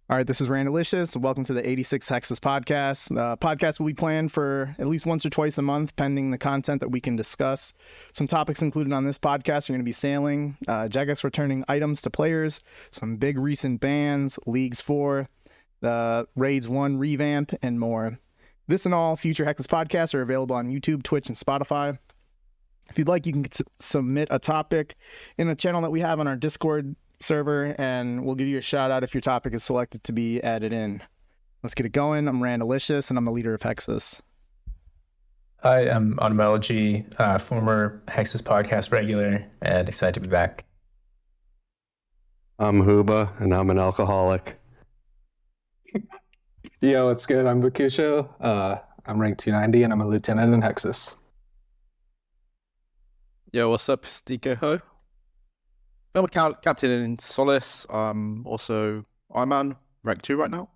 All right, this is Randalicious. Welcome to the 86 Hexis podcast. The podcast will be planned for at least once or twice a month, pending the content that we can discuss. Some topics included on this podcast are going to be sailing, Jagex returning items to players, some big recent bans, Leagues 4, the Raids 1 revamp, and more. This and all future Hexis podcasts are available on YouTube, Twitch, and Spotify. If you'd like, you can submit a topic in a channel that we have on our Discord server, and we'll give you a shout out if your topic is selected to be added in. Let's get it going. I'm Randalicious, and I'm the leader of Hexis. Hi, I'm Autumnelegy, former Hexis podcast regular, and excited to be back. I'm Hooba, and I'm an alcoholic. Yo, what's good? I'm Bakusho. I'm ranked 290, and I'm a lieutenant in Hexis. Yo, what's up? It's Dkho. I'm a captain in Solace. Also ironman, rank 2 right now.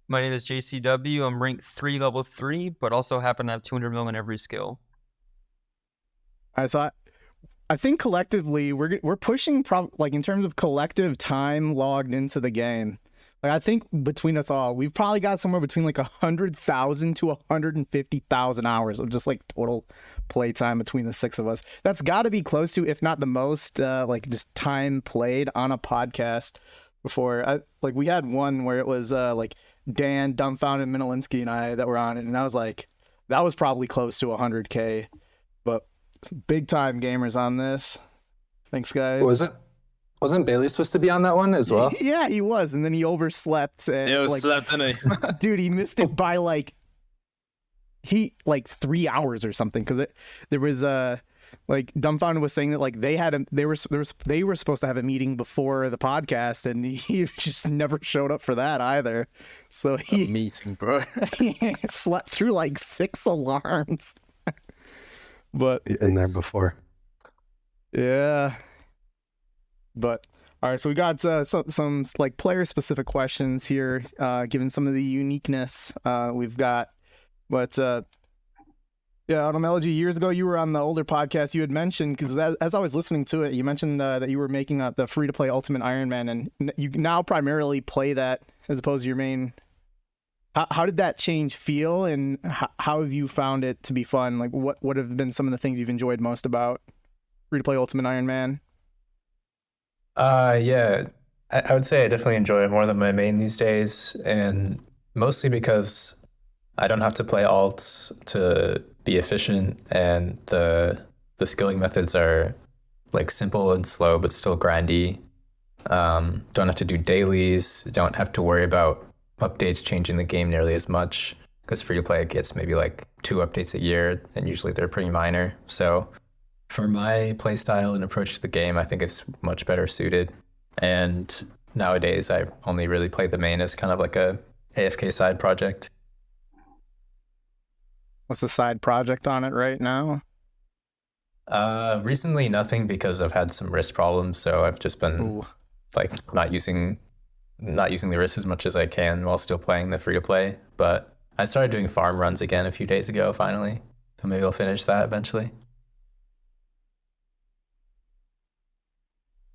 My name is JCW. I'm ranked 3, level 3, but also happen to have 200 mil in every skill. All right, so I think collectively we're pushing like in terms of collective time logged into the game. Like I think between us all, we've probably got somewhere between like 100,000 to 150,000 hours of just like total playtime between the six of us. That's got to be close to, if not the most, like just time played on a podcast before. Like we had one where it was like Dan, Dumbfounded, Minolinski, and I that were on it, and I was like, that was probably close to 100K. But big time gamers on this. Thanks, guys. Wasn't Bailey supposed to be on that one as well? Yeah, he was, and then he overslept. And, He overslept, didn't he? Dude, he missed it by like 3 hours or something, because there was like Dumbfounded was saying that like they were supposed to have a meeting before the podcast, and he just never showed up for that either. So he meeting, bro. he slept through like 6 alarms. But In there before. yeah. But all right, so we got some like player specific questions here, given some of the uniqueness we've got. But yeah, Autumnelegy, years ago you were on the older podcast. You had mentioned, because as I was listening to it, you mentioned that you were making the free to play Ultimate Ironman, and you now primarily play that as opposed to your main. How did that change feel, and how have you found it to be fun? Like, what have been some of the things you've enjoyed most about free to play Ultimate Ironman? Yeah, I would say I definitely enjoy it more than my main these days, and mostly because I don't have to play alts to be efficient, and the skilling methods are like simple and slow but still grindy. Don't have to do dailies, don't have to worry about updates changing the game nearly as much, because free to play gets maybe like 2 updates a year, and usually they're pretty minor. So for my playstyle and approach to the game, I think it's much better suited. And nowadays, I only really play the main as kind of like a AFK side project. What's the side project on it right now? Recently, nothing, because I've had some wrist problems, so I've just been like not using the wrist as much as I can while still playing the free to play. But I started doing farm runs again a few days ago, finally. So maybe I'll finish that eventually.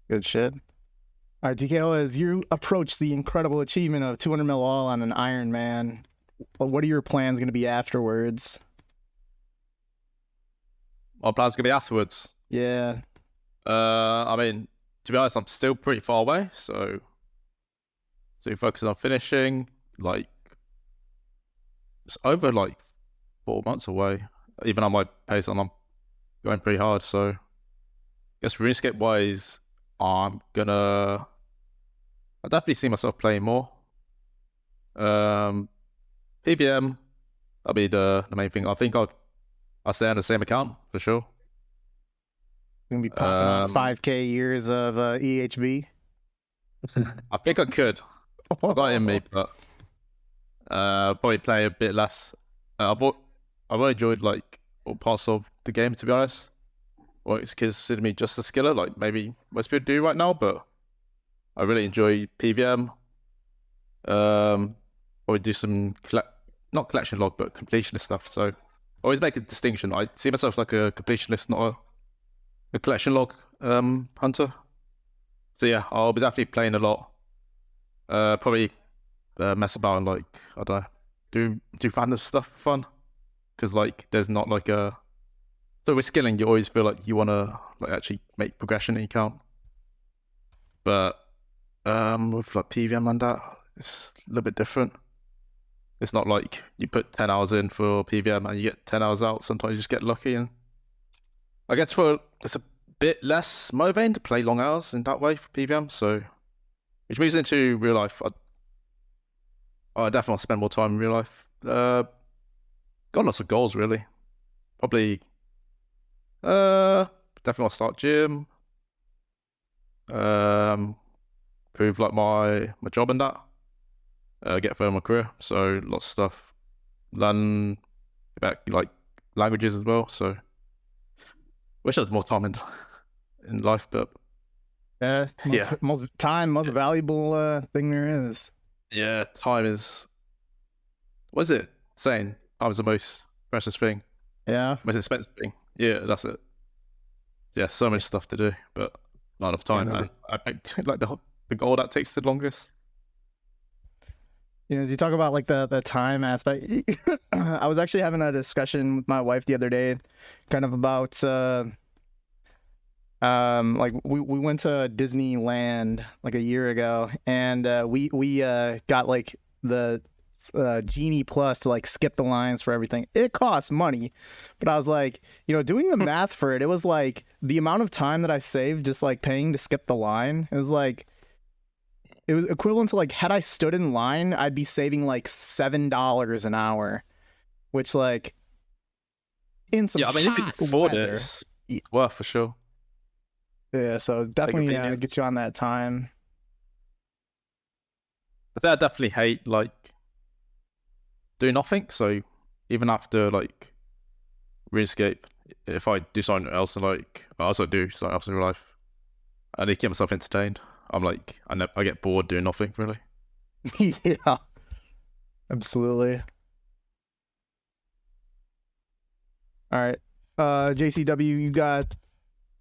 Good shit. All right, Dkho, as you approach the incredible achievement of 200 mil all on an Ironman, what are your plans going to be afterwards? My plan's gonna be afterwards. Yeah. I mean, to be honest, I'm still pretty far away, so focusing on finishing. Like, it's over like 4 months away. Even on my pace, I'm going pretty hard. So, I guess runescape wise, I definitely see myself playing more. PVM, that'll be the main thing. I think I'll stay on the same account for sure. Gonna be popping off 5K years of EHB. I think I could. I got it in me, but probably play a bit less. I've really enjoyed like all parts of the game, to be honest. Well, it's considered me just a skiller, like maybe most people do right now, but I really enjoy PVM. Probably do some not collection log, but completionist stuff. So always make a distinction. I see myself like a completionist, not a collection log hunter. So yeah, I'll be definitely playing a lot Probably mess about and like I don't know, do random stuff for fun. Because like there's not like a so with skilling you always feel like you want to like actually make progression in your count. But with like PVM and that, it's a little bit different. It's not like you put 10 hours in for PVM and you get 10 hours out. Sometimes you just get lucky, and I guess it's a bit less motivating to play long hours in that way for PVM. So, which moves into real life. I definitely want to spend more time in real life. Got lots of goals really. Probably, definitely want to start gym. Improve like my job and that. Get further in my career. So lots of stuff. Learn about like languages as well. So wish I had more time in life, but most valuable thing there is. Yeah, time is. What is it saying? Time is the most precious thing. Yeah, most expensive thing. Yeah, that's it. Yeah, so much stuff to do, but not enough time. And I think like the goal that takes the longest. You know, as you talk about like the time aspect, I was actually having a discussion with my wife the other day, kind of about like we went to Disneyland like a year ago, and we got like the Genie Plus to like skip the lines for everything. It costs money, but I was like, you know, doing the math for it, it was like the amount of time that I saved just like paying to skip the line. It was like. It was equivalent to like had I stood in line, I'd be saving like $7 an hour, which like in some I mean if you can afford it, it's worth for sure. Yeah, so definitely get you on that time. But I definitely hate like doing nothing. So even after like RuneScape, if I do something else, like I also do something else in real life, I need to keep myself entertained. I'm like, I get bored doing nothing, really. Yeah, absolutely. All right, JCW, you got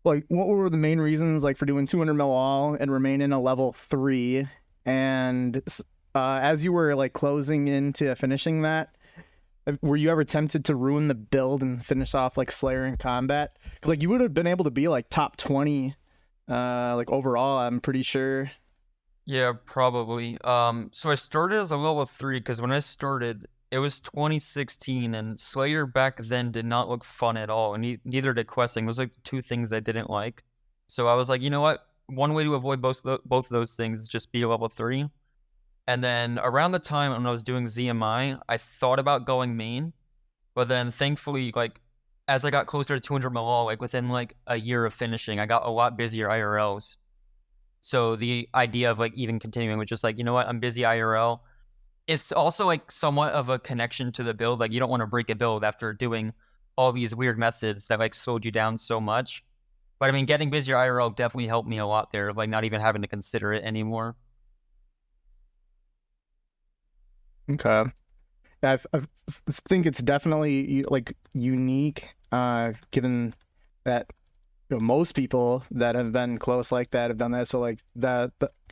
like, what were the main reasons like for doing 200 mil all and remaining a level 3? And as you were like closing into finishing that, were you ever tempted to ruin the build and finish off like Slayer in combat? Because like you would have been able to be like top 20. Like overall, I'm pretty sure. Yeah, probably. So I started as a level 3 because when I started, it was 2016, and Slayer back then did not look fun at all, and neither did questing. It was like two things I didn't like. So I was like, you know what? One way to avoid both of those things is just be a level 3. And then around the time when I was doing ZMI, I thought about going main, but then thankfully, like, as I got closer to 200 Malal, like within like a year of finishing, I got a lot busier IRLs. So the idea of like even continuing was just like, you know what, I'm busy IRL. It's also like somewhat of a connection to the build. Like you don't want to break a build after doing all these weird methods that like slowed you down so much. But I mean, getting busier IRL definitely helped me a lot there, like not even having to consider it anymore. Okay. I think it's definitely like unique, given that most people that have been close like that have done that. So like the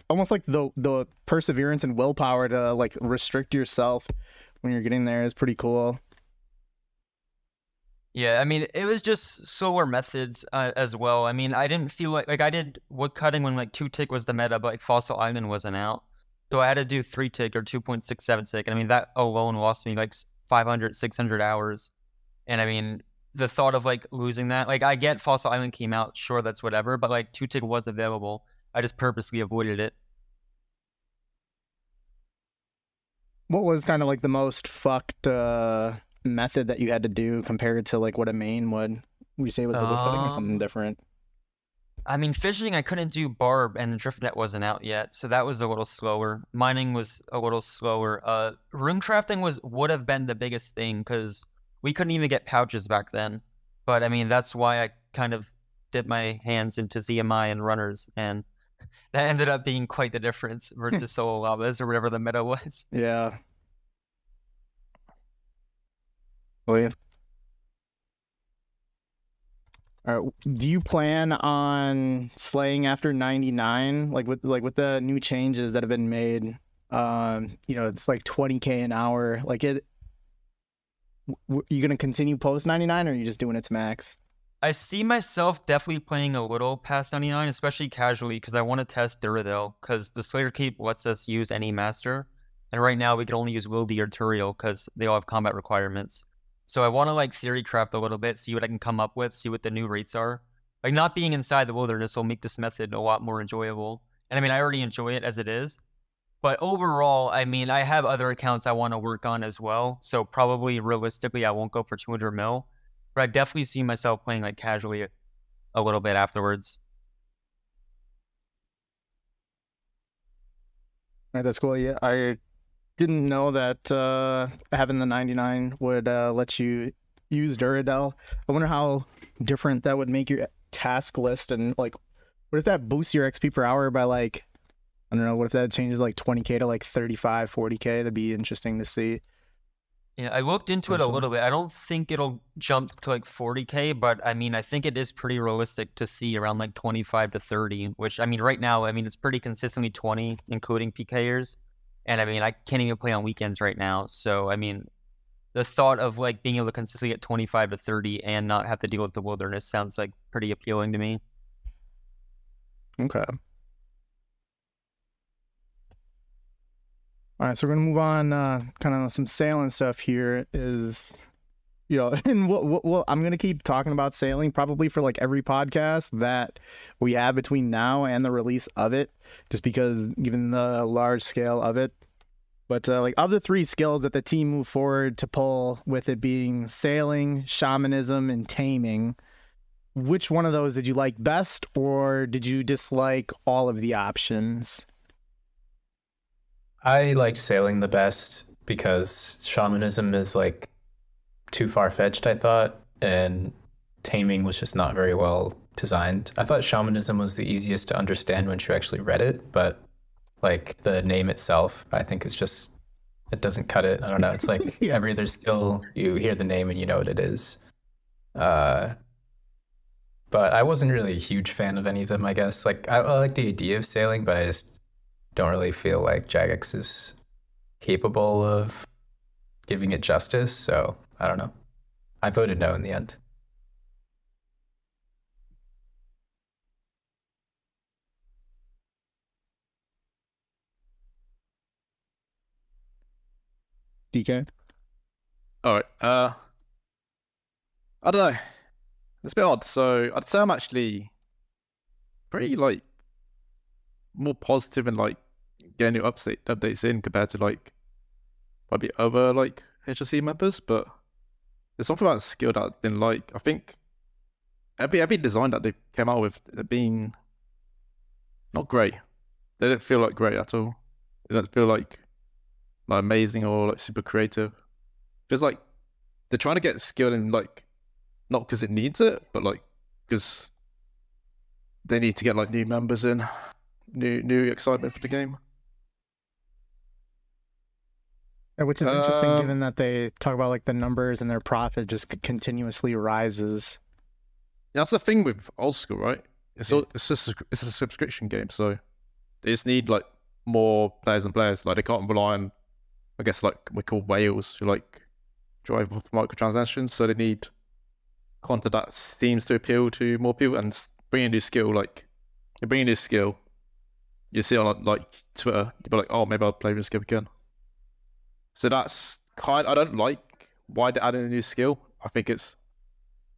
almost like the perseverance and willpower to like restrict yourself when you're getting there is pretty cool. Yeah, I mean, it was just slower methods as well. I mean, I didn't feel like I did woodcutting when like 2-tick was the meta, but like Fossil Island wasn't out. So I had to do 3-tick or 2.67 tick. And I mean, that alone lost me like 500, 600 hours. And I mean, the thought of like losing that, like I get Fossil Island came out, sure, that's whatever, but like 2-tick was available. I just purposely avoided it. What was kind of like the most fucked method that you had to do compared to like what a main would you say was a woodcutting or something different? I mean, fishing, I couldn't do barb, and driftnet wasn't out yet, so that was a little slower. Mining was a little slower. Rune crafting would have been the biggest thing, because we couldn't even get pouches back then. But I mean, that's why I kind of dipped my hands into ZMI and runners, and that ended up being quite the difference versus solo llamas or whatever the meta was. Yeah. Oh yeah. All right. Do you plan on slaying after 99? Like with the new changes that have been made, It's like 20K an hour. Like you gonna continue post 99, or are you just doing it to max? I see myself definitely playing a little past 99, especially casually, because I want to test Duradel, because the Slayer Keep lets us use any master, and right now we can only use Wildy or Turiel because they all have combat requirements. So I want to like theory craft a little bit, see what I can come up with, see what the new rates are. Like not being inside the wilderness will make this method a lot more enjoyable. And I mean, I already enjoy it as it is. But overall, I mean, I have other accounts I want to work on as well. So probably realistically, I won't go for 200 mil. But I definitely see myself playing like casually a little bit afterwards. All right, that's cool. Yeah, I didn't know that having the 99 would let you use Duradel. I wonder how different that would make your task list, and like, what if that boosts your XP per hour by like, I don't know, what if that changes like 20K to like 35, 40K? That'd be interesting to see. Yeah, I looked into it a little bit. I don't think it'll jump to like 40K, but I mean, I think it is pretty realistic to see around like 25 to 30, which I mean, right now, I mean, it's pretty consistently 20, including PKers. And I mean, I can't even play on weekends right now. So, I mean, the thought of like being able to consistently get 25 to 30 and not have to deal with the wilderness sounds like pretty appealing to me. Okay. All right, so we're gonna move on. Kind of some sailing stuff here is, and I'm gonna keep talking about sailing probably for like every podcast that we have between now and the release of it, just because given the large scale of it. But like of the 3 skills that the team moved forward to pull, with it being sailing, shamanism, and taming, which one of those did you like best, or did you dislike all of the options? I liked sailing the best because shamanism is like too far-fetched, I thought, and taming was just not very well designed. I thought shamanism was the easiest to understand once you actually read it, but like the name itself, I think it's just, it doesn't cut it. I don't know. It's like Yeah. every other skill, you hear the name and you know what it is. But I wasn't really a huge fan of any of them, I guess. Like I like the idea of sailing, but I just don't really feel like Jagex is capable of giving it justice. So I don't know. I voted no in the end. DK? All right. I don't know. It's a bit odd. So I'd say I'm actually pretty like more positive and like getting new updates in compared to like maybe other like HLC members, but there's something about the skill that I didn't like. I think every design that they came out with being not great. They didn't feel like great at all. They don't feel like amazing or like super creative. Feels like they're trying to get skill in like not because it needs it, but like because they need to get like new members in, new excitement for the game. Yeah, which is interesting given that they talk about like the numbers and their profit just continuously rises. Yeah, that's the thing with old school, right? It's a subscription game, so they just need like more players and players. Like they can't rely on, I guess, like we call whales who like drive off microtransactions. So they need content that seems to appeal to more people and bring a new skill. Like you bring a new skill, you see on like Twitter, you'll be like, oh, maybe I'll play RuneScape again. So that's I don't like why they're adding a new skill. I think it's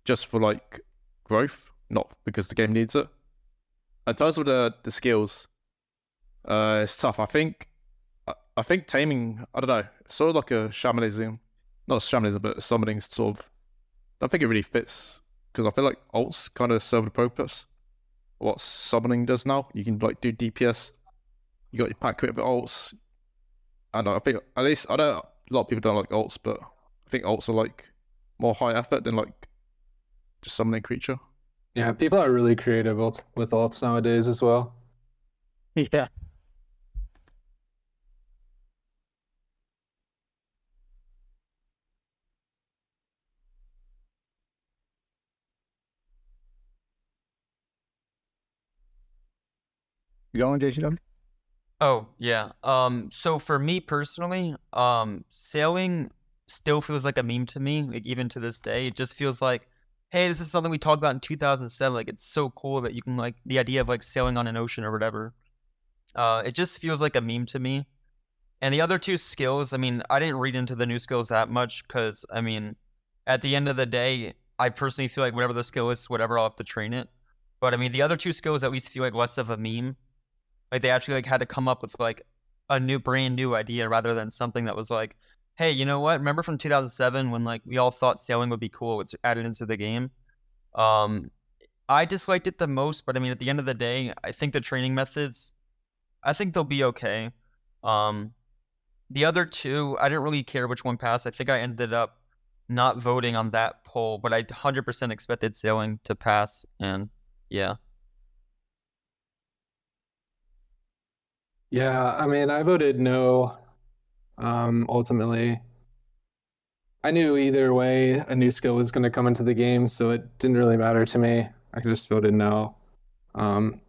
just for like growth, not because the game needs it. In terms of the skills, it's tough. I think taming, I don't know, it's sort of like a shamanism, not shamanism, but summoning sort of. I don't think it really fits because I feel like ults kind of serve the purpose. What summoning does now, you can like do DPS. You got your pack crit with ults. And I think at least I know a lot of people don't like ults, but I think ults are like more high effort than like just summoning a creature. Yeah, people are really creative with alts nowadays as well. Yeah. You going, JCW? Oh, yeah. So for me personally, sailing still feels like a meme to me, like even to this day. It just feels like, hey, this is something we talked about in 2007. Like it's so cool that you can like the idea of like sailing on an ocean or whatever. It just feels like a meme to me. And the other two skills, I mean, I didn't read into the new skills that much because I mean, at the end of the day, I personally feel like whatever the skill is, whatever I'll have to train it. But I mean, the other two skills at least feel like less of a meme. Like they actually like had to come up with like a brand new idea rather than something that was like, hey, you know what? Remember from 2007 when like we all thought sailing would be cool? It's added into the game. Um, I disliked it the most, but I mean, at the end of the day, I think the training methods, I think they'll be okay. Um, the other two, I didn't really care which one passed. I think I ended up not voting on that poll, but I 100% expected sailing to pass, and yeah. Yeah, I mean, I voted no. Ultimately, I knew either way a new skill was going to come into the game, so it didn't really matter to me. I just voted no. Um,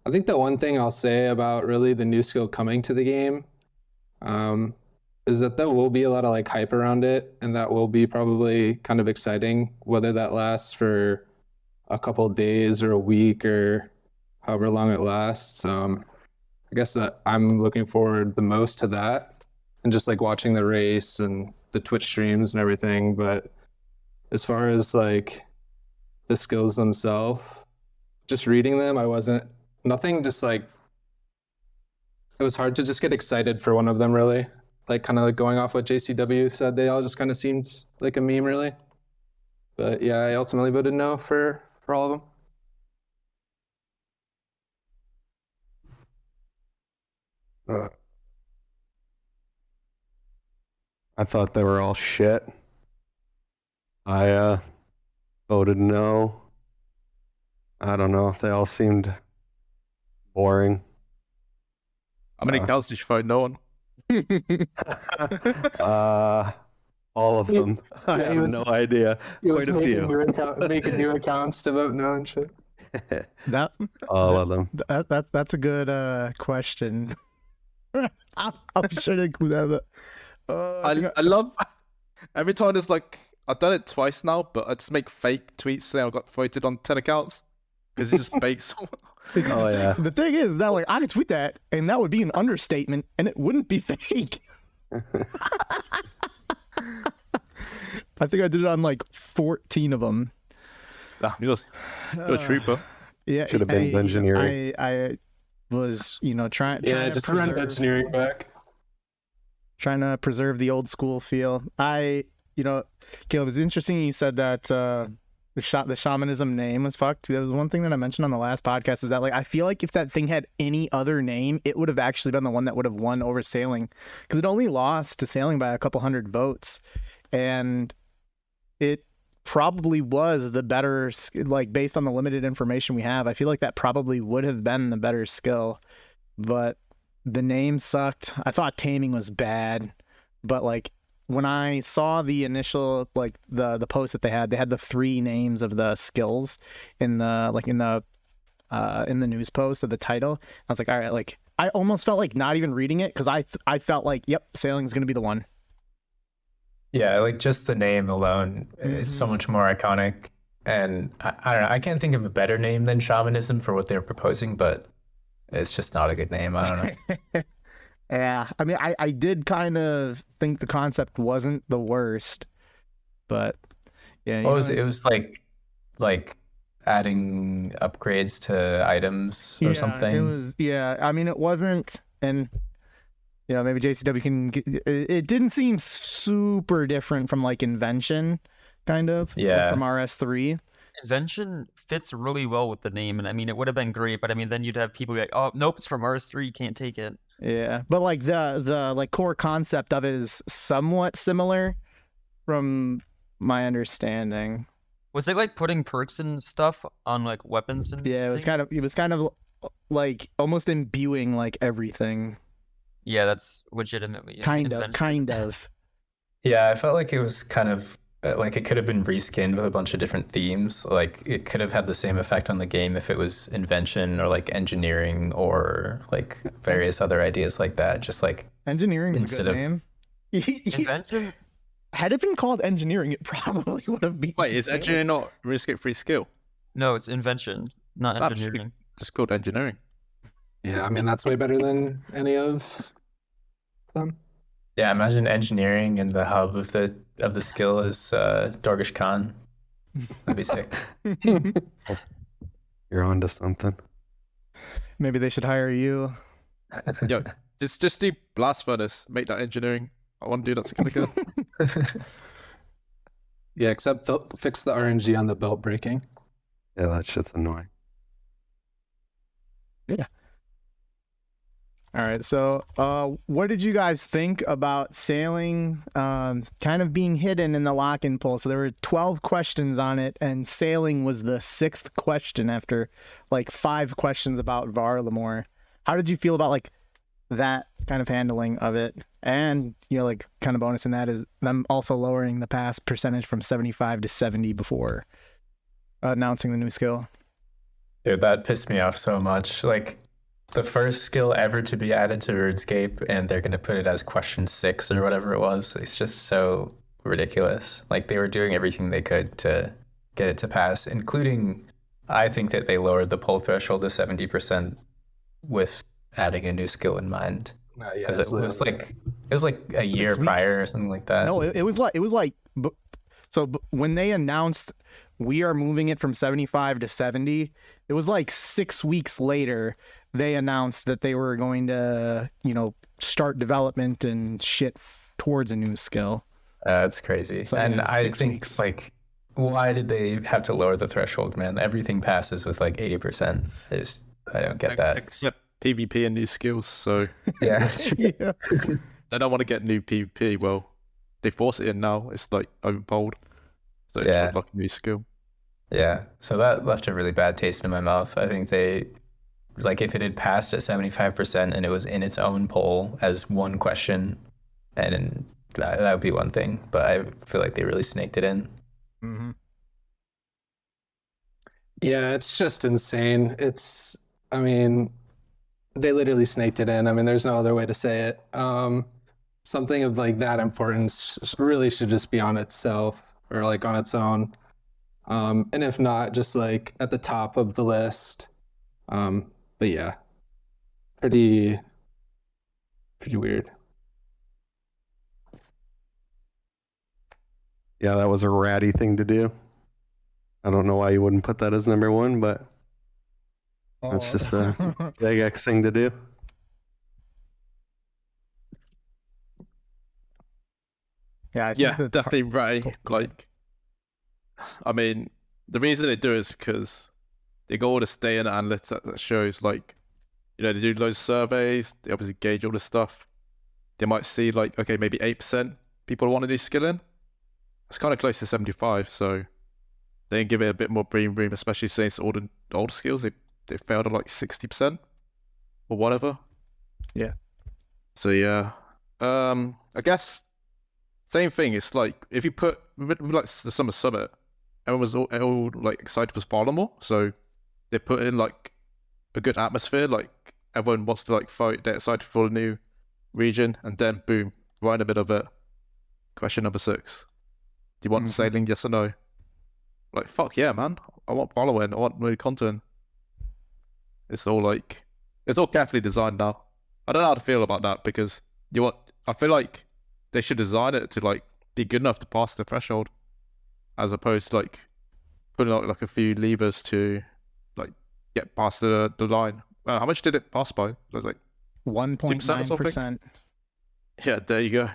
I think the one thing I'll say about really the new skill coming to the game um, is that there will be a lot of like hype around it, and that will be probably kind of exciting, whether that lasts for a couple days or a week or however long it lasts. I guess that I'm looking forward the most to that, and just like watching the race and the Twitch streams and everything. But as far as like the skills themselves, just reading them, I wasn't nothing. Just like it was hard to just get excited for one of them, really. Like kind of like going off what JCW said, they all just kind of seemed like a meme, really. But yeah, I ultimately voted no for all of them. I thought they were all shit. I voted no. I don't know. They all seemed boring. How many accounts did you vote no on? All of them. I have no idea. Quite a few. Making new accounts to vote no and shit. That All of them. that's a good question. I'm sure to include that. I love every time there's like I've done it twice now, but I just make fake tweets saying I got voted on 10 accounts because it just makes. Oh yeah. The thing is that like I could tweet that and that would be an understatement and it wouldn't be fake. I think I did it on like 14 of them. Nah, you're a trooper. Yeah, Should have been engineering. I was, trying Yeah, to just run engineering back. trying to preserve the old school feel. Caleb, it's interesting you said that the shamanism name was fucked. That was one thing that I mentioned on the last podcast is that like I feel like if that thing had any other name, it would have actually been the one that would have won over sailing because it only lost to sailing by a couple hundred votes, and it probably was the better, like based on the limited information we have. I feel like that probably would have been the better skill, but the name sucked. I thought Taming was bad, but like when I saw the initial like the post that they had the 3 names of the skills in the news post of the title. I was like, all right, like I almost felt like not even reading it because I felt like, yep, sailing's gonna be the one. Yeah, like just the name alone is so much more iconic. And I don't know, I can't think of a better name than shamanism for what they're proposing, but it's just not a good name. I don't know. Yeah, I mean, I did kind of think the concept wasn't the worst, but yeah. What was it? It was like adding upgrades to items or something. It was, yeah. I mean, it wasn't, and maybe JCW can. It didn't seem super different from like Invention, kind of. Yeah. From RS3. Invention fits really well with the name, and I mean, it would have been great, but I mean, then you'd have people be like, "Oh, nope, it's from RS3, you can't take it." Yeah, but like the like core concept of it is somewhat similar, from my understanding. Was it like putting perks and stuff on like weapons and Yeah, it was kind of like almost imbuing like everything. Yeah, that's legitimately Kind Invention. of. Yeah, I felt like it was kind of like it could have been reskinned with a bunch of different themes. Like it could have had the same effect on the game if it was invention or like engineering or like various other ideas like that. Just like Engineering is a instead good of- name. Invention? Had it been called engineering, it probably would have been. Wait, is engineering not RuneScape free skill? No, it's invention, not That's engineering. Just called engineering. Yeah, I mean that's way better than any of them. Yeah, imagine engineering and the hub of the skill is Dorgish Khan. That'd be sick. You're onto something. Maybe they should hire you. Yo, just do blast furnace. Make that engineering. I want to do that skill again. Yeah, except fix the RNG on the belt breaking. Yeah, that shit's annoying. All right, so what did you guys think about sailing kind of being hidden in the lock-in poll? So there were 12 questions on it, and sailing was the 6th question after like 5 questions about Varlamore. How did you feel about like that kind of handling of it? And, you know, like kind of bonus in that is them also lowering the pass percentage from 75 to 70 before announcing the new skill. Dude, that pissed me off so much. Like, the first skill ever to be added to RuneScape, and they're going to put it as question 6 or whatever it was. It's just so ridiculous. Like, they were doing everything they could to get it to pass, including, I think that they lowered the pull threshold to 70% with adding a new skill in mind. Yeah, Because it was like a year 6 weeks. prior or something like that. No, it was like when they announced we are moving it from 75 to 70, it was like 6 weeks later they announced that they were going to, you know, start development and shit towards a new skill. It's crazy. So, and yeah, I 6 think weeks. like, why did they have to lower the threshold, man? Everything passes with like 80%. I don't get that. Except PvP and new skills. So Yeah. Yeah. they don't want to get new PvP. Well, they force it in now. It's like overpolled. So it's Yeah. like a new skill. Yeah. So that left a really bad taste in my mouth. I think they, like, if it had passed at 75% and it was in its own poll as one question, and that would be one thing. But I feel like they really snaked it in. Mm-hmm. Yeah, it's just insane. I mean, they literally snaked it in. I mean, there's no other way to say it. Something of like that importance really should just be on itself or like on its own. And if not, just like at the top of the list. But yeah, pretty weird. Yeah, that was a ratty thing to do. I don't know why you wouldn't put that as number 1, but that's just a Jagex thing to do. Yeah, I think Yeah, that's definitely right. Like, I mean, the reason they do it is because they got all this data and analytics that shows, like, you know, they do loads of surveys, they obviously gauge all this stuff. They might see, like, okay, maybe 8% people want to do skilling. It's kind of close to 75, so they give it a bit more breathing room, especially since all the older skills, they failed at like 60% or whatever. Yeah. So, yeah. I guess same thing. It's like if you put like the Summer Summit, everyone was all like excited for Varlamore, so they put in like a good atmosphere. Like everyone wants to like fight. They're excited for a new region, and then boom, right in the middle of it. Question number 6: do you want sailing? Yes or no? Like fuck yeah, man! I want following. I want new content. It's all carefully designed now. I don't know how to feel about that because I feel like they should design it to like be good enough to pass the threshold, as opposed to like putting out like a few levers to like get past the line. How much did it pass by? It was like 1.9%. yeah, there you go.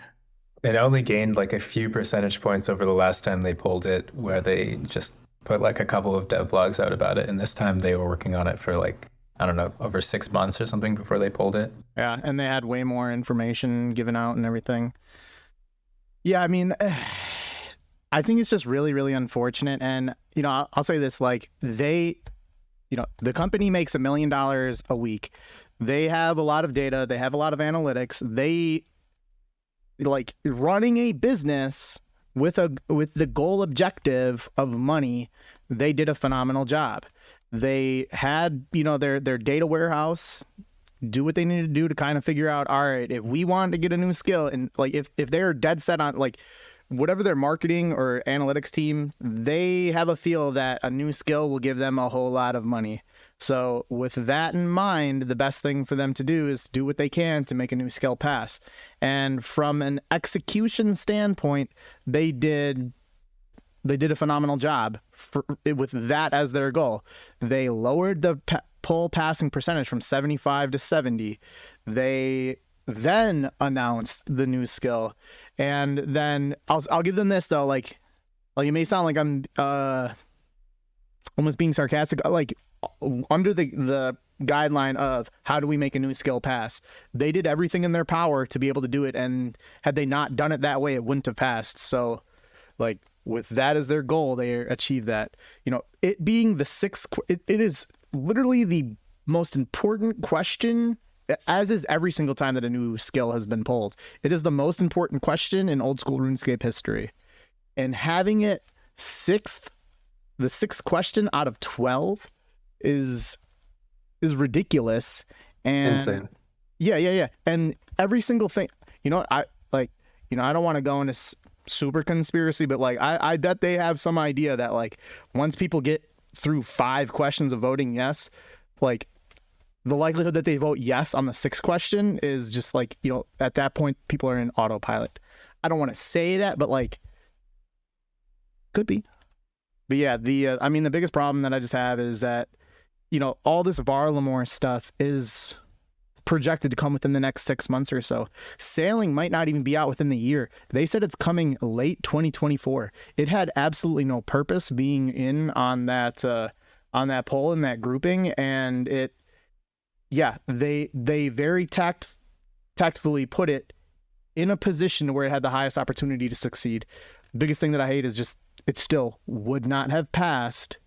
It only gained like a few percentage points over the last time they pulled it, where they just put like a couple of dev blogs out about it. And this time they were working on it for like, I don't know, over 6 months or something before they pulled it. Yeah, and they had way more information given out and everything. Yeah, I mean, I think it's just really, really unfortunate. And, you know, I'll say this, like the company makes $1 million a week. They have a lot of data. They have a lot of analytics. They like running a business with the goal objective of money, they did a phenomenal job. They had, their data warehouse do what they needed to do to kind of figure out, all right, if we want to get a new skill, and like if they're dead set on like whatever their marketing or analytics team, they have a feel that a new skill will give them a whole lot of money. So with that in mind, the best thing for them to do is do what they can to make a new skill pass. And from an execution standpoint, they did a phenomenal job with that as their goal. They lowered the pull passing percentage from 75 to 70. They then announced the new skill. And then I'll give them this though, like it may sound like I'm almost being sarcastic, like under the guideline of how do we make a new skill pass, they did everything in their power to be able to do it, and had they not done it that way, it wouldn't have passed. So like with that as their goal, they achieved that. It being the sixth, it is literally the most important question, as is every single time that a new skill has been pulled. It is the most important question in old school RuneScape history, and having it the sixth question out of 12 is ridiculous and insane. Yeah. And every single thing, I don't want to go into super conspiracy, but like I bet they have some idea that like once people get through 5 questions of voting yes, like the likelihood that they vote yes on the 6th question is just like, at that point people are in autopilot. I don't want to say that, but like could be. But yeah, the biggest problem that I just have is that all this Varlamore stuff is projected to come within the next 6 months or so. Sailing might not even be out within the year. They said it's coming late 2024. It had absolutely no purpose being in on that poll in that grouping, and they very tactfully put it in a position where it had the highest opportunity to succeed. Biggest thing that I hate is just it still would not have passed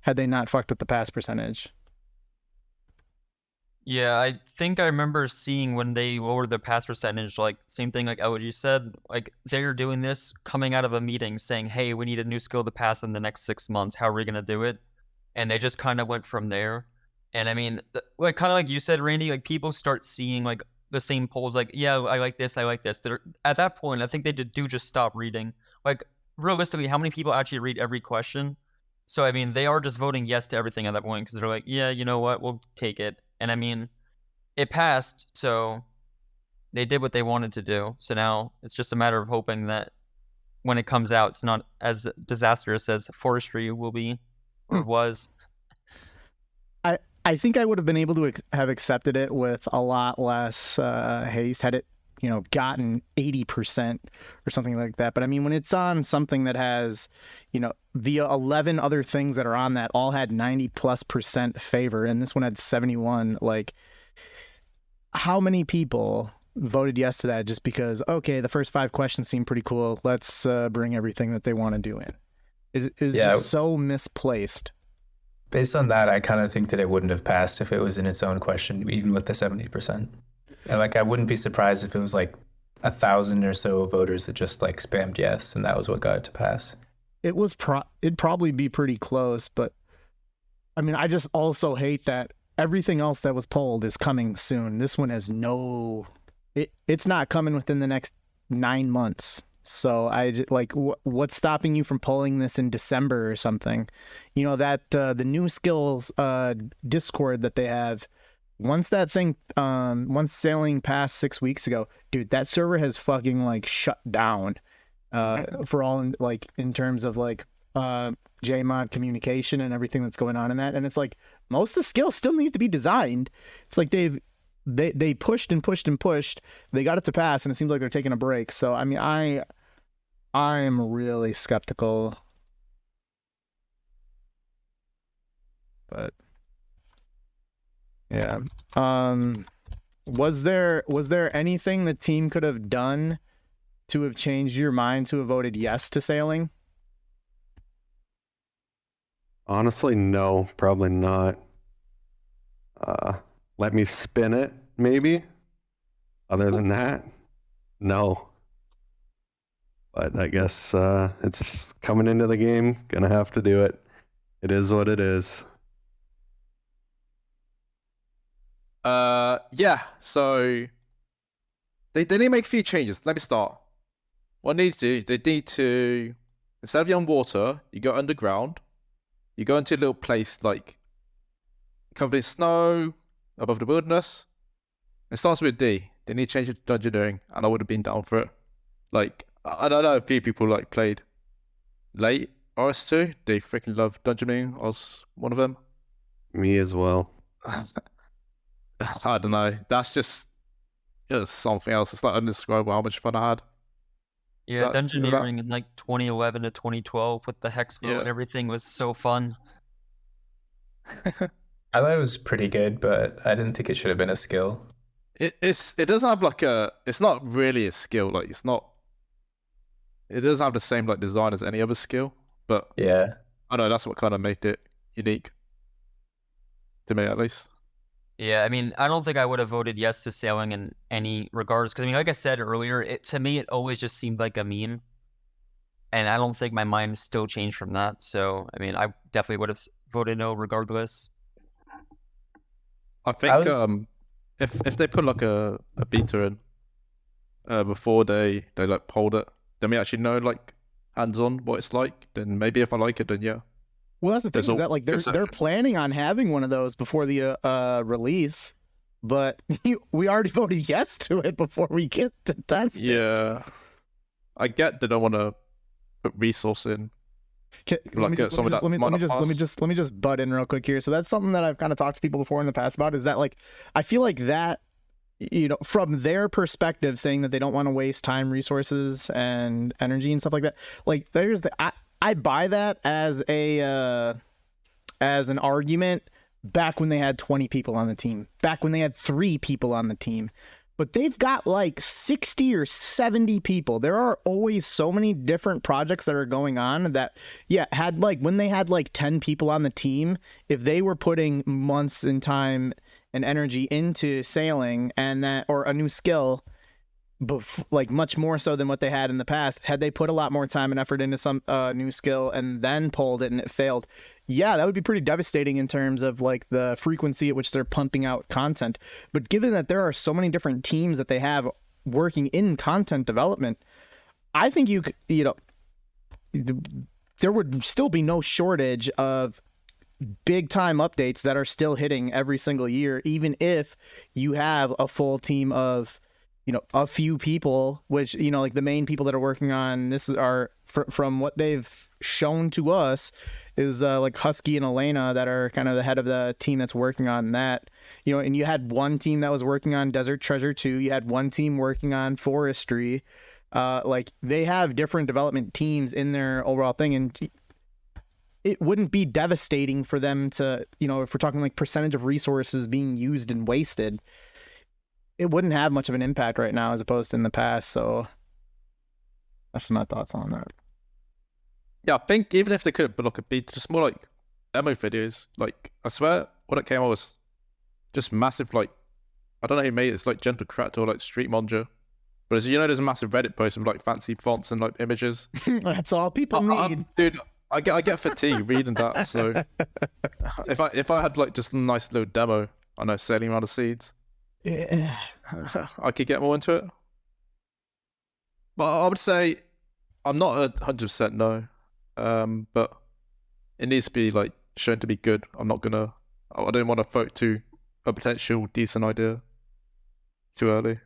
had they not fucked with the pass percentage. Yeah, I think I remember seeing when they lowered the pass percentage, like same thing like LG said, like they're doing this coming out of a meeting saying, hey, we need a new skill to pass in the next 6 months. How are we going to do it? And they just kind of went from there. And I mean, like kind of like you said, Randy, like people start seeing like the same polls, like, yeah, I like this, I like this. At that point, I think they do just stop reading. Like realistically, how many people actually read every question? So, I mean, they are just voting yes to everything at that point because they're like, yeah, you know what, we'll take it. And I mean, it passed, so they did what they wanted to do. So now it's just a matter of hoping that when it comes out, it's not as disastrous as Forestry will be or was. I think I would have been able to have accepted it with a lot less haste had it, gotten 80% or something like that. But I mean, when it's on something that has, the 11 other things that are on that all had 90+% favor, and this one had 71, like how many people voted yes to that just because, okay, the first 5 questions seem pretty cool. Let's bring everything that they want to do in. Is just so misplaced. Based on that, I kind of think that it wouldn't have passed if it was in its own question, even with the 70%. And like, I wouldn't be surprised if it was like 1,000 or so voters that just like spammed yes, and that was what got it to pass. It'd probably be pretty close, but I mean, I just also hate that everything else that was polled is coming soon. This one has it's not coming within the next 9 months. So I just, like, what's stopping you from polling this in December or something? That the new skills Discord that they have. Once sailing passed 6 weeks ago, dude, that server has fucking like shut down for all in terms of like JMod communication and everything that's going on in that. And it's like most of the skills still needs to be designed. It's like they pushed and pushed and pushed. They got it to pass, and it seems like they're taking a break. So I mean, I'm really skeptical, but. Yeah. Was there anything the team could have done to have changed your mind to have voted yes to sailing? Honestly, no, probably not. Let me spin it, maybe. Other than that, no. But I guess it's just coming into the game. Gonna have to do it. It is what it is. Yeah. So they need to make a few changes. Let me start. What they need to do, they need to, instead of you on water, you go underground. You go into a little place like covered in snow above the wilderness. It starts with D. They need to change it to dungeoneering, and I would have been down for it. Like, I don't know, a few people like played late RS2. They freaking love dungeoneering. I was one of them. Me as well. I don't know. That's just something else. It's like undescribable how much fun I had. Yeah, dungeoneering in like 2011 to 2012 with the hex vote and everything was so fun. I thought it was pretty good, but I didn't think it should have been a skill. It doesn't have like it's not really a skill. Like it doesn't have the same like design as any other skill. But yeah, I know that's what kind of made it unique to me, at least. Yeah, I mean, I don't think I would have voted yes to sailing in any regards because I mean, like I said earlier, to me it always just seemed like a meme, and I don't think my mind still changed from that. So I mean, I definitely would have voted no regardless. I think if they put like a beta in before they like polled it, then we actually know like hands on what it's like. Then maybe if I like it, then yeah. Well, that's the thing, is that like they're planning on having one of those before the release, but we already voted yes to it before we get to test it. Yeah, I get they don't want to put resource in. Let me just butt in real quick here. So that's something that I've kind of talked to people before in the past about, is that like I feel like that, you know, from their perspective, saying that they don't want to waste time, resources, and energy and stuff like that. Like there's I buy that as an argument back when they had 20 people on the team, back when they had 3 people on the team. But they've got like 60 or 70 people. There are always so many different projects that are going on that, yeah, had like when they had like 10 people on the team, if they were putting months and time and energy into sailing and that, or a new skill, like much more so than what they had in the past, had they put a lot more time and effort into some new skill and then pulled it and it failed, yeah, that would be pretty devastating in terms of like the frequency at which they're pumping out content. But given that there are so many different teams that they have working in content development, I think there would still be no shortage of big time updates that are still hitting every single year, even if you have a full team of, you know, a few people, which, you know, like the main people that are working on this are from what they've shown to us is like Husky and Elena that are kind of the head of the team that's working on that, you know. And you had one team that was working on Desert Treasure 2, you had one team working on Forestry, like they have different development teams in their overall thing, and it wouldn't be devastating for them to, you know, if we're talking like percentage of resources being used and wasted, it wouldn't have much of an impact right now as opposed to in the past. So that's my thoughts on that. Yeah, I think even if they could put like a beat, just more like demo videos. Like I swear, what it came out was just massive. Like I don't know who made it. It's like Gentle Crat or like Street Monger. But as you know, there's a massive Reddit post with like fancy fonts and like images. That's all people need, dude. I get fatigue reading that. So if I had like just a nice little demo, I know, sailing around the seeds. Yeah, I could get more into it. But I would say I'm not 100% no. But it needs to be like shown to be good. I don't want to vote to a potential decent idea too early.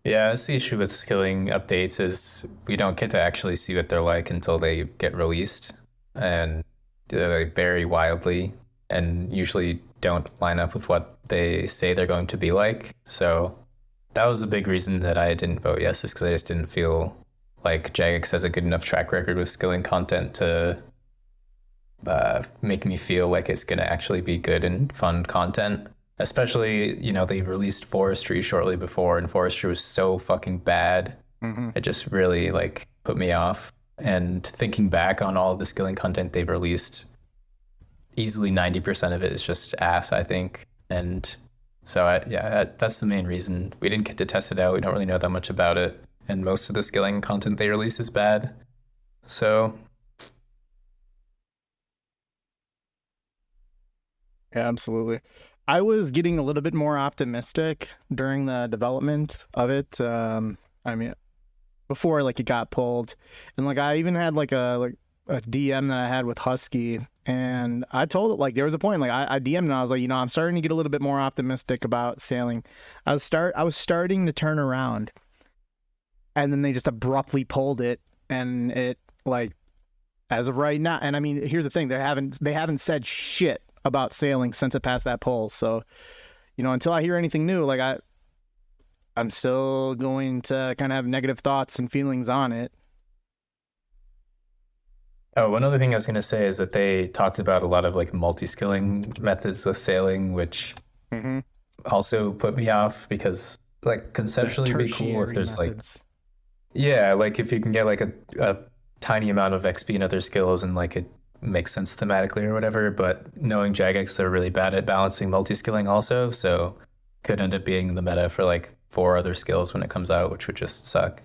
Yeah, that's the issue with skilling updates, is we don't get to actually see what they're like until they get released, and they vary wildly and usually don't line up with what they say they're going to be like. So that was a big reason that I didn't vote yes, is because I just didn't feel like Jagex has a good enough track record with skilling content to make me feel like it's going to actually be good and fun content. Especially, you know, they released Forestry shortly before, and Forestry was so fucking bad. Mm-hmm. It just really like put me off. And thinking back on all of the skilling content they've released, easily 90% of it is just ass, I think. And so that's the main reason. We didn't get to test it out. We don't really know that much about it. and most of the skilling content they release is bad. So Yeah, absolutely. I was getting a little bit more optimistic during the development of it. I mean, before like it got pulled, and like I even had like a DM that I had with Husky, and I told it like there was a point like I DM'd and I was like, I'm starting to get a little bit more optimistic about sailing. I was starting to turn around, and then they just abruptly pulled it, and it like as of right now. And I mean, here's the thing: they haven't said shit about sailing since it passed that poll. So, until I hear anything new, like I'm still going to kind of have negative thoughts and feelings on it. Oh, one other thing I was going to say is that they talked about a lot of like multi-skilling methods with sailing, which also put me off because like conceptually it'd be cool if there's methods. Like if you can get like a tiny amount of XP and other skills and like it makes sense thematically or whatever, but knowing Jagex, they're really bad at balancing multi-skilling also, so could end up being the meta for like 4 other skills when it comes out, which would just suck.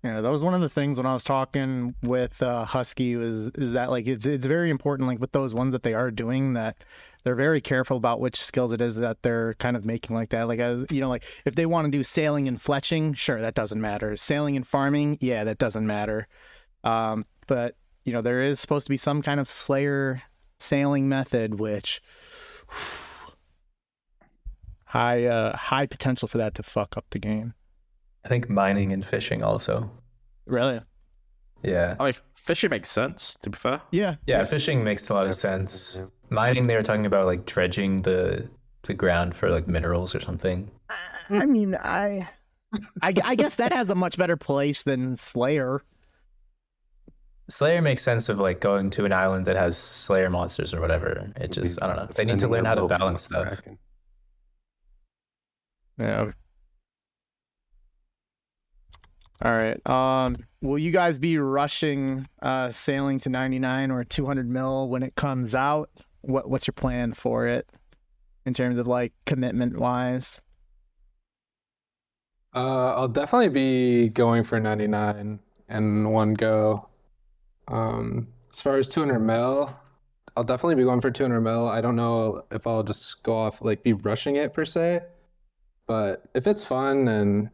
Yeah, that was one of the things when I was talking with Husky is that like it's very important like with those ones that they are doing that they're very careful about which skills it is that they're kind of making like that. Like as like if they want to do sailing and fletching, sure, that doesn't matter. Sailing and farming, yeah, that doesn't matter. But there is supposed to be some kind of Slayer sailing method, which high potential for that to fuck up the game. I think mining and fishing also. Really? Yeah. I mean, fishing makes sense, to be fair. Yeah. Yeah, fishing makes a lot of sense. Mining, they were talking about like dredging the ground for like minerals or something. I mean, I guess that has a much better place than Slayer. Slayer makes sense of like going to an island that has Slayer monsters or whatever. It just, I don't know. They need to learn how to balance stuff. Yeah. All right. Will you guys be rushing sailing to 99 or 200 mil when it comes out? What's your plan for it in terms of like commitment wise? I'll definitely be going for 99 in one go. As far as 200 mil, I'll definitely be going for 200 mil. I don't know if I'll just go off like be rushing it per se, but if it's fun and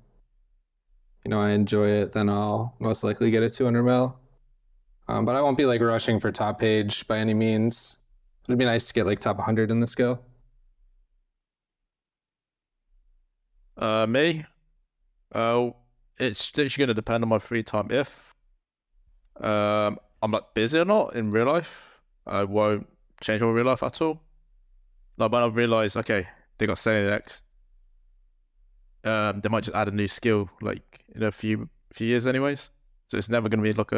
I enjoy it, then I'll most likely get a 200 mil. But I won't be like rushing for top page by any means. It'd be nice to get like top 100 in the skill. Me? It's literally going to depend on my free time. If I'm like busy or not in real life, I won't change my real life at all. Like when I realise, okay, they got sailing next, they might just add a new skill like in a few years anyways. So it's never going to be like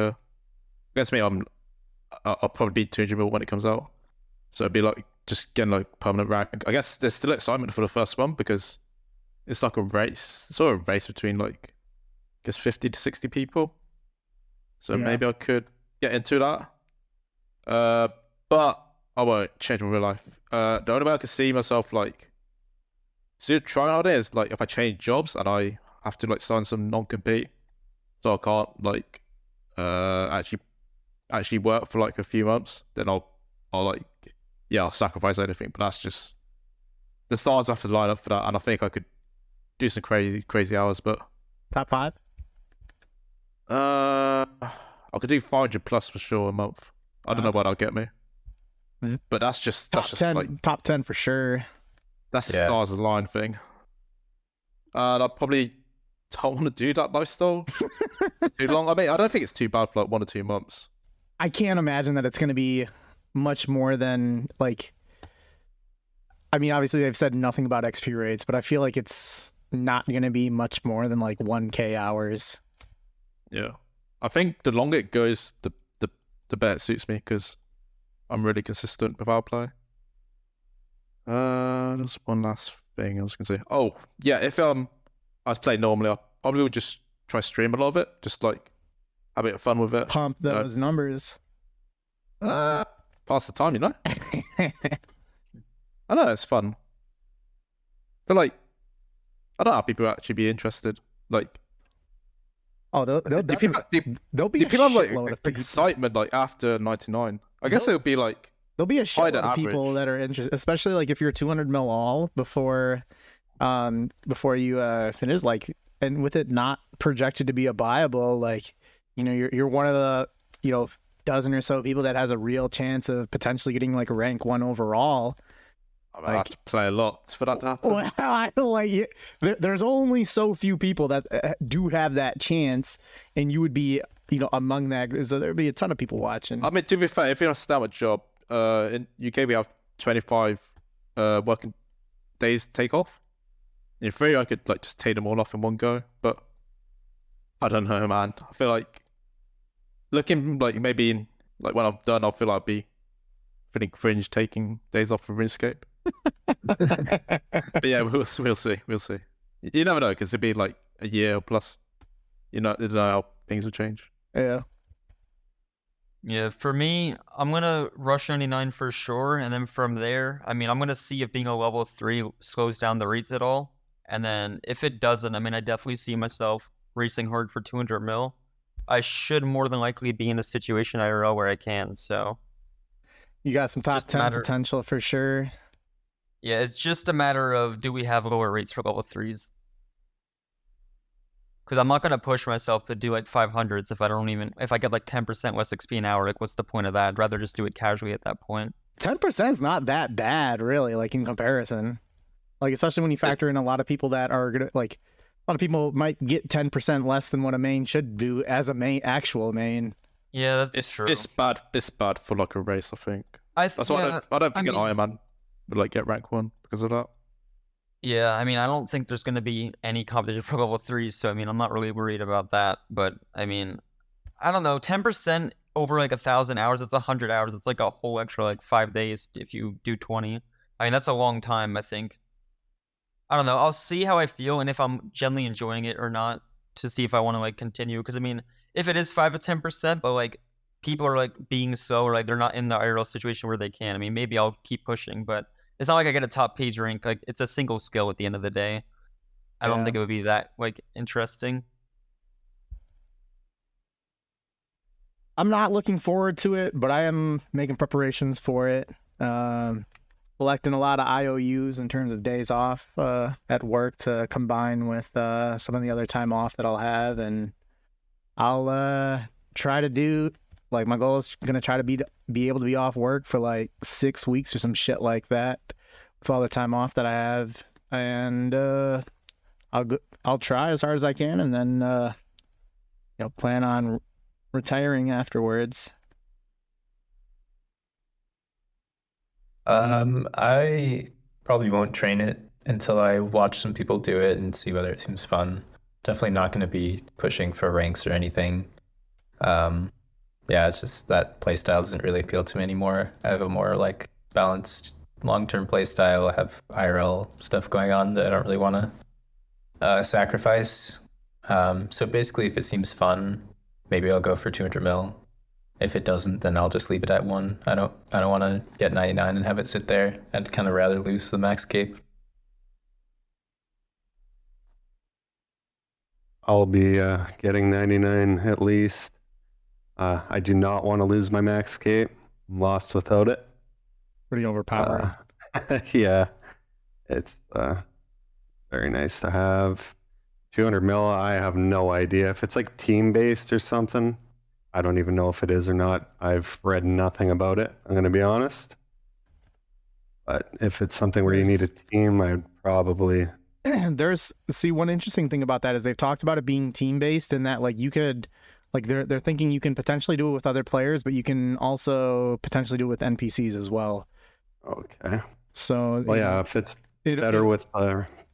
against me, I'll probably be 200 mil when it comes out. So it'd be like just getting like permanent rank. I guess there's still excitement for the first one because it's like a race. It's sort of a race between like, I guess 50 to 60 people. So maybe I could get into that. But I won't change my real life. The only way I could see myself like trying hard is like if I change jobs and I have to like sign some non-compete, so I can't like actually work for like a few months, then I'll sacrifice anything. But that's just the stars have to line up for that, and I think I could do some crazy hours. But top 5? I could do 500 plus for sure a month. I don't know what that'll get me, but that's just 10, like top 10 for sure. That's the stars of the line thing. And I probably don't want to do that lifestyle for too long. I mean, I don't think it's too bad for like 1 or 2 months. I can't imagine that it's going to be much more than like. I mean, obviously they've said nothing about XP rates, but I feel like it's not going to be much more than like 1K hours. Yeah, I think the longer it goes, the better it suits me because I'm really consistent with our play. There's one last thing I was gonna say. Oh, yeah, if I was playing normally, I probably would just try stream a lot of it, just like have a bit of fun with it. Pump those numbers. Pass the time, I know it's fun, but like, I don't know how people actually be interested. Like, Oh, they'll Do people, there'll be do a people have shitload like of people. excitement like after 99? I guess it would be like There'll be a higher shitload than of people average. that are interested, especially like if you're 200 mil all before you finish, like, and with it not projected to be a buyable, like, you know, you're one of the, you know, dozen or so people that has a real chance of potentially getting like a rank 1 overall. I mean, I have to play a lot for that to happen. Well, I don't like it. There's only so few people that do have that chance, and you would be, you know, among that. So there'd be a ton of people watching. I mean, to be fair, if you're a standard job, in UK we have 25 working days to take off. In theory, I could like just take them all off in one go, but I don't know, man. I feel like looking like maybe in like when I'm done, I'll feel like I'll be feeling cringe taking days off from RuneScape. But yeah, we'll see. You never know, because it'd be like a year plus. You know how things will change. Yeah. Yeah, for me, I'm gonna rush 99 for sure, and then from there, I mean, I'm gonna see if being a level 3 slows down the rates at all, and then if it doesn't, I mean, I definitely see myself racing hard for 200 mil. I should more than likely be in a situation IRL where I can, so You got some top Just a 10 matter- potential for sure. yeah, it's just a matter of do we have lower rates for level 3s? Because I'm not gonna push myself to do like 500s if I get like 10% less XP an hour. Like, what's the point of that? I'd rather just do it casually at that point. 10% is not that bad, really, like in comparison. Like, especially when you factor in a lot of people that are gonna, like, a lot of people might get 10% less than what a main should do as a actual main. Yeah, that's true. It's bad. It's bad for like a race. I think that's why I don't think an Ironman would like get rank 1 because of that. Yeah, I mean, I don't think there's going to be any competition for level 3s, so I mean, I'm not really worried about that. But I mean, I don't know, 10% over like 1,000 hours, it's 100 hours. It's like a whole extra like 5 days if you do 20. I mean, that's a long time, I think. I don't know. I'll see how I feel and if I'm generally enjoying it or not to see if I want to like continue. Because I mean, if it is 5 to 10%, but like people are like being so, or like they're not in the IRL situation where they can. I mean, maybe I'll keep pushing, but it's not like I get a top page rank. Like, it's a single skill at the end of the day. I don't think it would be that like interesting. I'm not looking forward to it, but I am making preparations for it. Collecting a lot of IOUs in terms of days off at work to combine with some of the other time off that I'll have, and I'll try to do, like, my goal is gonna try to be able to be off work for like 6 weeks or some shit like that with all the time off that I have, and I'll try as hard as I can, and then you know, plan on retiring afterwards. I probably won't train it until I watch some people do it and see whether it seems fun. Definitely not going to be pushing for ranks or anything. Yeah, it's just that playstyle doesn't really appeal to me anymore. I have a more like balanced long-term playstyle. I have IRL stuff going on that I don't really want to sacrifice. So basically, if it seems fun, maybe I'll go for 200 mil. If it doesn't, then I'll just leave it at 1. I don't want to get 99 and have it sit there. I'd kind of rather lose the max cape. I'll be getting 99 at least. I do not want to lose my max cape. I'm lost without it. Pretty overpowered. Yeah, it's very nice to have. 200 mil, I have no idea. If it's like team-based or something, I don't even know if it is or not. I've read nothing about it, I'm going to be honest. But if it's something where you need a team, I'd probably... See, one interesting thing about that is they've talked about it being team-based, and that, like, you could... Like, they're thinking you can potentially do it with other players, but you can also potentially do it with NPCs as well. Okay. So... Well, yeah, if it's better with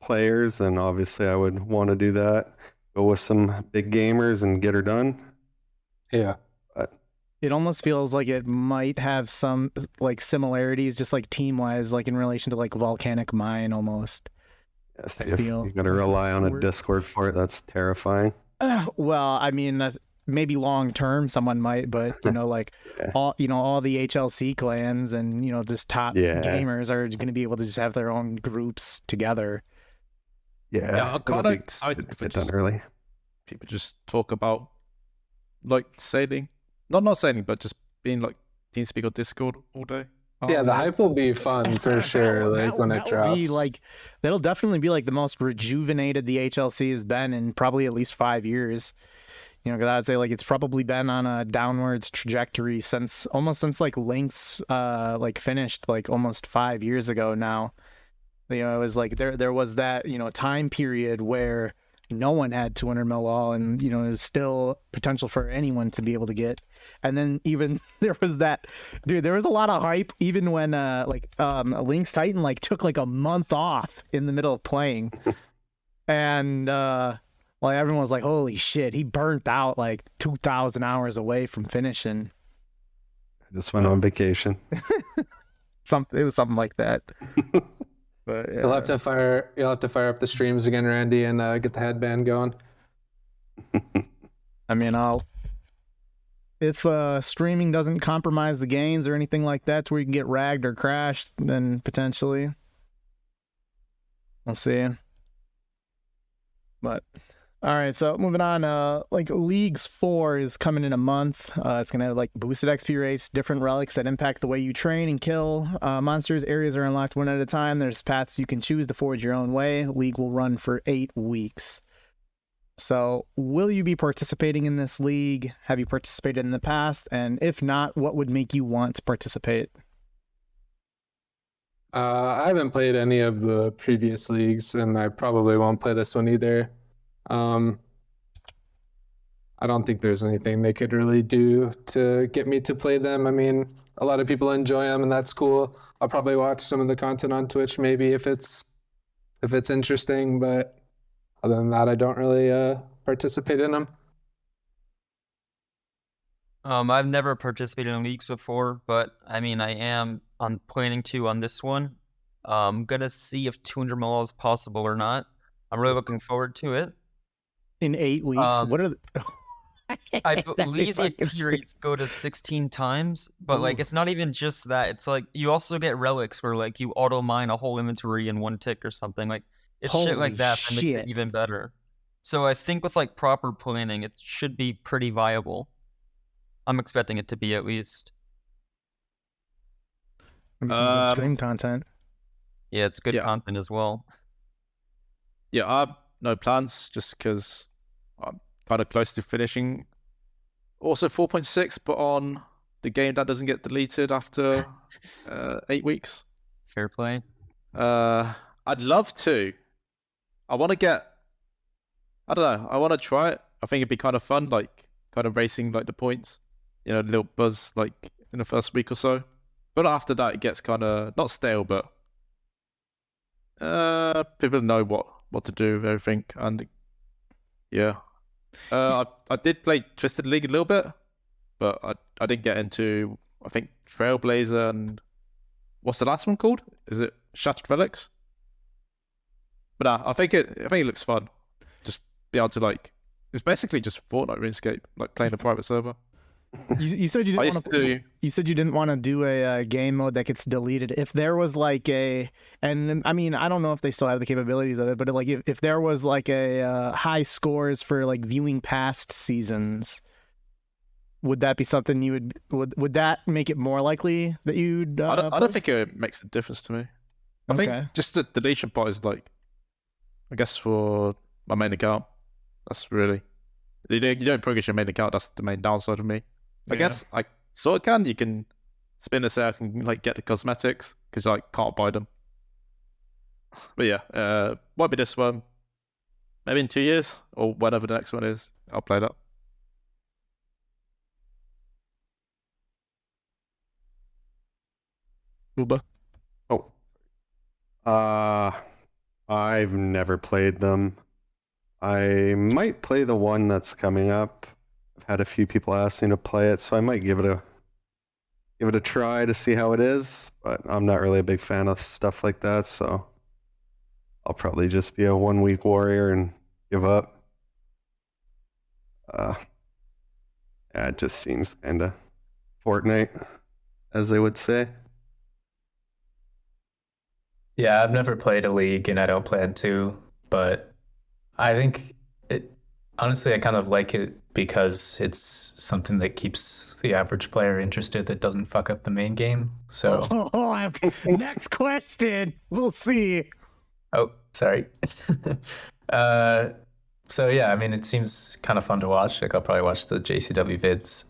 players, then obviously I would want to do that. Go with some big gamers and get her done. Yeah. But it almost feels like it might have some like similarities, just like team-wise, like in relation to like Volcanic Mine almost. yes, if you got to rely on a Discord for it, that's terrifying. Well, I mean, maybe long-term someone might, but you know, like Yeah. all the HLC clans and, you know, just top Yeah. gamers are going to be able to just have their own groups together. Yeah, Yeah, I it'll kind be of excited for get done just early. people just talk about like sailing, not sailing, but just being like TeamSpeak or Discord all day. Yeah, the that- hype will be fun for sure. Like when it that'll be drops. like that'll definitely be like the most rejuvenated the HLC has been in probably at least 5 years. You know, 'cause I'd say like it's probably been on a downwards trajectory since like Lynx like finished like almost 5 years ago now. You know, it was like there was that, you know, time period where no one had 200 mil all, and you know, there's still potential for anyone to be able to get. And then even there was that, dude, there was a lot of hype even when Lynx Titan like took like a month off in the middle of playing. And well, everyone was like, holy shit, he burnt out like 2,000 hours away from finishing. I just went on vacation. It was something like that. But You'll have to fire up the streams again, Randy, and get the headband going. I mean, if streaming doesn't compromise the gains or anything like that to where you can get ragged or crashed, then potentially we'll see. But all right, so moving on, like Leagues 4 is coming in a month. It's gonna have like boosted XP rates, different relics that impact the way you train and kill monsters. Areas are unlocked one at a time. There's paths you can choose to forge your own way. League will run for 8 weeks. So will you be participating in this league? Have you participated in the past? And if not, what would make you want to participate? I haven't played any of the previous leagues, and I probably won't play this one either. I don't think there's anything they could really do to get me to play them. I mean, a lot of people enjoy them, and that's cool. I'll probably watch some of the content on Twitch maybe if it's interesting, but other than that, I don't really participate in them. I've never participated in leagues before, but I mean, I'm planning to on this one. I'm gonna see if 200 mil is possible or not. I'm really looking forward to it. In 8 weeks? What are the... I believe the XP rates go to 16 times, but like it's not even just that. It's like you also get relics where like you auto mine a whole inventory in 1 tick or something. Like it's shit like that that makes it even better. So I think with like proper planning, it should be pretty viable. I'm expecting it to be at least. Maybe some good stream content. Yeah, it's good content as well. Yeah, I have no plans just because I'm kind of close to finishing. Also 4.6, but on the game that doesn't get deleted after 8 weeks. Fair play. I'd love to. I want to get... I don't know. I want to try it. I think it'd be kind of fun, like kind of racing like the points. You know, a little buzz like in the first week or so. But after that, it gets kind of not stale, but people know what to do with everything. And yeah, I did play Twisted League a little bit, but I didn't get into, I think, Trailblazer and what's the last one called? Is it Shattered Relics? But I think it looks fun. Just be able to like, it's basically just Fortnite RuneScape, like playing a private server. You said you didn't want to. You said you didn't want to do a game mode that gets deleted. If there was like and I mean, I don't know if they still have the capabilities of it, but like if there was like a high scores for like viewing past seasons, would that be something you would that make it more likely that you'd? I don't think it makes a difference to me. I think just the deletion part is like, I guess for my main account, that's really you don't progress your main account. That's the main downside of me. I guess I sort of can. You can spin a sale and like get the cosmetics because I can't buy them. But yeah, might be this one. Maybe in 2 years or whatever the next one is. I'll play that. Hooba. I've never played them. I might play the one that's coming up. I've had a few people ask me to play it, so I might give it a try to see how it is. But I'm not really a big fan of stuff like that, so I'll probably just be a 1 week warrior and give up. Yeah, it just seems kind of Fortnite, as they would say. Yeah, I've never played a league and I don't plan to, but I think Honestly, I kind of like it because it's something that keeps the average player interested that doesn't fuck up the main game. So, Next question. We'll see. oh, sorry. uh, so yeah, I mean, it seems kind of fun to watch. Like, I'll probably watch the JCW vids.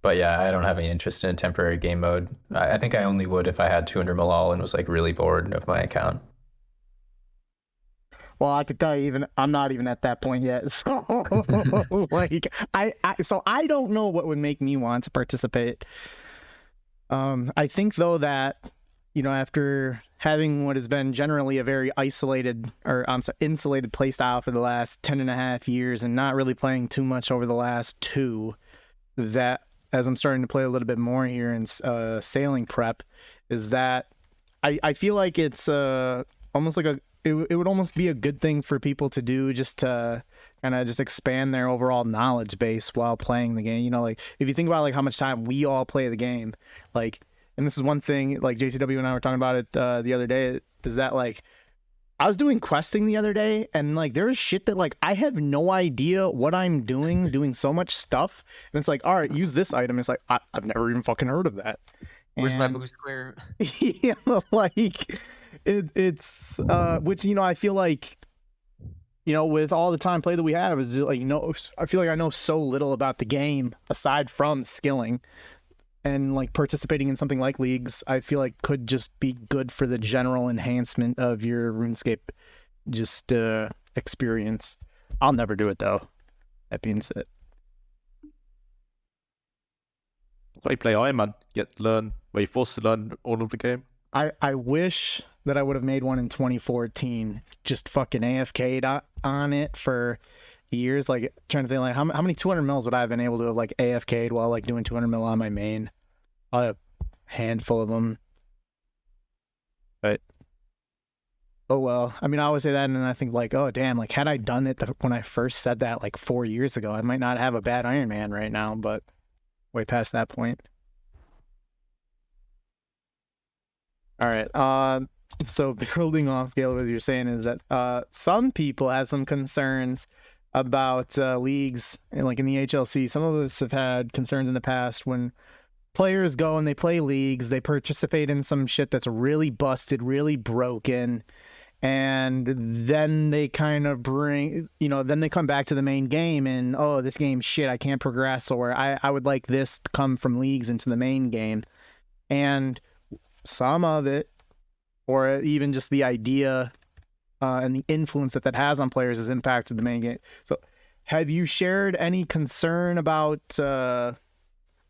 But yeah, I don't have any interest in a temporary game mode. I think I only would if I had 200 malal and was like really bored of my account. Well, I could tell you, even I'm not even at that point yet. So, like, I don't know what would make me want to participate. I think though that, you know, after having what has been generally a very isolated or insulated playstyle for the last 10.5 years and not really playing too much over the last 2, that as I'm starting to play a little bit more here in sailing prep, is that I feel like it's almost like it would almost be a good thing for people to do, just to kind of just expand their overall knowledge base while playing the game. You know, like if you think about like how much time we all play the game, like, and this is one thing, like JCW and I were talking about it the other day, is that like I was doing questing the other day, and like there's shit that like I have no idea what I'm doing so much stuff, and it's like, all right, use this item. It's like I've never even fucking heard of that. Where's my boost clear? Yeah, like it's which, you know, I feel like, you know, with all the time play that we have, is like, you know, I feel like I know so little about the game aside from skilling, and like participating in something like leagues, I feel like could just be good for the general enhancement of your RuneScape just experience. I'll never do it though. That being said, That's why you play Ironman. Get to learn, where you're forced to learn all of the game. I wish that I would have made one in 2014. Just fucking AFK'd on it for years. Like trying to think like how many 200 mils would I have been able to have like AFK'd while like doing 200 mil on my main? A handful of them. But oh well. I mean, I always say that, and then I think like, oh damn, like had I done it when I first said that like 4 years ago, I might not have a bad Ironman right now. But way past that point. All right. So building off, Gale, what you're saying is that some people have some concerns about leagues, and like in the HLC, some of us have had concerns in the past when players go and they play leagues, they participate in some shit that's really busted, really broken, and then they kind of bring, you know, then they come back to the main game and, oh, this game's shit, I can't progress, or I would like this to come from leagues into the main game. And some of it, or even just the idea and the influence that has on players has impacted the main game. So have you shared any concern about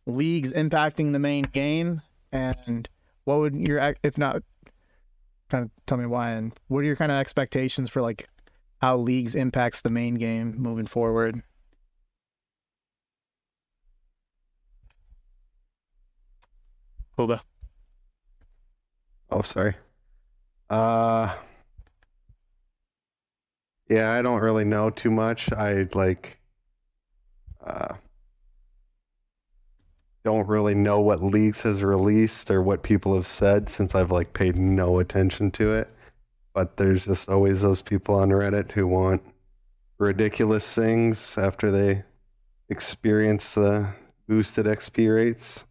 leagues impacting the main game? And what would your, if not, kind of tell me why, and what are your kind of expectations for like how leagues impacts the main game moving forward? Hooba. Oh, sorry. Yeah, I don't really know too much. I like don't really know what leagues has released or what people have said, since I've like paid no attention to it. But there's just always those people on Reddit who want ridiculous things after they experience the boosted XP rates.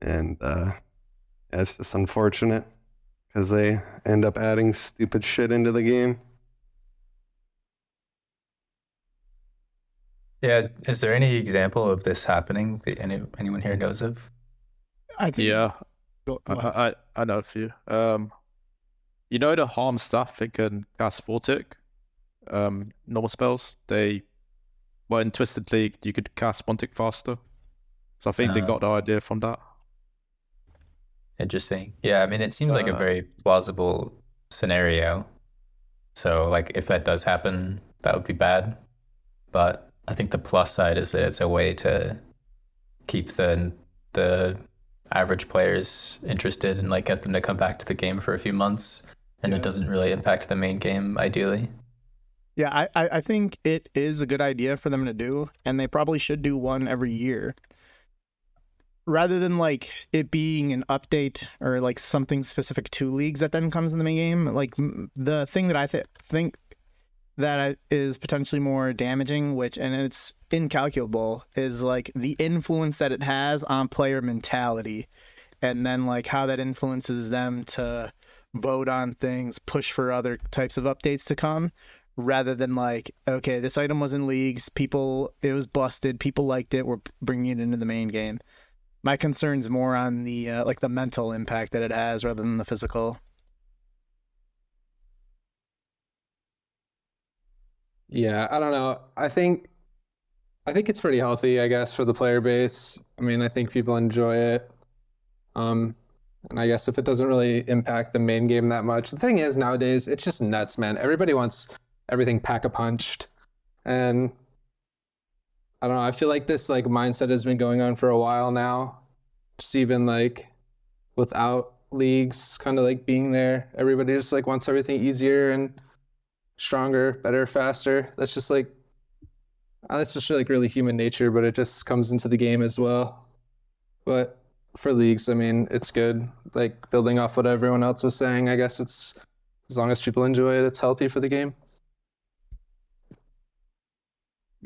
And it's just unfortunate because they end up adding stupid shit into the game. Yeah, is there any example of this happening that anyone here knows of? I think Yeah, go ahead. I know a few. You know the harm stuff that can cast Vortic, normal spells. They, well, in Twisted League you could cast Spontic faster, so I think they got the idea from that. Interesting. Yeah, I mean, it seems like a very plausible scenario. So, like, if that does happen, that would be bad. But I think the plus side is that it's a way to keep the average players interested and like get them to come back to the game for a few months, and it doesn't really impact the main game ideally. Yeah, I think it is a good idea for them to do, and they probably should do one every year. Rather than like it being an update or like something specific to leagues that then comes in the main game, like the thing that I think that is potentially more damaging, and it's incalculable, is like the influence that it has on player mentality, and then like how that influences them to vote on things, push for other types of updates to come, rather than like, okay, this item was in leagues, it was busted, people liked it, we're bringing it into the main game. My concern's more on the like the mental impact that it has rather than the physical. Yeah, I don't know. I think it's pretty healthy, I guess, for the player base. I mean, I think people enjoy it. And I guess if it doesn't really impact the main game that much, the thing is nowadays it's just nuts, man. Everybody wants everything pack-a-punched, and I don't know. I feel like this like mindset has been going on for a while now. Just even like without leagues kind of like being there, everybody just like wants everything easier and stronger, better, faster. That's just like really human nature, but it just comes into the game as well. But for leagues, I mean, it's good. Like building off what everyone else was saying, I guess it's as long as people enjoy it, it's healthy for the game.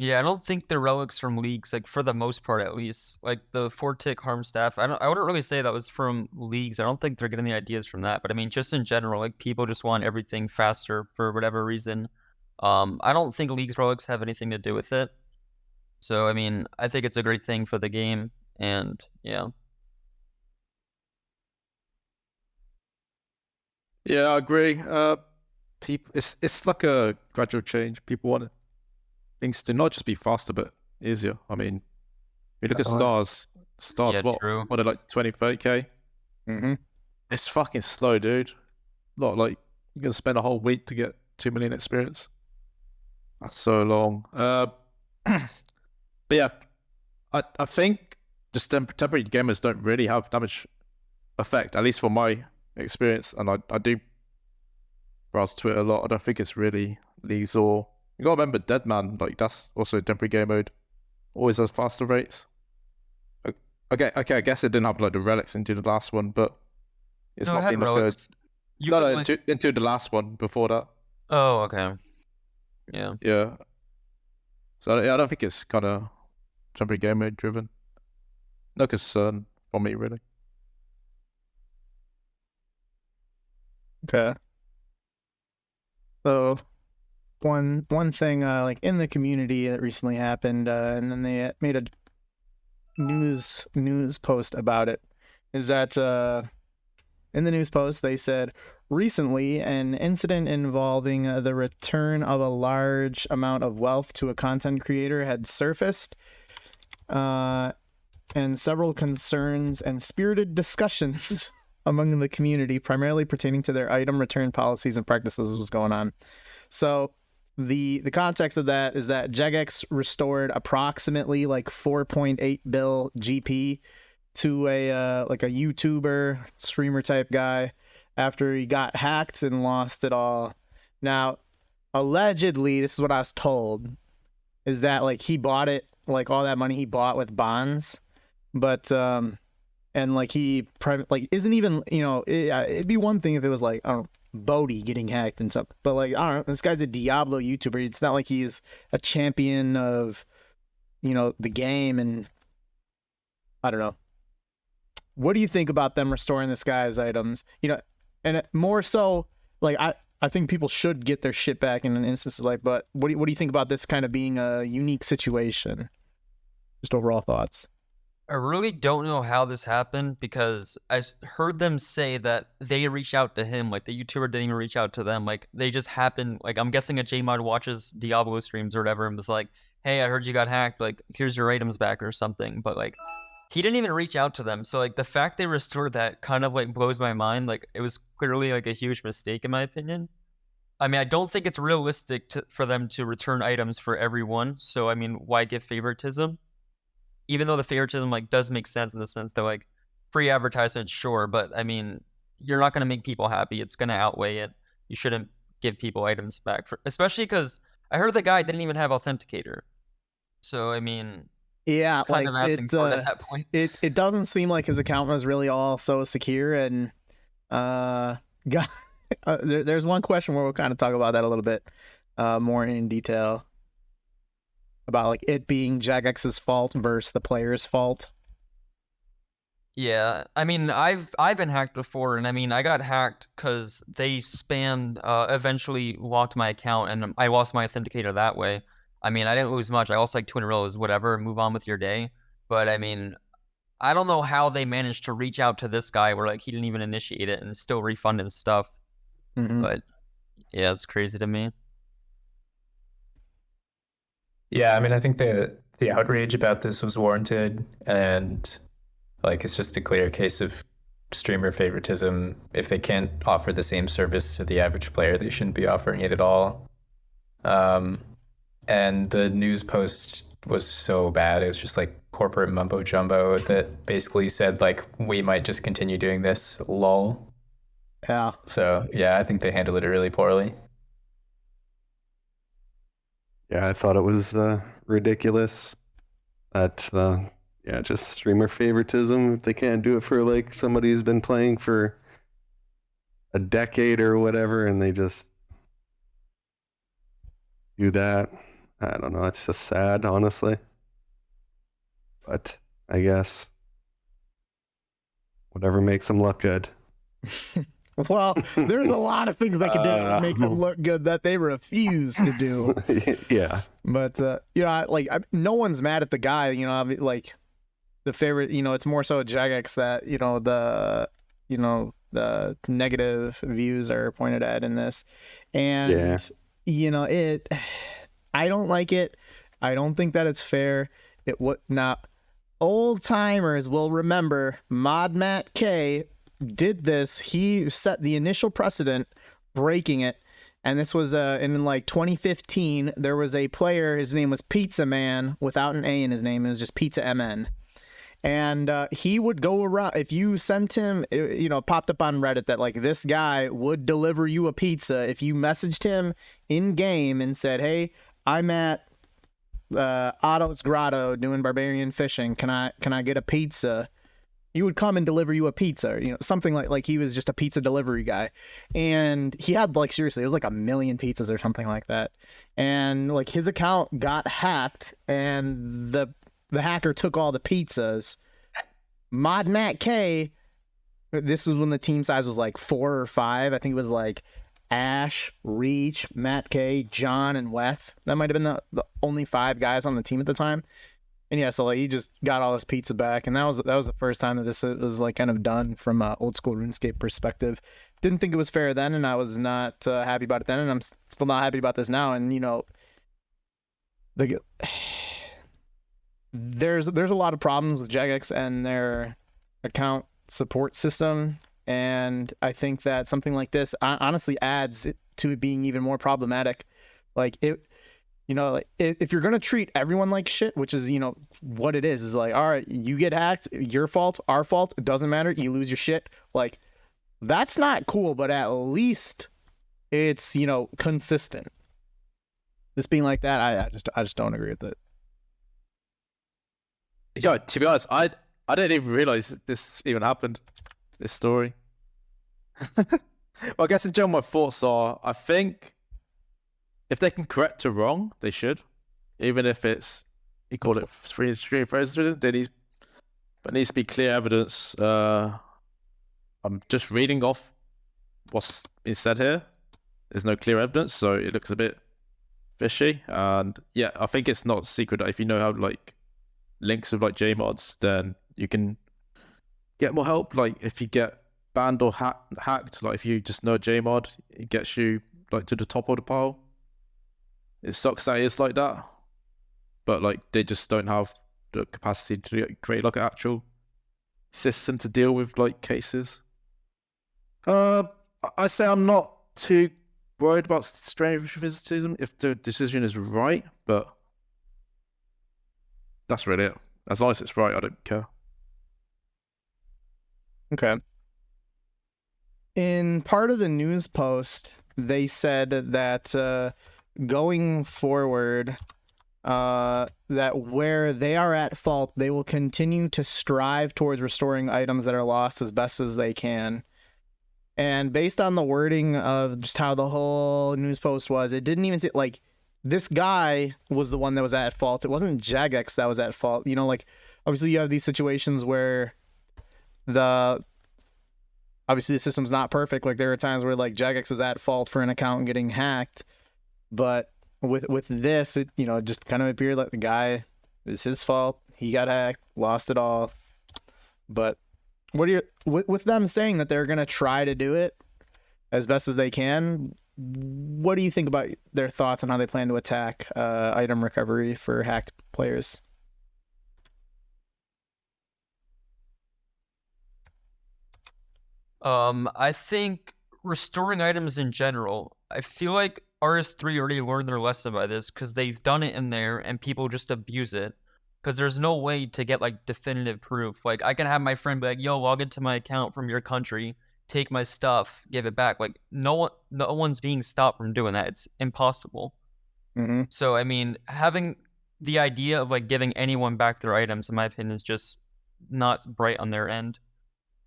Yeah, I don't think the relics from leagues, like for the most part at least, like the 4-tick harm staff, I wouldn't really say that was from leagues. I don't think they're getting the ideas from that. But I mean, just in general, like people just want everything faster for whatever reason. I don't think leagues relics have anything to do with it. So I mean, I think it's a great thing for the game, and yeah. Yeah, I agree. It's like a gradual change. People want things to not just be faster, but easier. I mean, you look at stars, Yeah, true. what are like 20, 30k? Mm-hmm. It's fucking slow, dude. Not like you're gonna spend a whole week to get 2 million experience. That's so long. But yeah, I think just temporary gamers don't really have that much effect, at least from my experience, and I do browse Twitter a lot. I don't think it's really leagues or you gotta remember Deadman, like that's also temporary game mode, always has faster rates. Okay, I guess it didn't have like the relics into the last one, but it's No, it not had been like relics. You no, could, no, like... into the last one before that. Oh, okay. Yeah. Yeah. So yeah, I don't think it's kind of temporary game mode driven. No concern for me really. Okay. So one thing like in the community that recently happened, and then they made a news post about it, is that in the news post they said recently an incident involving the return of a large amount of wealth to a content creator had surfaced, and several concerns and spirited discussions among the community, primarily pertaining to their item return policies and practices, was going on. So the context of that is that Jagex restored approximately like 4.8 bill GP to a like a YouTuber streamer type guy after he got hacked and lost it all. Now, allegedly, this is what I was told, is that like he bought it, like all that money he bought with bonds, but and like he like isn't even, you know, it'd be one thing if it was like, I don't know, Bodhi getting hacked and stuff, but like, I don't know, this guy's a Diablo YouTuber. It's not like he's a champion of, you know, the game, and I don't know. What do you think about them restoring this guy's items? You know, and more so, like I think people should get their shit back in an instance like, but what do you think about this kind of being a unique situation? Just overall thoughts. I really don't know how this happened because I heard them say that they reached out to him, like the YouTuber didn't even reach out to them. Like they just happened, like I'm guessing a JMod watches Diablo streams or whatever and was like, hey, I heard you got hacked, like here's your items back or something. But like he didn't even reach out to them. So like the fact they restored that kind of like blows my mind. Like it was clearly like a huge mistake in my opinion. I mean, I don't think it's realistic for them to return items for everyone. So I mean, why give favoritism? Even though the favoritism like does make sense in the sense that like free advertisement, sure, but I mean, you're not going to make people happy. It's going to outweigh it. You shouldn't give people items back, especially because I heard the guy didn't even have authenticator. So I mean, yeah, kind like of asking for it at that point. It doesn't seem like his account was really all so secure, and there's one question where we'll kind of talk about that a little bit. more in detail about like it being Jagex's fault versus the player's fault. Yeah, I mean, I've been hacked before, and I mean, I got hacked because they spammed, eventually locked my account, and I lost my authenticator that way. I mean, I didn't lose much. I lost like 200 rolls, whatever. Move on with your day. But I mean, I don't know how they managed to reach out to this guy where like he didn't even initiate it and still refund his stuff. Mm-hmm. But yeah, it's crazy to me. Yeah, I mean, I think the outrage about this was warranted, and like it's just a clear case of streamer favoritism. If they can't offer the same service to the average player, they shouldn't be offering it at all. And the news post was so bad. It was just like corporate mumbo jumbo that basically said like, we might just continue doing this, lol. Yeah. So yeah, I think they handled it really poorly. Yeah, I thought it was ridiculous. That yeah, just streamer favoritism. If they can't do it for like somebody who's been playing for a decade or whatever, and they just do that, I don't know. It's just sad, honestly. But I guess whatever makes them look good. Well, there's a lot of things they could do to make them look good that they refuse to do. Yeah. But you know, no one's mad at the guy. You know, like the favorite. You know, it's more so Jagex that the negative views are pointed at in this, and you know it. I don't like it. I don't think that it's fair. It would not. Old timers will remember Mod Matt K did this. He set the initial precedent, breaking it. And this was in like 2015. There was a player. His name was Pizza Man without an A in his name. It was just Pizza MN. And he would go around. If you sent him, you know, popped up on Reddit that like this guy would deliver you a pizza. If you messaged him in game and said, "Hey, I'm at Otto's Grotto doing barbarian fishing. Can I get a pizza?" He would come and deliver you a pizza, you know, something like he was just a pizza delivery guy. And he had like, seriously, it was like 1 million pizzas or something like that. And like his account got hacked and the hacker took all the pizzas. Mod Matt K, this was when the team size was like 4 or 5. I think it was like Ash, Reach, Matt K, John, and Weth. That might have been the only 5 guys on the team at the time. And yeah, so like he just got all his pizza back, and that was the first time that this was like kind of done from an old school RuneScape perspective. Didn't think it was fair then, and I was not happy about it then, and I'm still not happy about this now. And you know, there's a lot of problems with Jagex and their account support system, and I think that something like this honestly adds to it being even more problematic. Like it. You know, like if you're gonna treat everyone like shit, which is, you know, what it is like, all right, you get hacked, your fault, our fault, it doesn't matter, you lose your shit. Like, that's not cool, but at least it's, you know, consistent. This being like that, I just don't agree with it. Yeah, to be honest, I didn't even realize this even happened. This story. Well, I guess in general, my thoughts are, I think if they can correct a wrong, they should. Even if it's, he called it free president, there needs to be clear evidence. I'm just reading off what's been said here. There's no clear evidence, so it looks a bit fishy. And yeah, I think it's not secret that if you know how like links of like JMods, then you can get more help. Like if you get banned or hacked, like if you just know JMod, it gets you like to the top of the pile. It sucks that it's like that, but like they just don't have the capacity to create like an actual system to deal with like cases. I say I'm not too worried about strange favoritism if the decision is right, but that's really it. As long as it's right, I don't care. Okay. In part of the news post, they said that going forward, that where they are at fault, they will continue to strive towards restoring items that are lost as best as they can. And based on the wording of just how the whole news post was, it didn't even say, like, this guy was the one that was at fault. It wasn't Jagex that was at fault. You know, like, obviously you have these situations where obviously the system's not perfect. Like, there are times where, like, Jagex is at fault for an account getting hacked. But with this, it, you know, it just kind of appeared like the guy, it's his fault. He got hacked, lost it all. But what do you, with them saying that they're going to try to do it as best as they can, what do you think about their thoughts on how they plan to attack item recovery for hacked players? I think restoring items in general, I feel like RS3 already learned their lesson by this because they've done it in there and people just abuse it. Because there's no way to get like definitive proof. Like I can have my friend be like, "Yo, log into my account from your country, take my stuff, give it back." Like no one's being stopped from doing that. It's impossible. Mm-hmm. So I mean, having the idea of like giving anyone back their items, in my opinion, is just not bright on their end.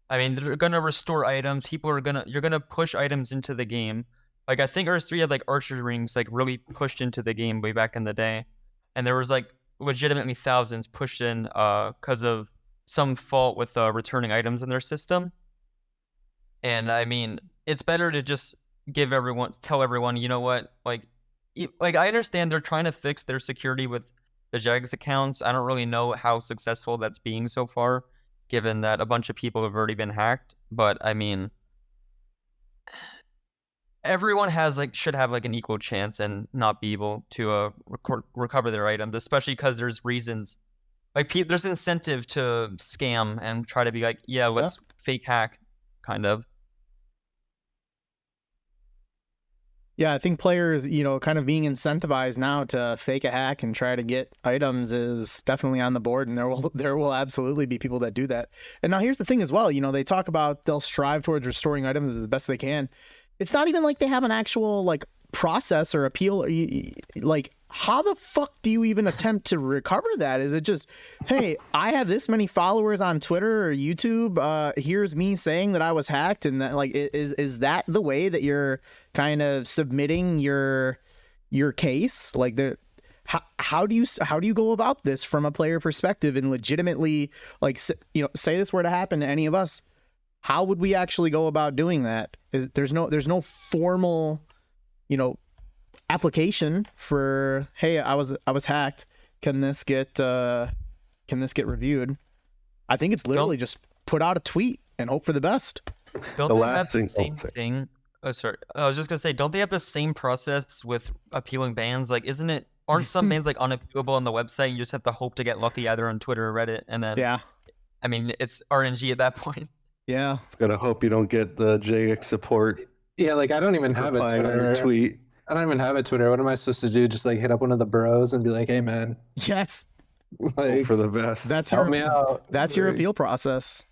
I mean, they're gonna restore items. You're gonna push items into the game. Like I think RS3 had like archer rings like really pushed into the game way back in the day, and there was like legitimately thousands pushed in because of some fault with returning items in their system. And I mean, it's better to just tell everyone, you know what, like I understand they're trying to fix their security with the Jagex accounts. I don't really know how successful that's being so far, given that a bunch of people have already been hacked. But I mean, everyone should have like an equal chance and not be able to recover their items, especially because there's reasons, like there's incentive to scam and try to be like, yeah, let's fake hack, kind of. Yeah, I think players, you know, kind of being incentivized now to fake a hack and try to get items is definitely on the board, and there will absolutely be people that do that. And now here's the thing as well, you know, they talk about they'll strive towards restoring items as best they can. It's not even like they have an actual like process or appeal. Like, how the fuck do you even attempt to recover that? Is it just, hey, I have this many followers on Twitter or YouTube. Here's me saying that I was hacked, and that, like, is that the way that you're kind of submitting your case? Like, how do you go about this from a player perspective and legitimately, like, you know, say this were to happen to any of us? How would we actually go about doing that? There's no formal, you know, application for, hey, I was hacked. Can this get reviewed? I think it's literally just put out a tweet and hope for the best. Don't they have the same thing? Oh, sorry. I was just gonna say, don't they have the same process with appealing bans? Like, aren't some bans like unappealable on the website? You just have to hope to get lucky either on Twitter or Reddit, and then I mean, it's RNG at that point. Yeah, it's gotta hope you don't get the Jagex support. Yeah, like I don't even have a Twitter tweet. I don't even have a Twitter. What am I supposed to do? Just like hit up one of the bros and be like, "Hey, man." Yes. Like, for the best. That's help me out. That's your appeal process.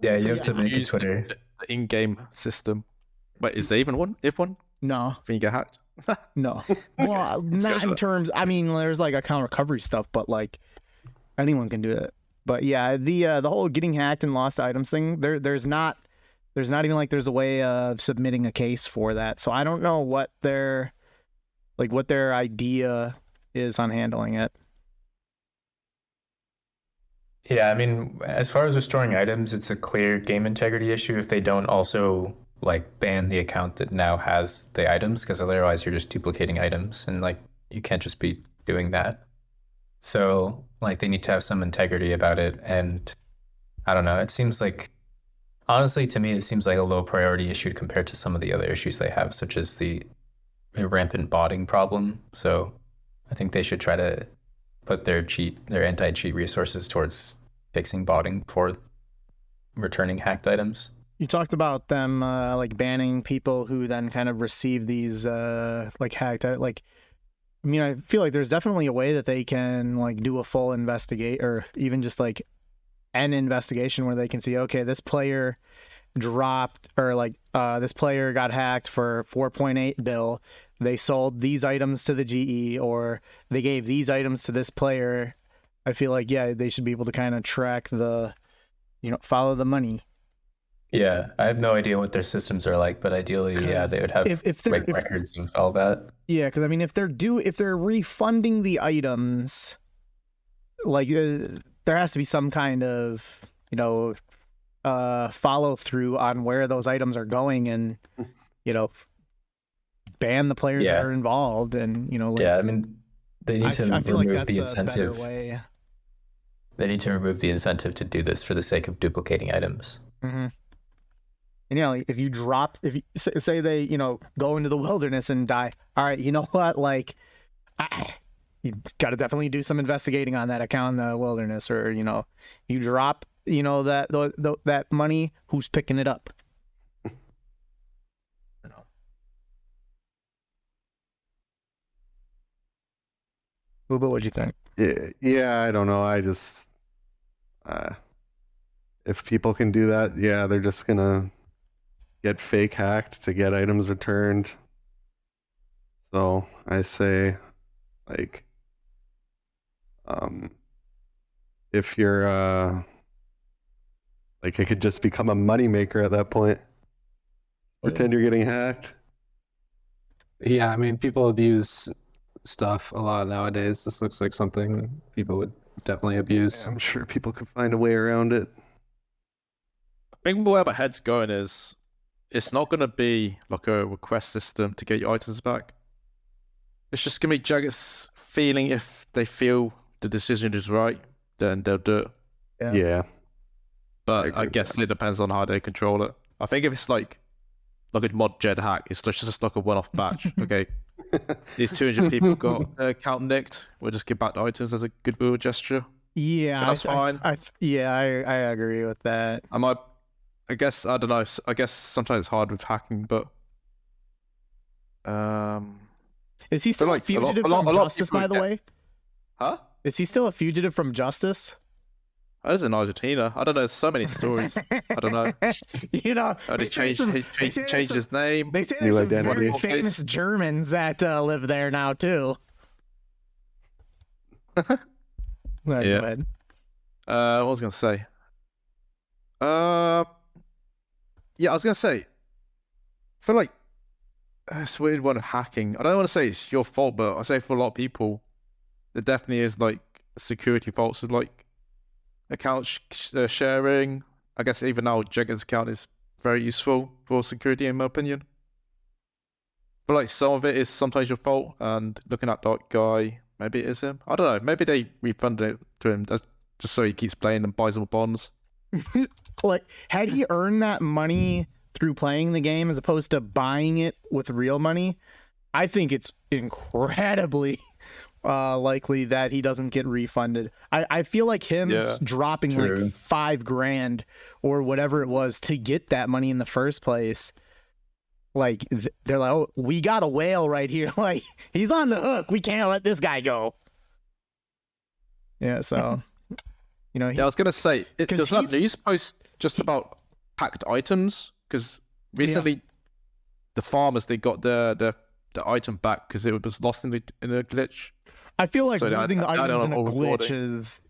Yeah, you have to make a Twitter. The in-game system. Wait, is there even one? If one? No. When you get hacked? No. Well, not in terms. I mean, there's like account recovery stuff, but like anyone can do it. But yeah, the whole getting hacked and lost items thing, there's not even like there's a way of submitting a case for that. So I don't know what their idea is on handling it. Yeah, I mean, as far as restoring items, it's a clear game integrity issue if they don't also like ban the account that now has the items, because otherwise you're just duplicating items, and like you can't just be doing that. So like they need to have some integrity about it, and I don't know, it seems like, honestly, to me, it seems like a low priority issue compared to some of the other issues they have, such as the rampant botting problem. So I think they should try to put their anti-cheat resources towards fixing botting for returning hacked items. You talked about them like banning people who then kind of receive these like hacked, like, I mean, I feel like there's definitely a way that they can like do a full investigate, or even just like an investigation where they can see, okay, this player dropped, or like this player got hacked for 4.8 bill. They sold these items to the GE, or they gave these items to this player. I feel like, yeah, they should be able to kind of track follow the money. Yeah, I have no idea what their systems are like, but ideally, yeah, they would have if they're like records of all that. yeah, because I mean, if they're refunding the items, like there has to be some kind of follow through on where those items are going, and ban the players that are involved, and Yeah, I mean, they need to I feel like remove that's the a better incentive. way. They need to remove the incentive to do this for the sake of duplicating items. Mm-hmm. And like, if you say they go into the wilderness and die, all right, you know what, like you got to definitely do some investigating on that account in the wilderness, or you drop that money, who's picking it up? Hooba, what'd you think? Yeah, I don't know. I just if people can do that, yeah, they're just gonna get fake hacked to get items returned. So I say, like, if you're like, it could just become a moneymaker at that point. Pretend you're getting hacked. Yeah, I mean, people abuse stuff a lot nowadays. This looks like something people would definitely abuse. Yeah, I'm sure people could find a way around it. I think where my head's going is, it's not going to be like a request system to get your items back. It's just going to be Jagex feeling, if they feel the decision is right, then they'll do it. Yeah. But I guess it depends on how they control it. I think if it's like a mod gen hack, it's just like a one-off batch. Okay, these 200 people got their account nicked. We'll just give back the items as a goodwill gesture. Yeah, that's fine. I agree with that. I guess, I don't know. I guess sometimes it's hard with hacking, but is he still a fugitive from justice, by the way? Huh? Is he still a fugitive from justice? I was in Argentina. I don't know. There's so many stories. I don't know. He changed his name. They say there's some very famous Germans that live there now too. Yeah. Go ahead. What was I gonna say? Yeah, I was gonna say, I feel like it's a weird one of hacking. I don't want to say it's your fault, but I say for a lot of people, there definitely is like security faults of like account sharing. I guess even now Jagex account is very useful for security, in my opinion. But like some of it is sometimes your fault, and looking at that guy, maybe it is him. I don't know. Maybe they refunded it to him just so he keeps playing and buys more bonds. Like, had he earned that money through playing the game as opposed to buying it with real money, I think it's incredibly likely that he doesn't get refunded. I feel like him dropping like $5,000 or whatever it was to get that money in the first place. Like, they're like, oh, we got a whale right here. Like, he's on the hook. We can't let this guy go. Yeah, so, yeah, I was going to say, does that news post just about packed items? Because recently, the farmers, they got the item back because it was lost in a glitch. I feel like losing the items in a glitch is,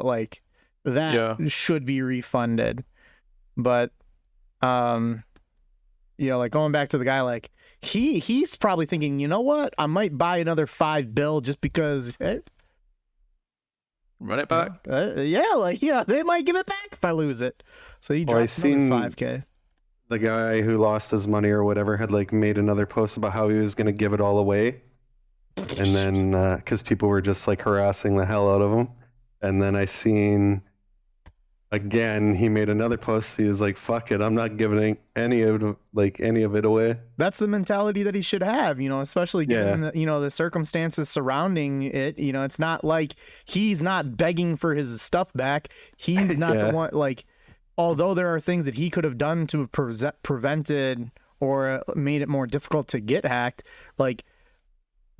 like, that should be refunded. But, like, going back to the guy, like, he's probably thinking, you know what? I might buy another $5 just because... Run it back? They might give it back if I lose it. So he drops another $5,000. The guy who lost his money or whatever had like made another post about how he was going to give it all away. And then, because people were just like harassing the hell out of him. And then I seen, again, he made another post. He was like, fuck it, I'm not giving any of it away. That's the mentality that he should have, especially given the circumstances surrounding it. It's not like he's not begging for his stuff back. He's not the one, like, although there are things that he could have done to have prevented or made it more difficult to get hacked, like,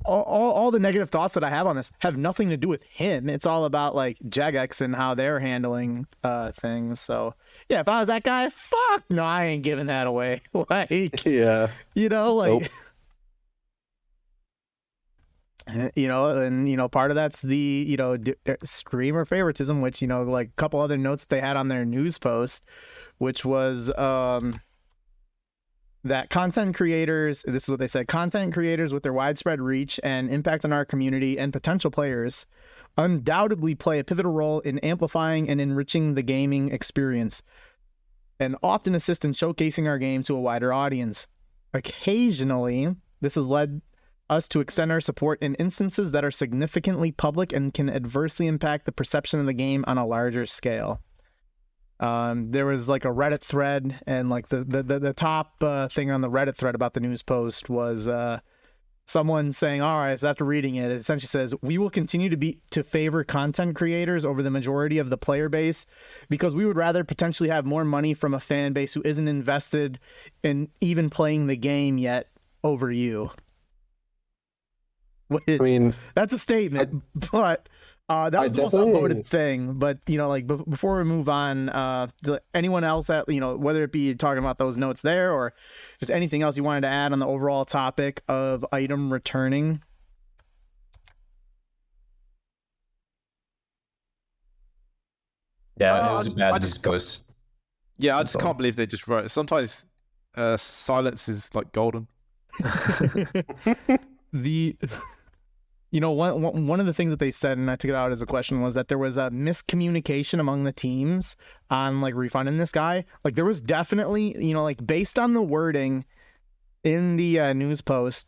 all the negative thoughts that I have on this have nothing to do with him. It's all about like Jagex and how they're handling things. So yeah, if I was that guy, fuck no, I ain't giving that away. Like, like, and part of that's the streamer favoritism, which like a couple other notes that they had on their news post which was that content creators, this is what they said, content creators with their widespread reach and impact on our community and potential players undoubtedly play a pivotal role in amplifying and enriching the gaming experience and often assist in showcasing our game to a wider audience. Occasionally, this has led us to extend our support in instances that are significantly public and can adversely impact the perception of the game on a larger scale. There was like a Reddit thread, and like the top thing on the Reddit thread about the news post was someone saying, all right, so after reading it, it essentially says, we will continue to favor content creators over the majority of the player base because we would rather potentially have more money from a fan base who isn't invested in even playing the game yet over you. Which, I mean, that's a statement, but that was the most upvoted thing. But, you know, like before we move on, anyone else that, you know, whether it be talking about those notes there or just anything else you wanted to add on the overall topic of item returning? Yeah, it was a bad news post. Yeah, I just can't believe they just wrote it. Sometimes silence is like golden. You know, one of the things that they said, and I took it out as a question, was that there was a miscommunication among the teams on like refunding this guy. Like there was definitely, you know, like based on the wording in the news post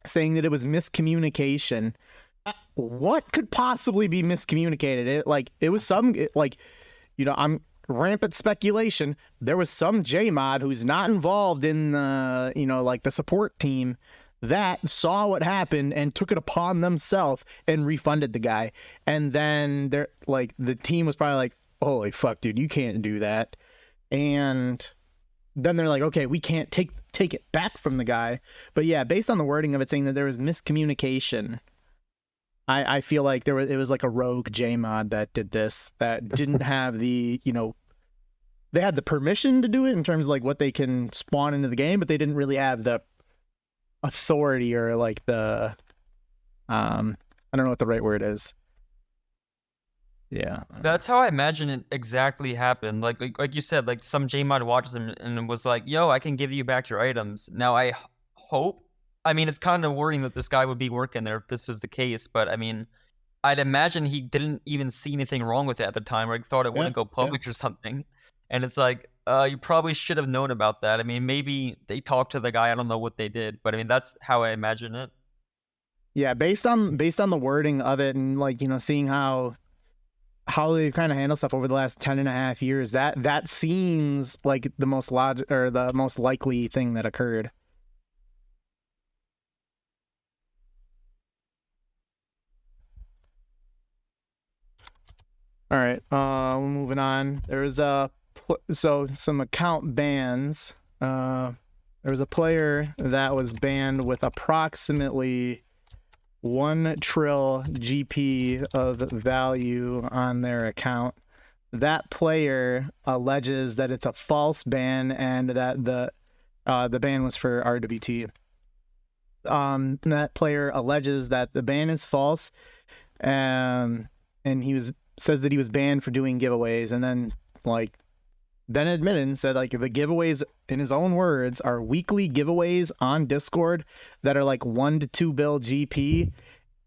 saying that it was miscommunication. What could possibly be miscommunicated? It was some, like, you know, I'm rampant speculation. There was some JMod who's not involved in the, you know, like the support team that saw what happened and took it upon themselves and refunded the guy. And then they're like, the team was probably like, holy fuck, dude, you can't do that. And then they're like, okay, we can't take it back from the guy. But yeah, based on the wording of it saying that there was miscommunication, I feel like it was like a rogue JMod that did this, that didn't have the, you know, they had the permission to do it in terms of like what they can spawn into the game, but they didn't really have the authority or like the I don't know what the right word is. Yeah, that's how I imagine it exactly happened. Like you said, like some JMod watches him and was like, yo, I can give you back your items. Now I hope, I mean, it's kind of worrying that this guy would be working there if this was the case, but I mean, I'd imagine he didn't even see anything wrong with it at the time, or he thought it wouldn't go public or something. And it's like, you probably should have known about that. I mean, maybe they talked to the guy. I don't know what they did, but I mean, that's how I imagine it. Yeah, based on the wording of it, and like, you know, seeing how they kind of handle stuff over the last 10.5 years, that seems like the most the most likely thing that occurred. All right, moving on. There's some account bans. There was a player that was banned with approximately 1 trill GP of value on their account. That player alleges that it's a false ban and that the ban was for RWT. That player alleges that the ban is false, and says that he was banned for doing giveaways, and then admitted and said like the giveaways, in his own words, are weekly giveaways on Discord that are like 1 to 2 bill GP,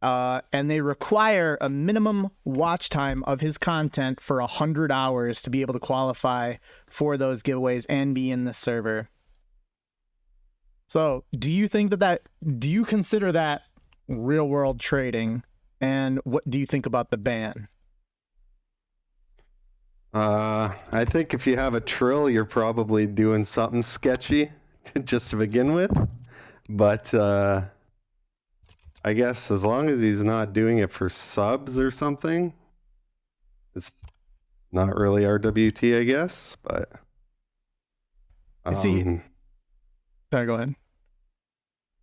and they require a minimum watch time of his content for 100 hours to be able to qualify for those giveaways and be in the server. So do you think do you consider that real world trading, and what do you think about the ban? I think if you have a trill, you're probably doing something sketchy just to begin with. But I guess as long as he's not doing it for subs or something, it's not really RWT, I guess. But sorry, go ahead.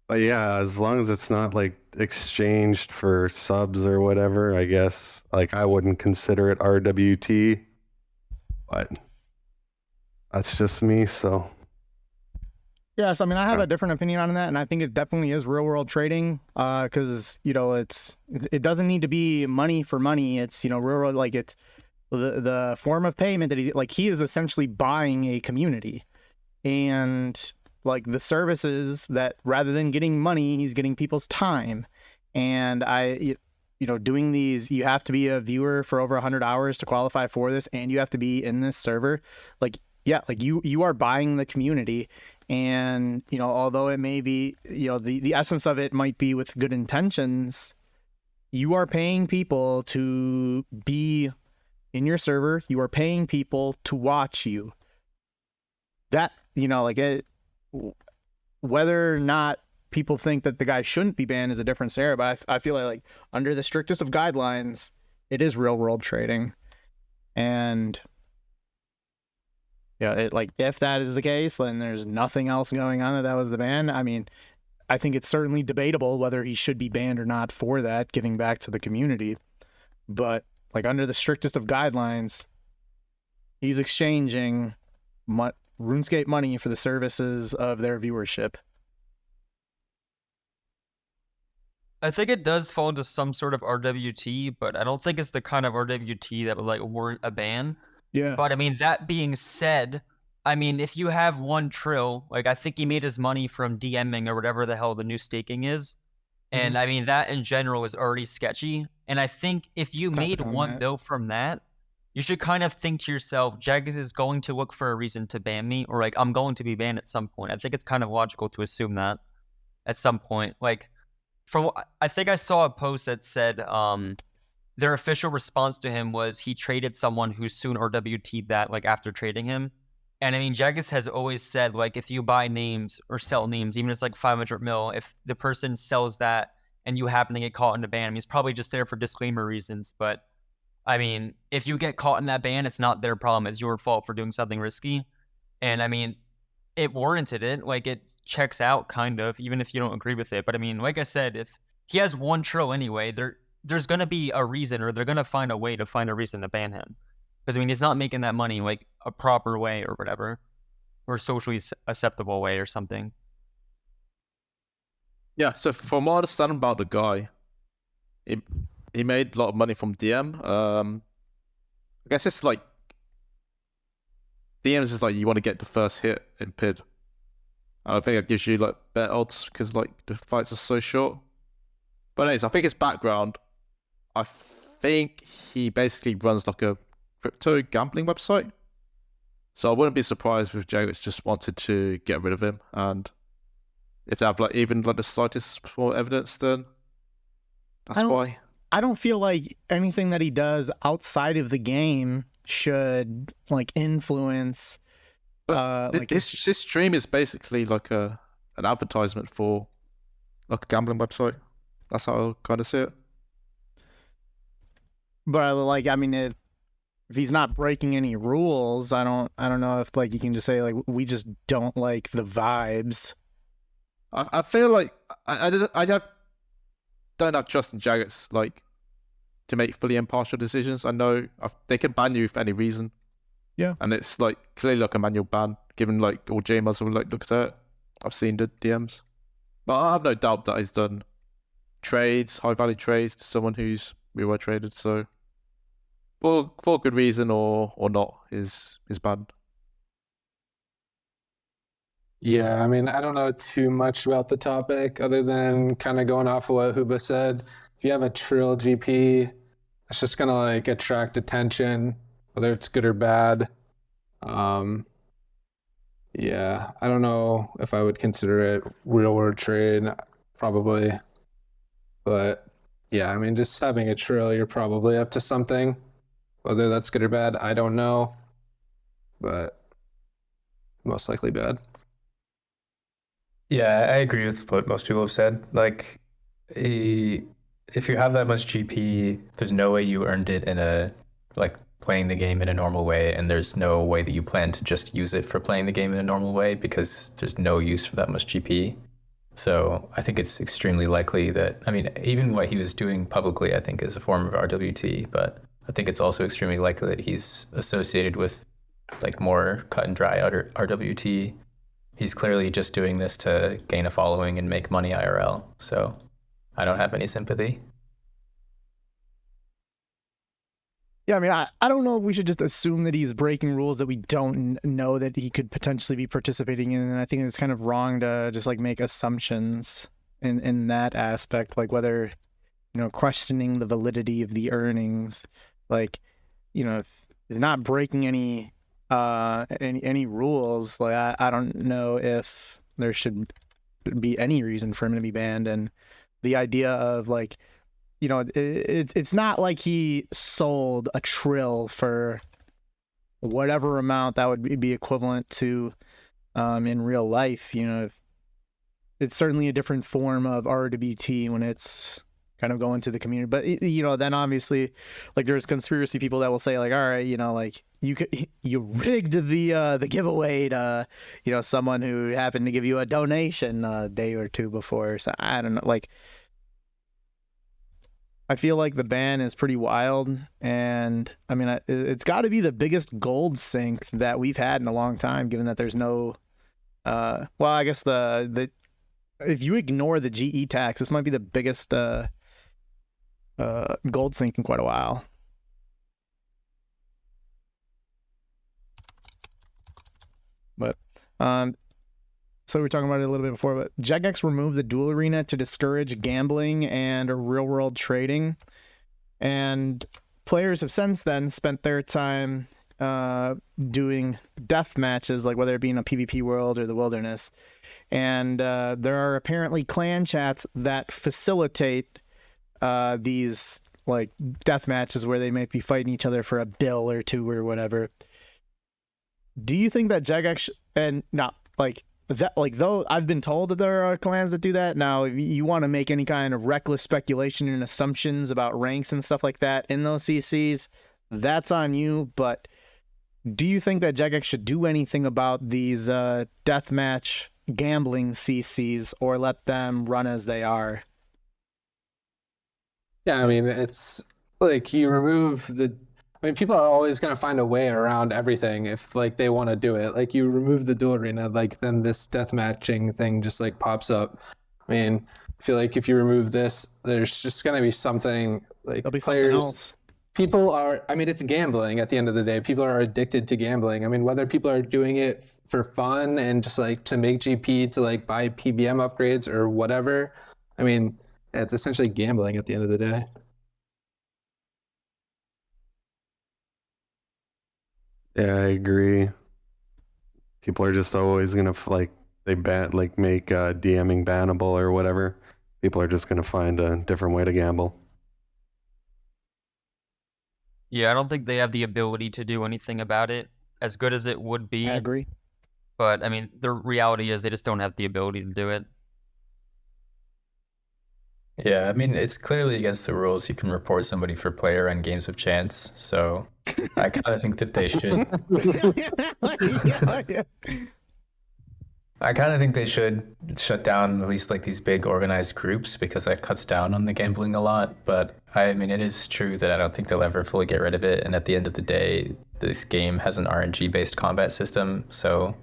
But yeah, as long as it's not like exchanged for subs or whatever, I guess like I wouldn't consider it RWT. But that's just me, so. Yes, I mean, I have a different opinion on that, and I think it definitely is real world trading, because, you know, it doesn't need to be money for money. It's, you know, real world, like the form of payment that he is essentially buying a community, and like the services that rather than getting money, he's getting people's time. And doing these, you have to be a viewer for over 100 hours to qualify for this, and you have to be in this server. You are buying the community. And, although it may be, the essence of it might be with good intentions, you are paying people to be in your server. You are paying people to watch you. That, whether or not people think that the guy shouldn't be banned is a different scenario, but I feel like under the strictest of guidelines, it is real world trading. And if that is the case, then there's nothing else going on that was the ban. I mean, I think it's certainly debatable whether he should be banned or not for that, giving back to the community. But under the strictest of guidelines, he's exchanging RuneScape money for the services of their viewership. I think it does fall into some sort of RWT, but I don't think it's the kind of RWT that would warrant a ban. Yeah. But I mean, that being said, I mean, if you have 1 trill, I think he made his money from DMing or whatever the hell the new staking is. And I mean, that in general is already sketchy. And I think if you made 1 mil from that, you should kind of think to yourself, Jagex is going to look for a reason to ban me, or I'm going to be banned at some point. I think it's kind of logical to assume that at some point. I think I saw a post that said their official response to him was he traded someone who soon RWT'd that after trading him. And I mean, Jagex has always said if you buy names or sell names, even if it's 500 mil, if the person sells that and you happen to get caught in a ban, I mean, it's probably just there for disclaimer reasons. But I mean, if you get caught in that ban, it's not their problem. It's your fault for doing something risky. And I mean, it warranted it. It checks out kind of, even if you don't agree with it. But I mean, like I said, if he has 1 trill anyway, there's going to be a reason, or they're going to find a way to find a reason to ban him. Because, I mean, he's not making that money a proper way or whatever, or a socially acceptable way or something. Yeah, so from what I understand about the guy, he made a lot of money from DM. I guess it's DMs is you want to get the first hit in PID. And I think it gives you better odds because the fights are so short. But anyways, I think his background, I think he basically runs a crypto gambling website. So I wouldn't be surprised if Jagex just wanted to get rid of him, and if they have even the slightest form of evidence, then that's why. I don't feel like anything that he does outside of the game should influence. His stream is basically an advertisement for a gambling website. That's how I kind of see it. But I mean, if he's not breaking any rules, I don't know if you can just say we just don't like the vibes. I feel I don't have trust in Jagex to make fully impartial decisions. I know they can ban you for any reason. Yeah, and it's clearly a manual ban, given all JMOs have looked at it. I've seen the DMs, but I have no doubt that he's done trades, high value trades to someone who's real well traded. So for good reason or not is banned. Yeah, I mean, I don't know too much about the topic other than kind of going off of what Hooba said. If you have a trill GP, it's just gonna attract attention, whether it's good or bad. Yeah, I don't know if I would consider it real world trade, probably. But yeah, I mean, just having a trill, you're probably up to something. Whether that's good or bad, I don't know. But most likely bad. Yeah, I agree with what most people have said. If you have that much GP, there's no way you earned it in a playing the game in a normal way, and there's no way that you plan to just use it for playing the game in a normal way because there's no use for that much GP. So I think it's extremely likely that, I mean, even what he was doing publicly, I think is a form of RWT, but I think it's also extremely likely that he's associated with more cut and dry RWT. He's clearly just doing this to gain a following and make money IRL. So I don't have any sympathy. Yeah, I mean, I don't know if we should just assume that he's breaking rules that we don't know that he could potentially be participating in. And I think it's kind of wrong to just like make assumptions in that aspect, like whether, questioning the validity of the earnings, like, if he's not breaking any rules, like I don't know if there should be any reason for him to be banned. And the idea of like, it's not like he sold a trill for whatever amount that would be equivalent to in real life. It's certainly a different form of RWT when it's kind of going to the community. But then obviously, like there's conspiracy people that will say like, all right, like you rigged the giveaway to someone who happened to give you a donation a day or two before. So I don't know, like. I feel like the ban is pretty wild, and I mean, it's got to be the biggest gold sink that we've had in a long time, given that there's no, well, I guess the if you ignore the GE tax, this might be the biggest gold sink in quite a while. But so we were talking about it a little bit before, but Jagex removed the Duel Arena to discourage gambling and real-world trading. And players have since then spent their time doing death matches, like whether it be in a PvP world or the wilderness. And there are apparently clan chats that facilitate these like death matches where they might be fighting each other for a bill or two or whatever. Do you think that Jagex and not like that, like though I've been told that there are clans that do that. Now, if you want to make any kind of reckless speculation and assumptions about ranks and stuff like that in those CCs, that's on you. But do you think that Jagex should do anything about these deathmatch gambling CCs or let them run as they are? Yeah, I mean, it's like you remove the. I mean, people are always going to find a way around everything if, like, they want to do it. Like, you remove the Duel Arena, like, then this deathmatching thing just, like, pops up. I mean, I feel like if you remove this, there's just going to be something, like, There'll be players... something else. People are... I mean, it's gambling at the end of the day. People are addicted to gambling. I mean, whether people are doing it for fun and just, like, to make GP, to, like, buy PBM upgrades or whatever, I mean, it's essentially gambling at the end of the day. Yeah, I agree. People are just always gonna make DMing bannable or whatever. People are just gonna find a different way to gamble. Yeah, I don't think they have the ability to do anything about it, as good as it would be. I agree. But I mean, the reality is they just don't have the ability to do it. Yeah, I mean, it's clearly against the rules. You can report somebody for player and games of chance. So I kind of think that they should. I kind of think they should shut down at least like these big organized groups because that cuts down on the gambling a lot. But I mean, it is true that I don't think they'll ever fully get rid of it. And at the end of the day, this game has an RNG-based combat system. So,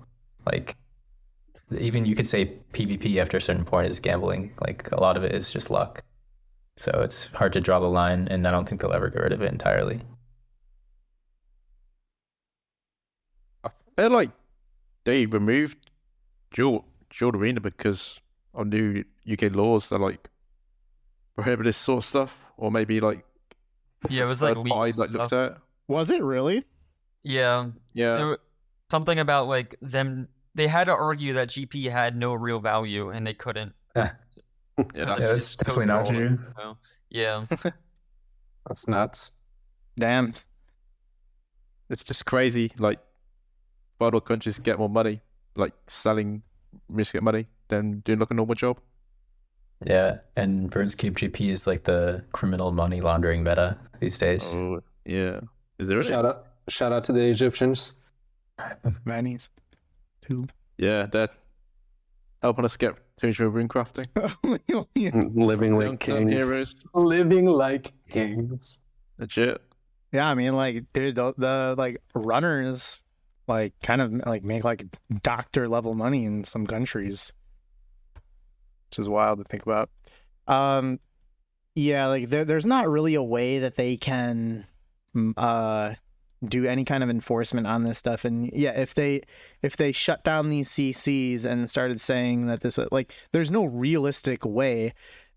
like, even you could say PvP after a certain point is gambling. Like, a lot of it is just luck. So it's hard to draw the line, and I don't think they'll ever get rid of it entirely. I feel like they removed Duel Arena because of new UK laws that like prohibit this sort of stuff, or maybe like Yeah, it was like third party, legal looked stuff. at it. Was it really? Yeah. Yeah. There, something about like them. They had to argue that GP had no real value, and they couldn't. Yeah, that's definitely not true. So, yeah. That's nuts. Damn. It's just crazy. Like, third world countries get more money, like selling risk get money than doing like a normal job. Yeah, and RuneScape GP is like the criminal money laundering meta these days. Oh, yeah. Is there really? Shout out to the Egyptians. Manny's. Two. Yeah, they're helping us get to rune crafting. Living like Young kings. heroes. Living like kings. Legit. Yeah, I mean, like, dude, the like runners, like, kind of like make like doctor level money in some countries, which is wild to think about. Yeah, like there's not really a way that they can do any kind of enforcement on this stuff. And yeah, if they shut down these CCs and started saying that this, like, there's no realistic way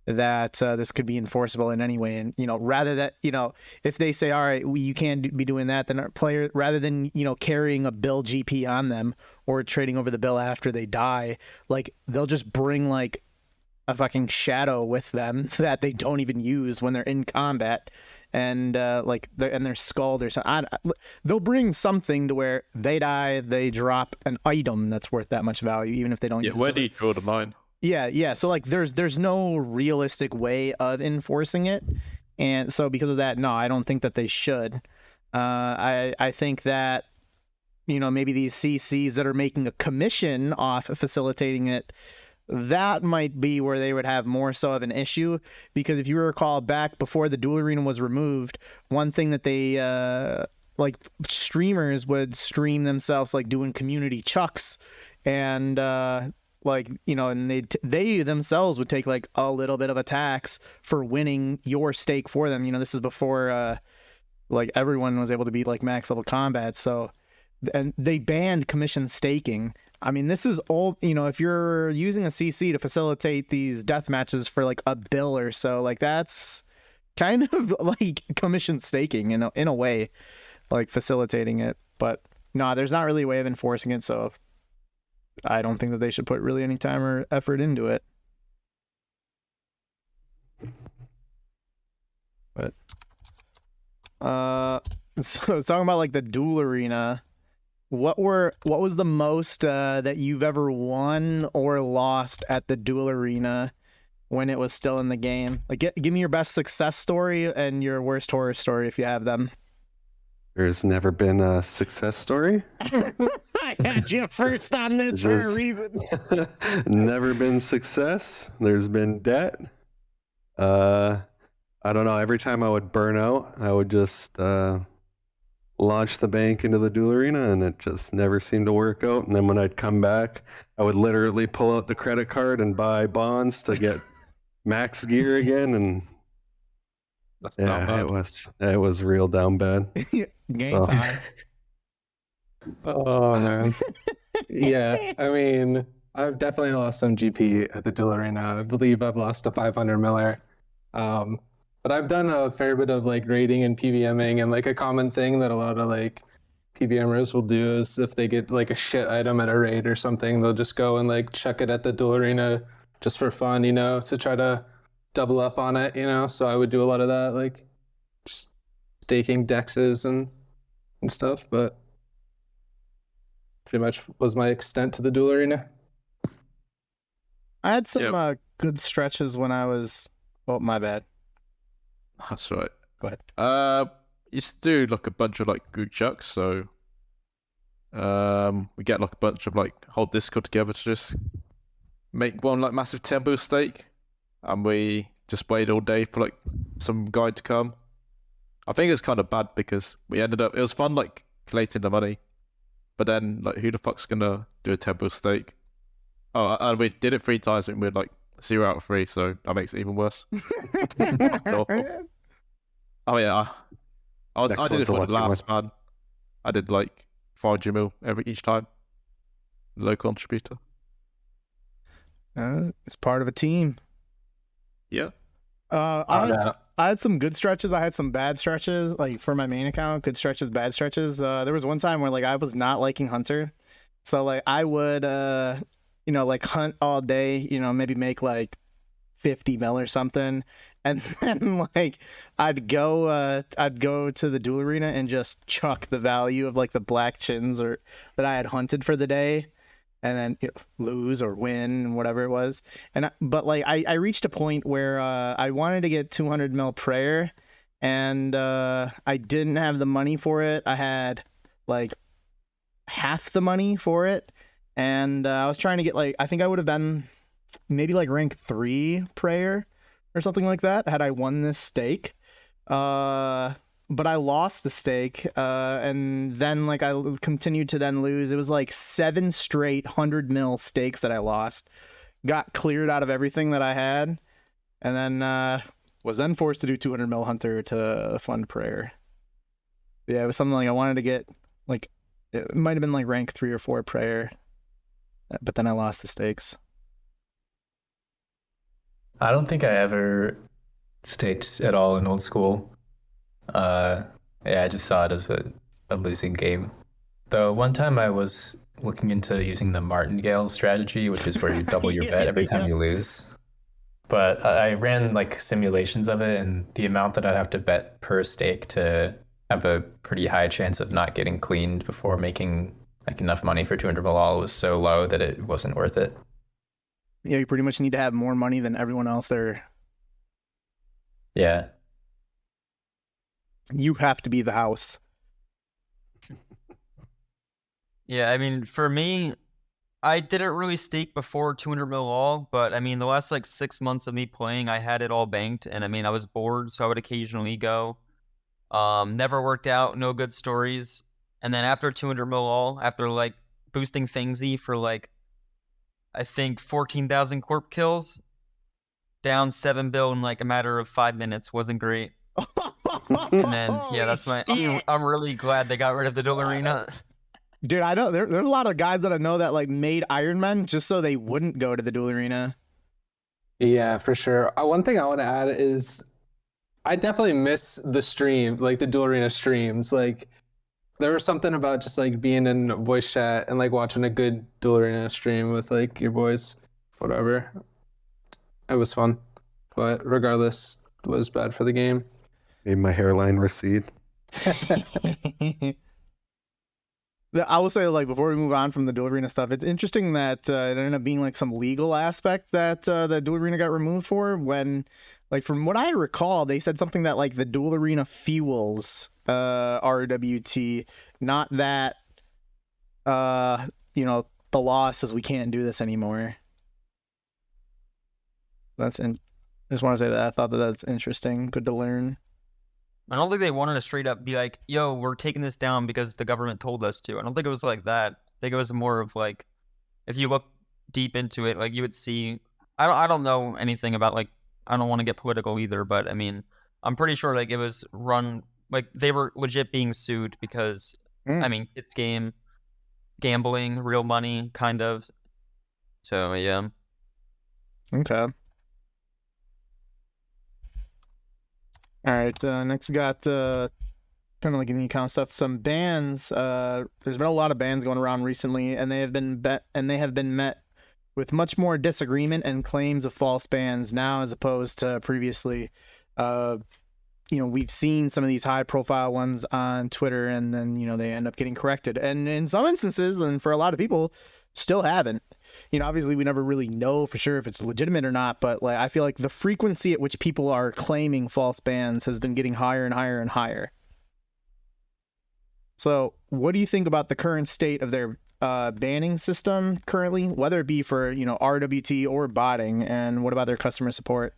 that this could be enforceable in any way. And, you know, rather that, you know, if they say, all right, you can't be doing that, then our player, rather than, you know, carrying a bill GP on them or trading over the bill after they die, like, they'll just bring like a fucking shadow with them that they don't even use when they're in combat. And like they're skulled or something. They'll bring something to where they die, they drop an item that's worth that much value, even if they don't. Yeah, where do you draw the line? Yeah. So like, there's no realistic way of enforcing it, and so because of that, no, I don't think that they should. I think that, you know, maybe these CCs that are making a commission off facilitating it, that might be where they would have more so of an issue, because if you recall back before the Duel Arena was removed, one thing that they like, streamers would stream themselves like doing community chucks, and like, you know, and they themselves would take like a little bit of a tax for winning your stake for them. You know, this is before like everyone was able to beat like max level combat. So, and they banned commission staking. I mean, this is old, you know, if you're using a CC to facilitate these death matches for like a bill or so, like, that's kind of like commission staking in a way, like facilitating it. But no, there's not really a way of enforcing it. So I don't think that they should put really any time or effort into it. But so I was talking about like the Duel Arena. What was the most that you've ever won or lost at the Duel Arena when it was still in the game? Like, give me your best success story and your worst horror story if you have them. There's never been a success story. I had you first on this for a reason. Never been success. There's been debt. I don't know. Every time I would burn out, I would just launch the bank into the Duel Arena, and it just never seemed to work out. And then when I'd come back, I would literally pull out the credit card and buy bonds to get max gear again. And yeah, it was real down bad. Game time. Oh man. Yeah, I mean, I've definitely lost some GP at the Duel Arena. I believe I've lost a 500 miller. But I've done a fair bit of like raiding and PVMing, and like a common thing that a lot of like PVMers will do is if they get like a shit item at a raid or something, they'll just go and like chuck it at the Duel Arena just for fun, you know, to try to double up on it, you know. So I would do a lot of that, like just staking dexes and stuff, but pretty much was my extent to the Duel Arena. I had some good stretches when I was, oh, my bad. That's right. Go ahead. Used to do like a bunch of like group chucks, so we get like a bunch of like whole Discord together to just make one like massive tempo stake, and we just wait all day for like some guy to come. I think it's kind of bad because we ended up, it was fun like collating the money, but then like who the fuck's gonna do a tempo stake? Oh, and we did it 3 times and we're like 0 out of 3, so that makes it even worse. Oh yeah, I did it for the last man. I did like 500 mil each time. Low contributor. It's part of a team. Yeah. I had some good stretches. I had some bad stretches, like for my main account. Good stretches, bad stretches. There was one time where like I was not liking Hunter, so like I would you know, like hunt all day, you know, maybe make like 50 mil or something, and then like I'd go to the Duel Arena and just chuck the value of like the black chins or that I had hunted for the day, and then, you know, lose or win and whatever it was. And but like I reached a point where I wanted to get 200 mil prayer, and I didn't have the money for it. I had like half the money for it, and I was trying to get like, I think I would have been maybe like rank 3 prayer or something like that had I won this stake. But I lost the stake, and then like I continued to then lose. It was like 7 straight 100 mil stakes that I lost. Got cleared out of everything that I had, and then was then forced to do 200 mil Hunter to fund prayer. Yeah, it was something like I wanted to get, like, it might have been like rank 3 or 4 prayer, but then I lost the stakes. I don't think I ever staked at all in old school. Yeah, I just saw it as a losing game. Though one time I was looking into using the martingale strategy, which is where you double your bet every time you lose. But I ran like simulations of it, and the amount that I'd have to bet per stake to have a pretty high chance of not getting cleaned before making like enough money for 200 malal was so low that it wasn't worth it. Yeah, you pretty much need to have more money than everyone else there. Yeah. You have to be the house. Yeah, I mean, for me, I didn't really stake before 200 mil all, but I mean, the last like 6 months of me playing, I had it all banked, and I mean, I was bored, so I would occasionally go. Never worked out, no good stories. And then after 200 mil all, after like boosting Fingsy for like, I think 14,000 corp kills, down 7 bill in like a matter of 5 minutes, wasn't great. And then, yeah, that's my. I'm really glad they got rid of the Duel Arena. Dude, I know there's a lot of guys that I know that like made ironman just so they wouldn't go to the Duel Arena. Yeah, for sure. One thing I want to add is I definitely miss the stream, like the Duel Arena streams. Like there was something about just like being in voice chat and like watching a good Duel Arena stream with like your boys, whatever. It was fun, but regardless, it was bad for the game. Made my hairline recede. I will say, like, before we move on from the Duel Arena stuff, it's interesting that it ended up being like some legal aspect that the Duel Arena got removed for. When, like, from what I recall, they said something that like the Duel Arena fuels RWT, not that you know, the law says we can't do this anymore. I just want to say that I thought that that's interesting, good to learn. I don't think they wanted to straight up be like, yo, we're taking this down because the government told us to. I don't think it was like that. I think it was more of like, if you look deep into it, like you would see, I don't know anything about like, I don't want to get political either, but I mean, I'm pretty sure like it was run, like they were legit being sued because, I mean, it's gambling, real money, kind of. So, yeah. Okay. All right, next we got kind of like any kind of stuff. Some bans. There's been a lot of bans going around recently, and they have been met with much more disagreement and claims of false bans now as opposed to previously. You know, we've seen some of these high-profile ones on Twitter, and then you know they end up getting corrected, and in some instances, and for a lot of people, still haven't. You know, obviously we never really know for sure if it's legitimate or not, but like I feel like the frequency at which people are claiming false bans has been getting higher and higher and higher. So what do you think about the current state of their banning system currently, whether it be for, you know, RWT or botting, and what about their customer support?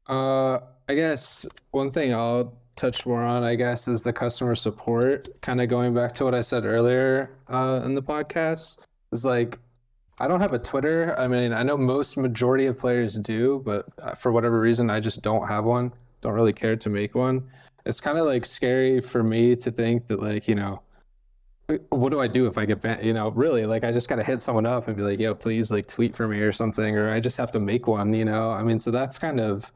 I guess one thing I'll touch more on, I guess, is the customer support. Kind of going back to what I said earlier in the podcast, is like, I don't have a Twitter. I mean, I know majority of players do, but for whatever reason, I just don't have one. Don't really care to make one. It's kind of like scary for me to think that, like, you know, what do I do if I get banned? You know, really, like, I just gotta hit someone up and be like, yo, please, like, tweet for me or something, or I just have to make one, you know? I mean, so that's kind of,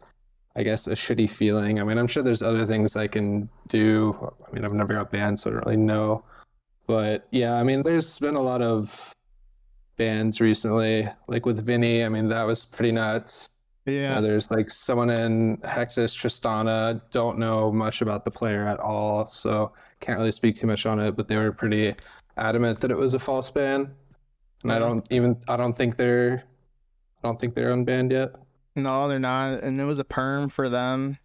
I guess, a shitty feeling. I mean, I'm sure there's other things I can do. I mean, I've never got banned, so I don't really know. But yeah, I mean, there's been a lot of bans recently, like with Vinny. I mean, that was pretty nuts. Yeah. There's like someone in Hexis, Tristana, don't know much about the player at all, so can't really speak too much on it, but they were pretty adamant that it was a false ban. And I don't think they're unbanned yet. No, they're not, and it was a perm for them,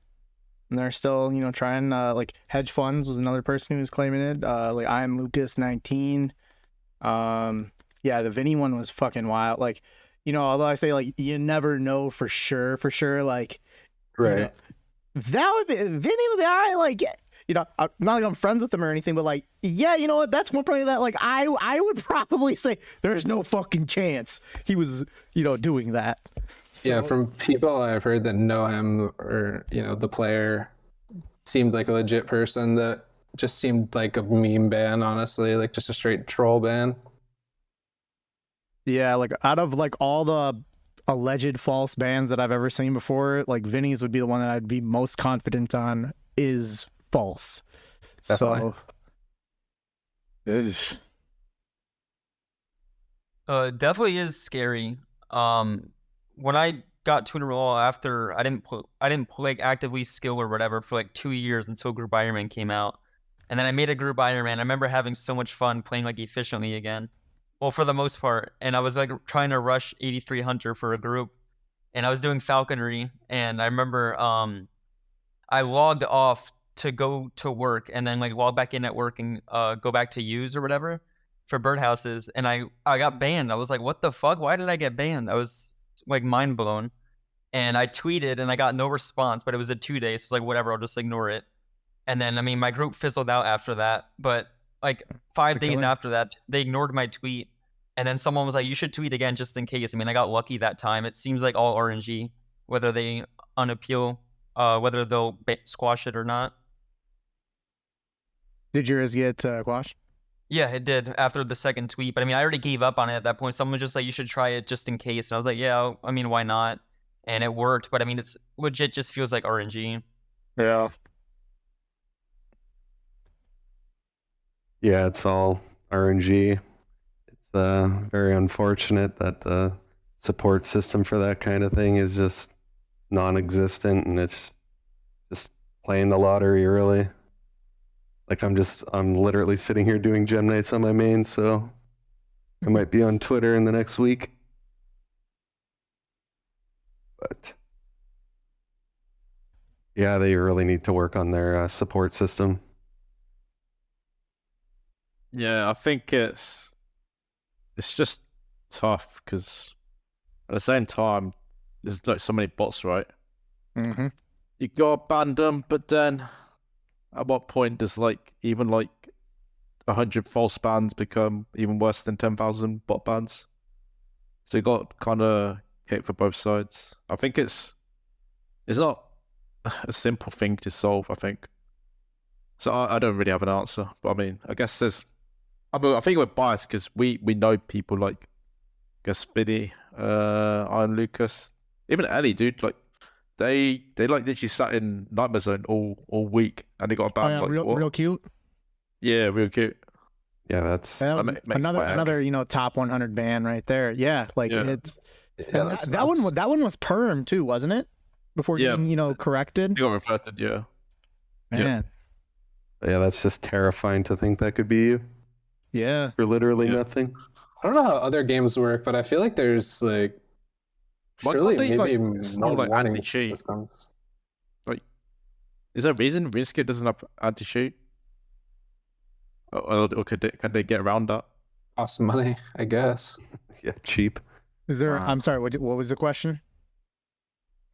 and they're still, you know, trying. Like hedge funds was another person who was claiming it. Like I am Lucas 19. Yeah, the Vinny one was fucking wild. Like, you know, although I say like you never know for sure, like, Right. You know, that would be Vinny would be all right. Like, you know, not like I'm friends with him or anything, but like, yeah, you know what? That's one point that like I would probably say there's no fucking chance he was, you know, doing that. So, yeah, from people I've heard that know him, or, you know, the player, seemed like a legit person that just seemed like a meme ban, honestly, like just a straight troll ban. Yeah, like out of like all the alleged false bans that I've ever seen before, like Vinny's would be the one that I'd be most confident on is false. Definitely. So, Definitely is scary. When I got to enroll after I didn't play like, actively skill or whatever for like 2 years until Group Ironman came out, and then I made a Group Ironman. I remember having so much fun playing like efficiently again. Well, for the most part, and I was like trying to rush 83 Hunter for a group, and I was doing falconry, and I remember I logged off to go to work, and then like log back in at work and go back to use or whatever for birdhouses, and I got banned. I was like, what the fuck? Why did I get banned? I was like mind blown. And I tweeted and I got no response, but it was a 2 day, so it's like whatever, I'll just ignore it. And then I mean my group fizzled out after that, but like 5 days after that, they ignored my tweet. And then someone was like, you should tweet again just in case. I mean, I got lucky that time. It seems like all RNG, whether they unappeal, whether they'll squash it or not. did yours get quashed? Yeah, it did after the second tweet. But I mean, I already gave up on it at that point. Someone was just like, you should try it just in case. And I was like, yeah, I mean, why not? And it worked. But I mean, it's legit just feels like RNG. Yeah. Yeah, it's all RNG. It's very unfortunate that the support system for that kind of thing is just non-existent, and it's just playing the lottery, really. Like I'm literally sitting here doing gem nights on my main, so I might be on Twitter in the next week. But yeah, they really need to work on their support system. Yeah, I think it's just tough because at the same time, there's like so many bots, right? Mm-hmm. You gotta ban them, but then at what point does like even like 100 false bans become even worse than 10,000 bot bans? So you got kind of hit for both sides. I think it's not a simple thing to solve, I think. So I don't really have an answer, but I mean, I guess I think we're biased because we know people like, I guess, Vinny, Iron Lucas, even Ellie, dude. Like they like literally sat in Nightmare Zone all week and they got a ban. Oh, yeah, like, real cute. Yeah, real cute. Yeah, that's Another top 100 ban right there. Yeah, like it's that one was perm too, wasn't it? Before getting corrected. They got reverted, yeah. Man. Yeah, that's just terrifying to think that could be you. Yeah. For literally nothing. I don't know how other games work, but I feel like there's like surely maybe more like warning anti-cheat. systems. Like, is there a reason RuneScape doesn't have anti-cheat? Or can they get around that? Cost money, I guess. Yeah, cheap. Is there? I'm sorry. What was the question?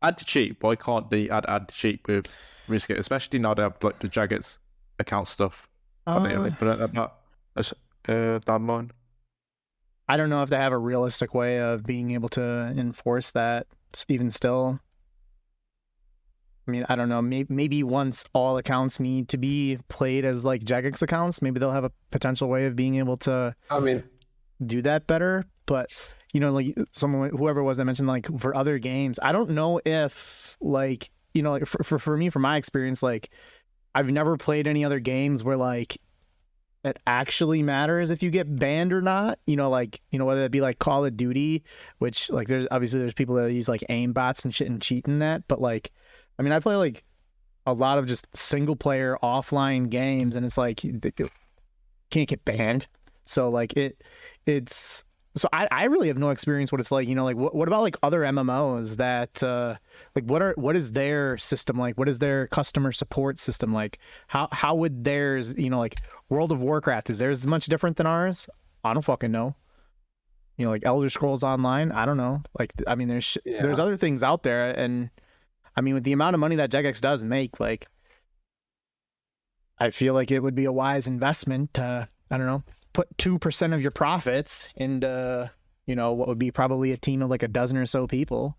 Anti-cheat. Why can't they add anti-cheat with RuneScape, especially now they have like the Jagex account stuff? Can't they implement that as down the line? I don't know if they have a realistic way of being able to enforce that. Even still, I mean, I don't know. Maybe once all accounts need to be played as like Jagex accounts, maybe they'll have a potential way of being able to. I mean, do that better. But like whoever it was that mentioned like for other games, I don't know if like like for me, from my experience, like I've never played any other games where like it actually matters if you get banned or not. Whether it be like Call of Duty, which like there's people that use like aim bots and shit and cheat in that. But like, I mean, I play like a lot of just single player offline games, and it's like you can't get banned. So like it's. So I really have no experience what it's like, like what about like other MMOs that like what is their system like? What is their customer support system like? How would theirs, like World of Warcraft, is theirs much different than ours? I don't fucking know. Like Elder Scrolls Online, I don't know. Like I mean there's other things out there, and I mean with the amount of money that Jagex does make, like I feel like it would be a wise investment to, I don't know, put 2% of your profits into, what would be probably a team of like a dozen or so people.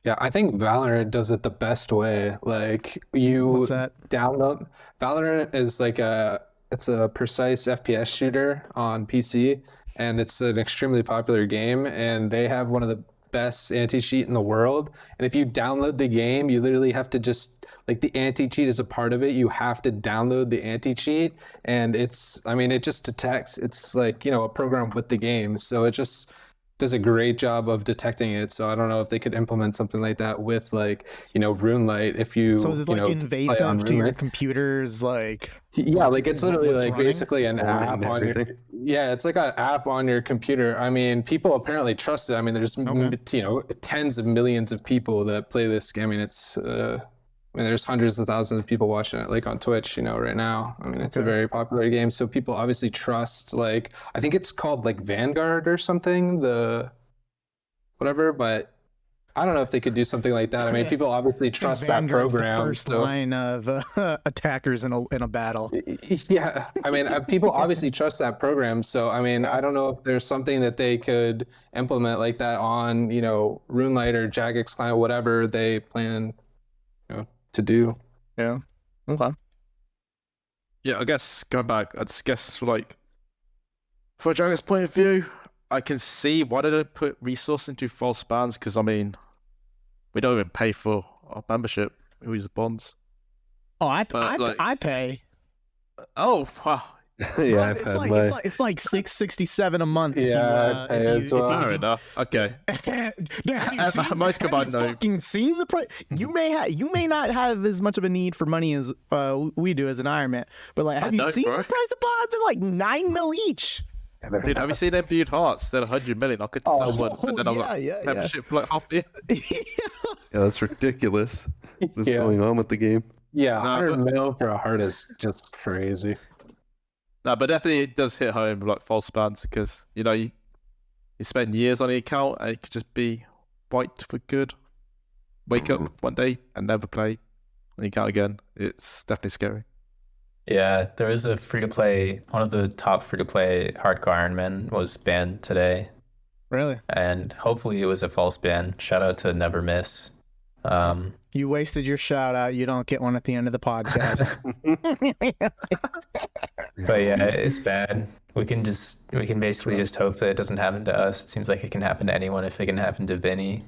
Yeah, I think Valorant does it the best way. Like you What's that? download Valorant is like it's a precise FPS shooter on PC, and it's an extremely popular game, and they have one of the best anti-cheat in the world. And if you download the game, you literally have to just like the anti-cheat is a part of it. You have to download the anti-cheat, and it just detects. It's like, a program with the game, so it just does a great job of detecting it. So I don't know if they could implement something like that with like, Runelite. If you, So is it like play invasive on to your Runelite. computers? Like, Yeah, like it's literally what's like running? basically an Warning app and on your. everything. Yeah, it's like an app on your computer. I mean, people apparently trust it. I mean, there's Okay. tens of millions of people that play this game. I mean, there's hundreds of thousands of people watching it, like on Twitch, right now. I mean, it's a Okay. very popular game, so people obviously trust. Like, I think it's called like Vanguard or something. The whatever, but I don't know if they could do something like that. I mean, people obviously trust that Vanguard's the program. first So line of attackers in a battle. yeah, I mean, people obviously trust that program. So I mean, Yeah. I don't know if there's something that they could implement like that on, Runelite or Jagex client, whatever they plan, to do. Yeah. Okay. Yeah, I guess going back, I just guess like from a Jagex point of view, I can see why they don't put resource into false bans because I mean, we don't even pay for our membership. We use bonds. Oh, I pay. Oh wow, Yeah, I've it's had like, my. it's like $6.67 a month. Yeah, I pay as well. fair enough. Okay, most combined, no. Fucking seen the price. You may not have as much of a need for money as we do as an Ironman, but like, have you know, seen bro. the price of bonds? They're like $9 mil each. Dude, have you seen them viewed hearts? They're 100 million. I could sell one, but then I'm like yeah. membership for like half the year. Yeah, that's ridiculous. What's Yeah. going on with the game? Yeah, Nah, 100 but- mil for a heart is just crazy. No, but definitely it does hit home like false bans because you spend years on the account and it could just be wiped for good. Wake up one day and never play on the account again. It's definitely scary. Yeah, there was a free-to-play, one of the top free-to-play hardcore Ironman was banned today, Really? and hopefully it was a false ban. Shout out to Never Miss. You wasted your shout out. You don't get one at the end of the podcast. But yeah, it's bad. We can basically just hope that it doesn't happen to us. It seems like it can happen to anyone if it can happen to Vinny.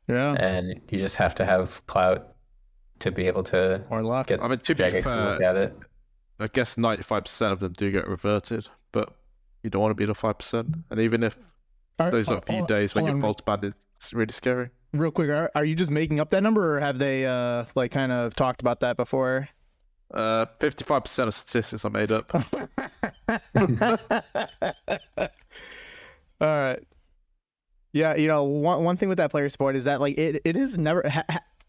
Yeah. And you just have to have clout to be able to Or luck. get I mean, to be Jagex to look fair, at it. I guess 95% of them do get reverted, but you don't want to be the 5%. And even if those are few days when you're false banned, it's really scary. Real quick, are you just making up that number, or have they like kind of talked about that before? 55% of statistics are made up. All right. Yeah, one thing with that player support is that like it is never.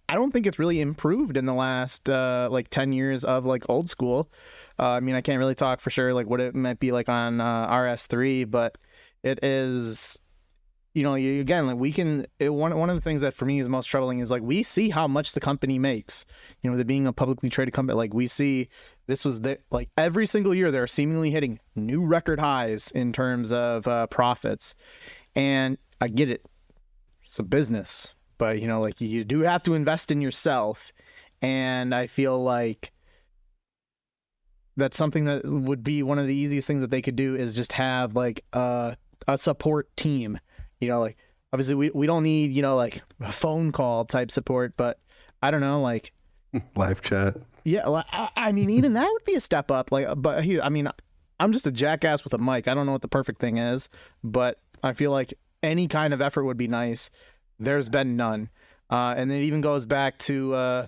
I don't think it's really improved in the last like 10 years of like old school. I mean, I can't really talk for sure like what it might be like on RS3, but it is. Again, like we can. One of the things that for me is most troubling is like we see how much the company makes. The being a publicly traded company, like we see this was like every single year they're seemingly hitting new record highs in terms of profits, and I get it, it's a business, but like you do have to invest in yourself, and I feel like that's something that would be one of the easiest things that they could do is just have like a support team. Like obviously we don't need, like a phone call type support, but I don't know, like Live chat. yeah, like, I mean, even that would be a step up. Like, but I mean, I'm just a jackass with a mic. I don't know what the perfect thing is, but I feel like any kind of effort would be nice. There's been none. And it even goes back to,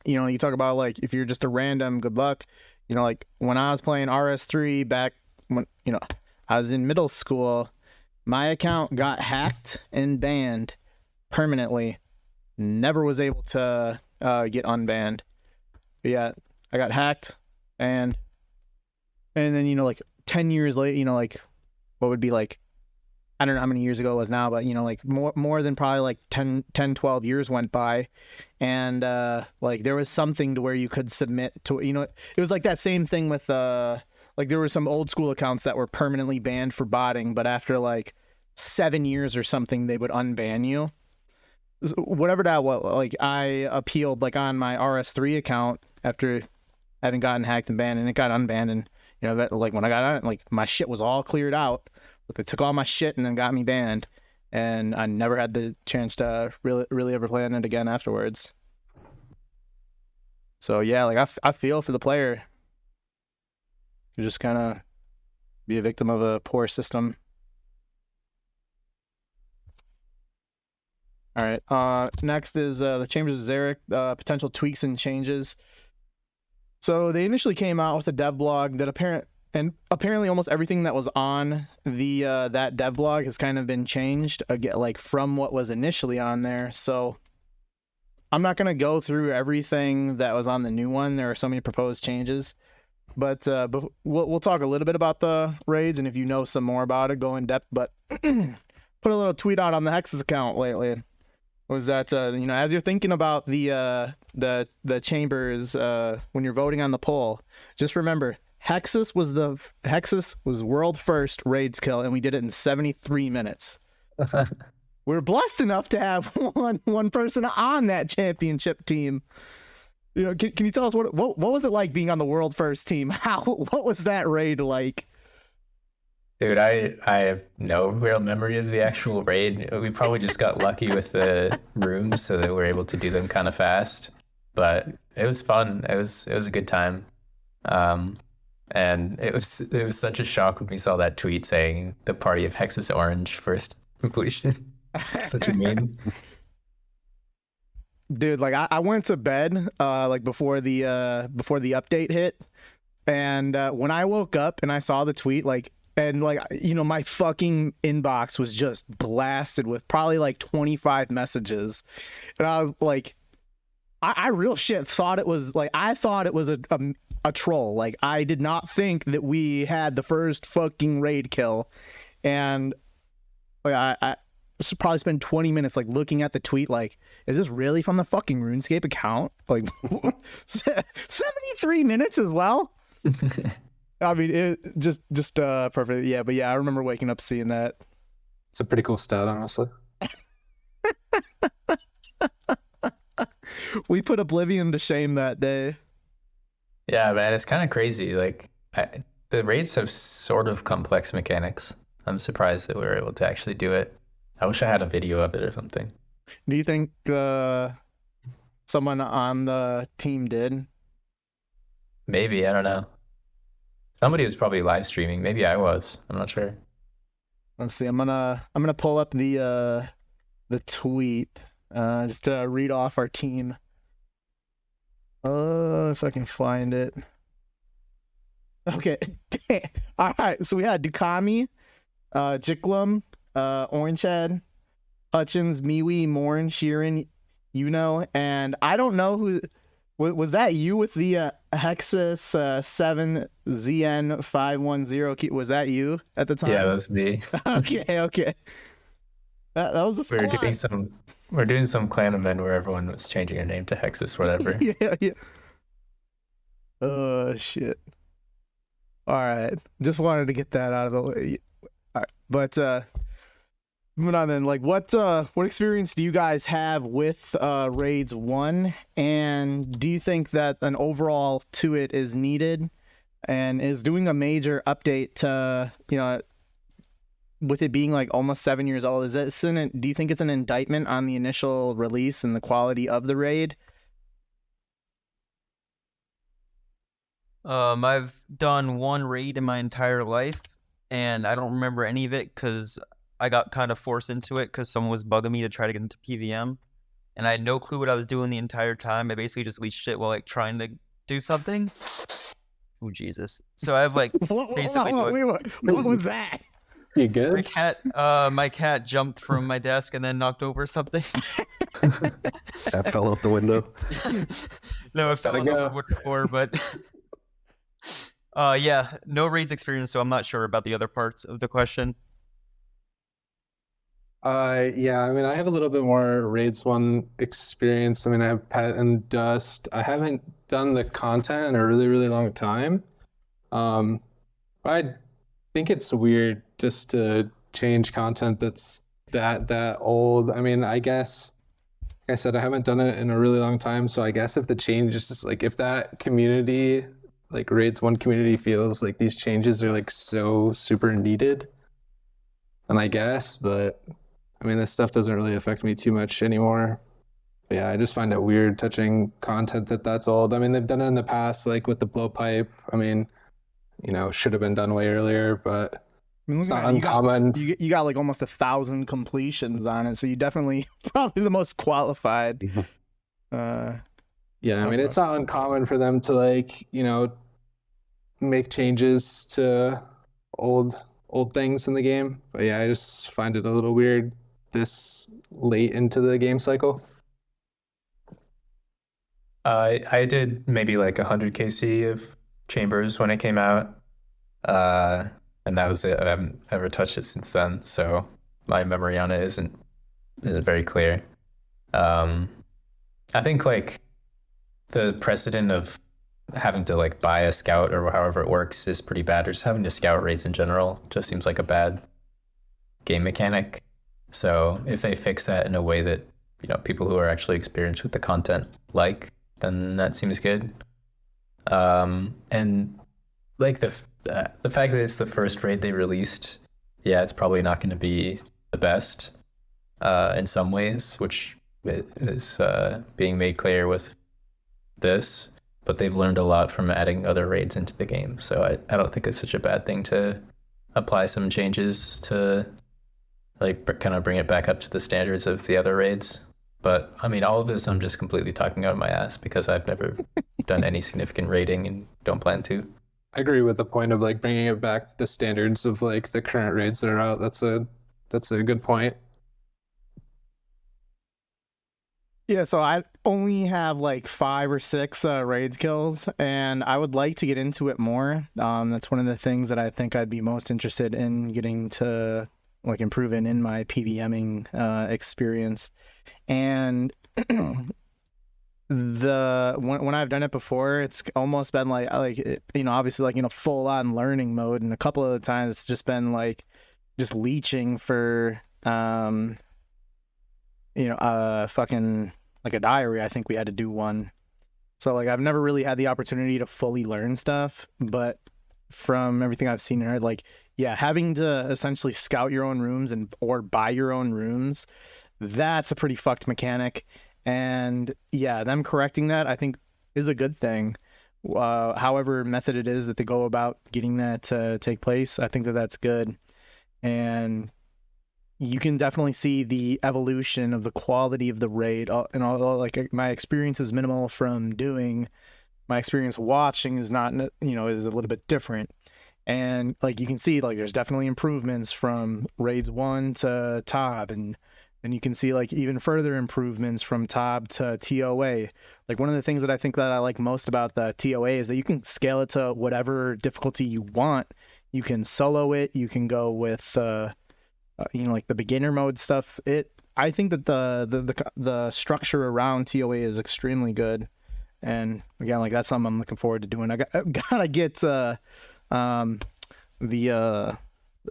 you talk about like, if you're just a random, good luck, like when I was playing RS3 back when, I was in middle school, my account got hacked and banned permanently. Never was able to get unbanned. But yeah, I got hacked and then, like 10 years later, like what would be like, I don't know how many years ago it was now, but like more than probably like 10, 12 years went by. And like there was something to where you could submit to, it was like that same thing with like there were some old school accounts that were permanently banned for botting, but after like 7 years or something, they would unban you. whatever that was, like I appealed like on my RS3 account after having gotten hacked and banned, and it got unbanned, and you know that like when I got on it, like my shit was all cleared out. Like they took all my shit and then got me banned, and I never had the chance to really ever play on it again afterwards. So yeah, like I feel for the player. You just kind of be a victim of a poor system. All right. Next is the Chambers of Xeric, potential tweaks and changes. So they initially came out with a dev blog that apparently almost everything that was on the that dev blog has kind of been changed again, like from what was initially on there. So I'm not gonna go through everything that was on the new one. There are so many proposed changes, but we'll talk a little bit about the raids, and if you know some more about it, go in depth. But put a little tweet out on the Hexis account lately. Was that you know, as you're thinking about the chambers when you're voting on the poll, just remember Hexis was world first raids kill, and we did it in 73 minutes. We're blessed enough to have one person on that championship team. You know, can you tell us what was it like being on the world first team? What was that raid like? Dude, I have no real memory of the actual raid. We probably just got lucky with the rooms so that we were able to do them kind of fast. But it was fun. It was a good time. And it was such a shock when we saw that tweet saying the party of Hexis Orange first completion. Such a meme. Dude, like I went to bed like before the update hit, and when I woke up and I saw the tweet, like, and like, you know, my fucking inbox was just blasted with probably like 25 messages, and I was like, I real shit thought it was like, I thought it was a troll. Like I did not think that we had the first fucking raid kill, and like I probably spend 20 minutes like looking at the tweet like, is this really from the fucking RuneScape account? Like 73 minutes as well. I mean, it just perfect. Yeah, but yeah, I remember waking up seeing that. It's a pretty cool stat, honestly. We put Oblivion to shame that day. Yeah, man, it's kind of crazy. Like the raids have sort of complex mechanics. I'm surprised that we were able to actually do it. I wish I had a video of it or something. Do you think someone on the team did? Maybe, I don't know. Somebody was probably live streaming. Maybe I was. I'm not sure. Let's see. I'm gonna pull up the tweet just to read off our team. If I can find it. Okay. All right. So we had Dukami, Jiklum, Orangehead, Hutchins, Miwi, Morn, Sheeran, and I don't know who was that. You with the Hexis 7ZN510? Was that you at the time? Yeah, that was me. Okay. That was the squad. We're doing some clan event where everyone was changing their name to Hexis, whatever. Yeah. Oh shit. All right. Just wanted to get that out of the way. All right. But moving on then, like what experience do you guys have with Raids 1? And do you think that an overall to it is needed? And is doing a major update to, with it being like almost 7 years old, do you think it's an indictment on the initial release and the quality of the raid? I've done one raid in my entire life, and I don't remember any of it because I got kind of forced into it because someone was bugging me to try to get into PVM, and I had no clue what I was doing the entire time. I basically just leashed shit while like trying to do something. Oh Jesus! So I have like basically what was that? You good? My cat jumped from my desk and then knocked over something. That fell out the window. No, it fell out the wood floor, but yeah, no raids experience, so I'm not sure about the other parts of the question. Yeah, I mean, I have a little bit more Raids 1 experience. I mean, I have Pet and Dust. I haven't done the content in a really, really long time. I think it's weird just to change content that's that old. I mean, I guess I said, I haven't done it in a really long time, so I guess if the change is just like if that community, like Raids 1 community, feels like these changes are like so super needed, then I guess. But I mean, this stuff doesn't really affect me too much anymore. But yeah, I just find it weird touching content that's old. I mean, they've done it in the past, like with the blowpipe. I mean, you know, should have been done way earlier, but I mean, it's look not at that. uncommon. You got like almost 1,000 completions on it, so you definitely probably the most qualified. Yeah, I mean, it's not uncommon for them to like, you know, make changes to old things in the game. But yeah, I just find it a little weird this late into the game cycle. I did maybe like 100 KC of Chambers when it came out, and that was it. I haven't ever touched it since then, so my memory on it isn't very clear. I think like the precedent of having to like buy a scout or however it works is pretty bad, or just having to scout raids in general just seems like a bad game mechanic. So if they fix that in a way that, you know, people who are actually experienced with the content like, then that seems good. And like the fact that it's the first raid they released, yeah, it's probably not going to be the best in some ways, which is being made clear with this. But they've learned a lot from adding other raids into the game, so I don't think it's such a bad thing to apply some changes to like kind of bring it back up to the standards of the other raids. But I mean, all of this I'm just completely talking out of my ass because I've never done any significant raiding and don't plan to. I agree with the point of like bringing it back to the standards of like the current raids that are out. That's a good point. Yeah, so I only have like 5 or 6 raids kills, and I would like to get into it more. That's one of the things that I think I'd be most interested in getting to, like, improving in my PVMing experience. And when I've done it before, it's almost been like you know, obviously like, you know, full on learning mode, and a couple of the times it's just been like just leeching for you know, fucking like a diary. I think we had to do one. So like I've never really had the opportunity to fully learn stuff, but from everything I've seen and heard, like, yeah, having to essentially scout your own rooms or buy your own rooms, that's a pretty fucked mechanic. And yeah, them correcting that, I think, is a good thing. However method it is that they go about getting that to take place, I think that that's good. And you can definitely see the evolution of the quality of the raid. And although like my experience is minimal from doing, my experience watching is not, you know, is a little bit different. And like you can see, like there's definitely improvements from raids 1 to TOB, and you can see like even further improvements from TOB to TOA. Like one of the things that I think that I like most about the TOA is that you can scale it to whatever difficulty you want. You can solo it. You can go with you know, like the beginner mode stuff. I think that the structure around TOA is extremely good, and again, like that's something I'm looking forward to doing. I gotta get the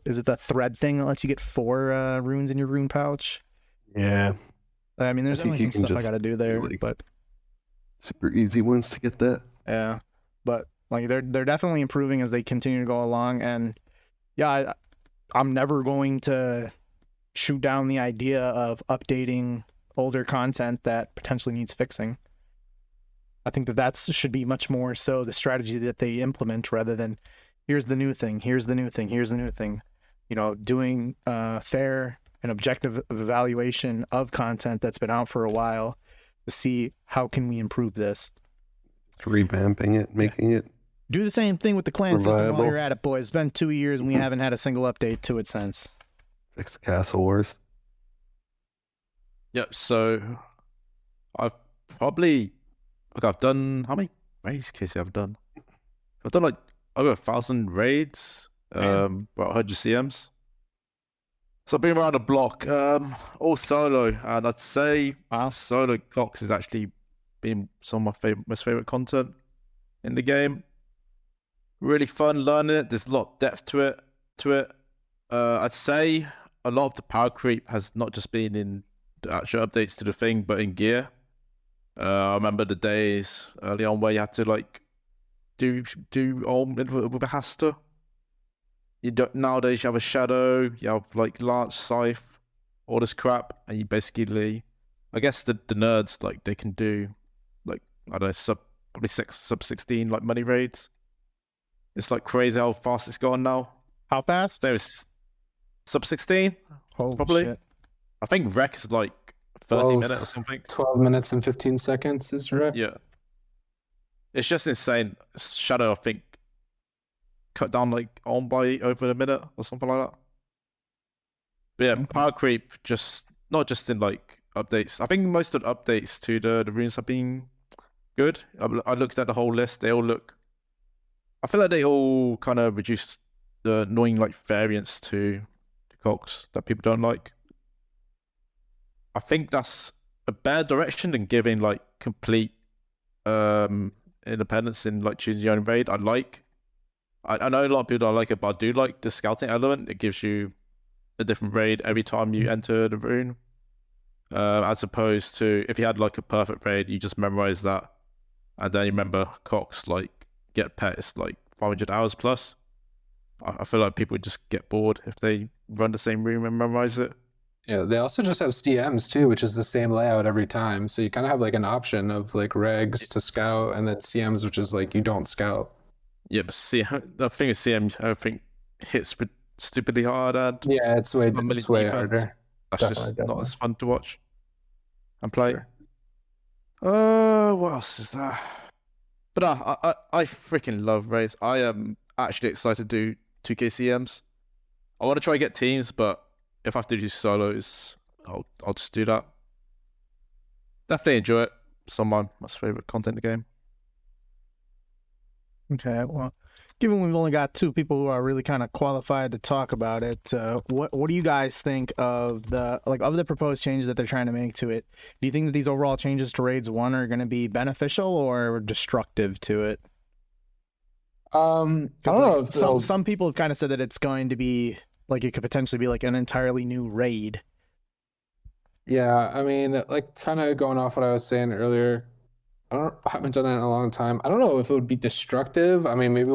is it the thread thing that lets you get 4 runes in your rune pouch? Yeah. I mean, there's definitely some stuff I gotta do there, like but super easy ones to get that. yeah, but like they're definitely improving as they continue to go along, and yeah, I'm never going to shoot down the idea of updating older content that potentially needs fixing. I think that should be much more so the strategy that they implement rather than here's the new thing, here's the new thing, here's the new thing. You know, doing fair and objective evaluation of content that's been out for a while to see how can we improve this. Revamping it, making it. Do the same thing with the clan system while Reliable. you're at it, boys. It's been 2 years and we haven't had a single update to it since. Fix the Castle Wars. Yep. So I've done how many raids cases I've done? I've done like over 1,000 raids, about 100 CMs. So I've been around the block, all solo, and I'd say solo Cox has actually been some of my most favorite content in the game. Really fun learning it. There's a lot of depth to it. I'd say a lot of the power creep has not just been in the actual updates to the thing, but in gear. I remember the days early on where you had to like do all with a Hasta. You don't nowadays. You have a Shadow, you have like Lance, Scythe, all this crap, and you basically, I guess the nerds like they can do like I don't know probably sub 16 like money raids. It's like crazy how fast it's gone now. How fast? There's sub 16 Holy probably. shit. I think Rec is like 30 minutes or something. 12 minutes and 15 seconds is right. Yeah. It's just insane. Shadow, I think, cut down like on by over a minute or something like that. But yeah, power creep, just not just in like updates. I think most of the updates to the runes have been good. I looked at the whole list. They all look. I feel like they all kind of reduce the annoying like variants to cogs that people don't like. I think that's a better direction than giving like complete independence in like choosing your own raid. I know a lot of people don't like it, but I do like the scouting element. It gives you a different raid every time you enter the rune. As opposed to if you had like a perfect raid, you just memorize that, and then you remember Cox like get pets like 500 hours plus. I feel like people would just get bored if they run the same rune and memorize it. Yeah, they also just have CMs too, which is the same layout every time. So you kind of have like an option of like regs to scout, and then CMs, which is like you don't scout. Yeah, but the thing is CM, I think hits stupidly hard, and yeah, it's way harder. That's just not as fun to watch and play. Sure. What else is there? But I freaking love raids. I am actually excited to do 2K CMs. I want to try and get teams, but if I have to do solos, I'll just do that. Definitely enjoy it. Some of my favorite content in the game. Okay, well, given we've only got two people who are really kind of qualified to talk about it, what do you guys think of the proposed changes that they're trying to make to it? Do you think that these overall changes to Raids 1 are going to be beneficial or destructive to it? I don't know if some people have kind of said that it's going to be like it could potentially be like an entirely new raid. Yeah, I mean, like kind of going off what I was saying earlier, I haven't done it in a long time. I don't know if it would be destructive. I mean, maybe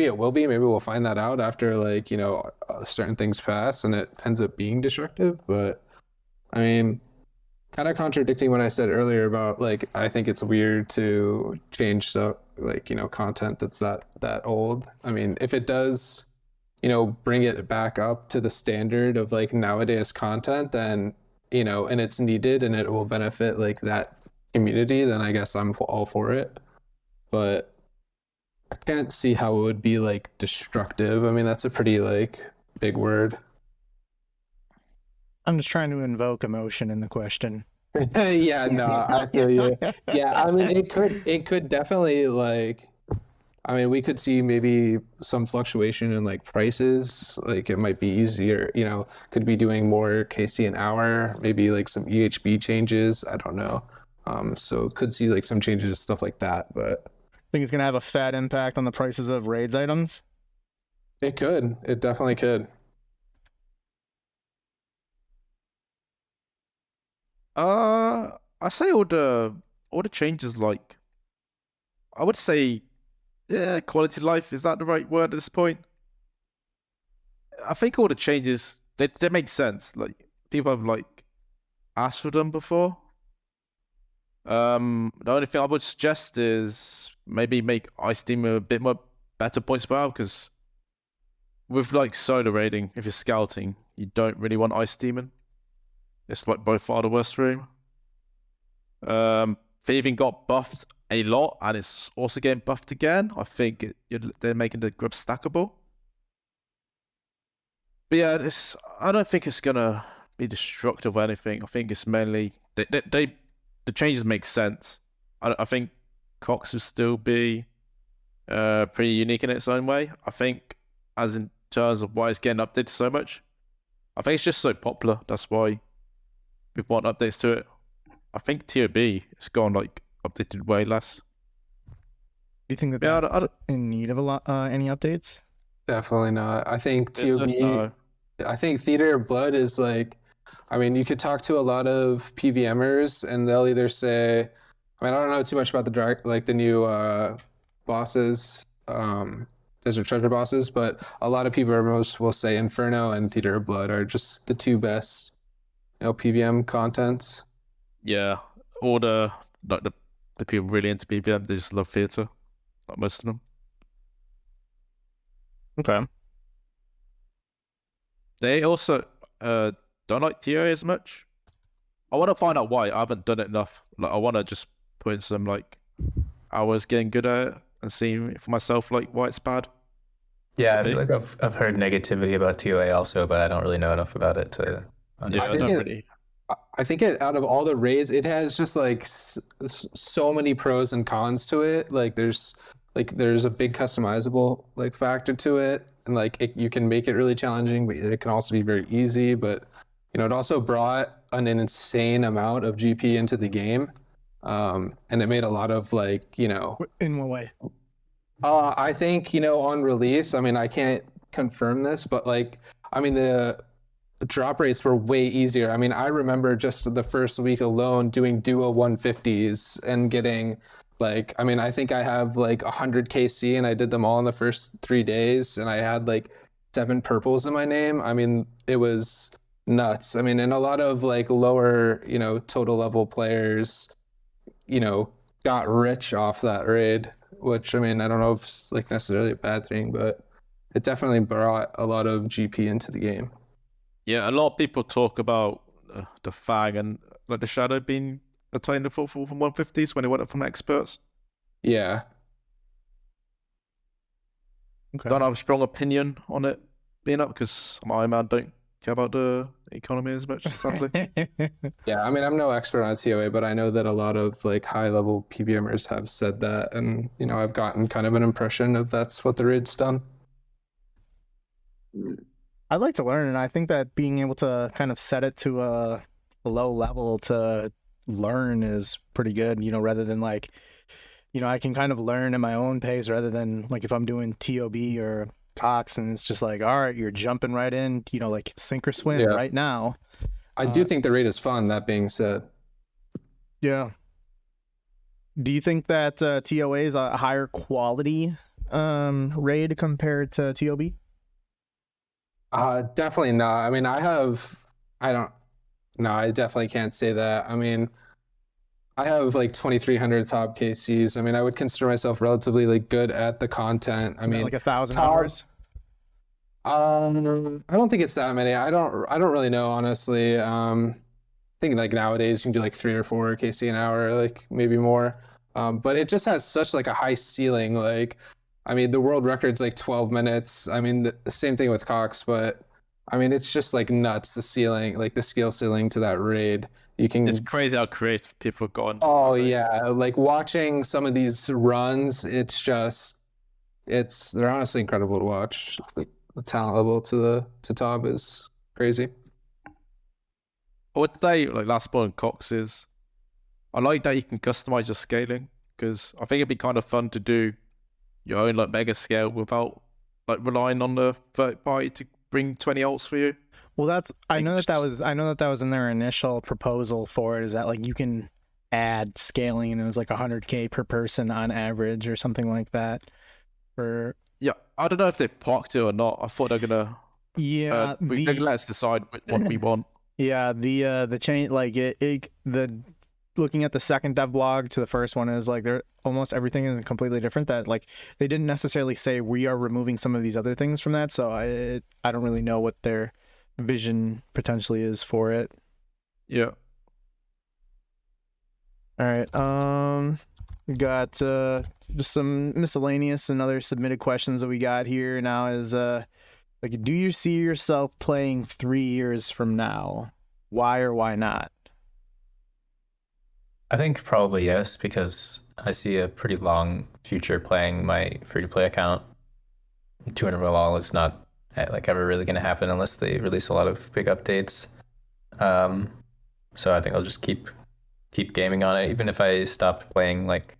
it will be. Maybe we'll find that out after like, certain things pass and it ends up being destructive. But I mean, kind of contradicting what I said earlier about like, I think it's weird to change stuff like, content that's that old. I mean, if it does, bring it back up to the standard of like nowadays content, then, and it's needed and it will benefit like that community, then I guess I'm all for it. But I can't see how it would be like destructive. I mean, that's a pretty like big word. I'm just trying to invoke emotion in the question. Yeah, no, I feel you. Yeah, I mean, it could definitely like, I mean, we could see maybe some fluctuation in like prices. Like it might be easier, could be doing more KC an hour, maybe like some EHB changes. I don't know. So could see like some changes, stuff like that, but Think it's gonna have a fat impact on the prices of raids items? it could. It definitely could. I say all the changes, like I would say, yeah, quality of life, is that the right word at this point? I think all the changes they make sense. Like people have like asked for them before. The only thing I would suggest is maybe make Ice Demon a bit more better points per hour, because with like solo raiding, if you're scouting, you don't really want Ice Demon. It's like by far the worst room. Thieving got buffed a lot, and it's also getting buffed again. I think they're making the grub stackable. But yeah, I don't think it's gonna be destructive or anything. I think it's mainly the changes make sense. I think Cox will still be pretty unique in its own way. I think as in terms of why it's getting updated so much, I think it's just so popular. That's why people want updates to it. I think TOB has gone like updated way less. Do you think that Yeah, that's in need of any updates? Definitely not. I think TOB. I think Theater of Blood is like I mean, you could talk to a lot of PVMers, and they'll either say, I mean, I don't know too much about the new bosses, Desert Treasure bosses, but a lot of PVMers will say Inferno and Theater of Blood are just the two best, PVM contents. Yeah, all the people really into PVM, they just love theater, like most of them. Okay. They also don't like TOA as much. I want to find out why. I haven't done it enough. Like, I want to just put in some like hours getting good at it and seeing for myself like why it's bad. Yeah, I feel like I've heard negativity about TOA also, but I don't really know enough about it to understand. I think out of all the raids, it has just like so many pros and cons to it. Like there's a big customizable like factor to it, and like you can make it really challenging, but it can also be very easy. But it also brought an insane amount of GP into the game, and it made a lot of like In what way? I think on release. I mean, I can't confirm this, but like the drop rates were way easier. I mean, I remember just the first week alone doing duo 150s and getting like, I mean, I think I have like 100 KC and I did them all in the first 3 days and I had like 7 purples in my name. I mean, it was nuts. I mean, and a lot of like lower, total level players, got rich off that raid, which I mean, I don't know if it's like necessarily a bad thing, but it definitely brought a lot of GP into the game. Yeah, a lot of people talk about the Fang and like the Shadow being attained from 150s when they went up from experts. Yeah. Okay. Don't have a strong opinion on it being up because I'm Iron Man, don't care about the economy as much, sadly. Yeah, I mean, I'm no expert on TOA, but I know that a lot of like high-level PVMers have said that, and I've gotten kind of an impression of that's what the raid's done. I'd like to learn, and I think that being able to kind of set it to a low level to learn is pretty good, rather than like, I can kind of learn at my own pace rather than like if I'm doing TOB or Cox and it's just like, all right, you're jumping right in, like sink or swim right now. I do think the raid is fun, that being said. Yeah. Do you think that TOA is a higher quality raid compared to TOB? Definitely not. I mean, I definitely can't say that. I mean, I have like 2,300 top KCs. I mean, I would consider myself relatively like good at the content. I mean, like 1,000 hours. I don't think it's that many. I don't really know, honestly. I think like nowadays you can do like 3 or 4 KC an hour, like maybe more. But it just has such like a high ceiling. Like, I mean, the world record's like 12 minutes. I mean, the same thing with Cox, but I mean, it's just like nuts, the ceiling, like the skill ceiling to that raid. It's crazy how creative people have gotten. Oh yeah, like watching some of these runs, they're honestly incredible to watch. Like the talent level to top is crazy. I would say like last point on Cox is, I like that you can customize your scaling because I think it'd be kind of fun to do your own like mega scale without like relying on the third party to bring 20 ults for you. Well, I know that was in their initial proposal for it, is that like you can add scaling and it was like 100K per person on average or something like that. Yeah, I don't know if they parked it or not. I thought they're gonna they're gonna let us decide what we want. Yeah, the change, like looking at the second dev blog to the first one is like almost everything is completely different. That like they didn't necessarily say we are removing some of these other things from that, so I don't really know what their vision potentially is for it. Yeah. All right. We got just some miscellaneous and other submitted questions that we got here now is like, do you see yourself playing 3 years from now? Why or why not? I think probably yes, because I see a pretty long future playing my free-to-play account. 200 mil is not like ever really going to happen unless they release a lot of big updates. So I think I'll just keep gaming on it. Even if I stopped playing like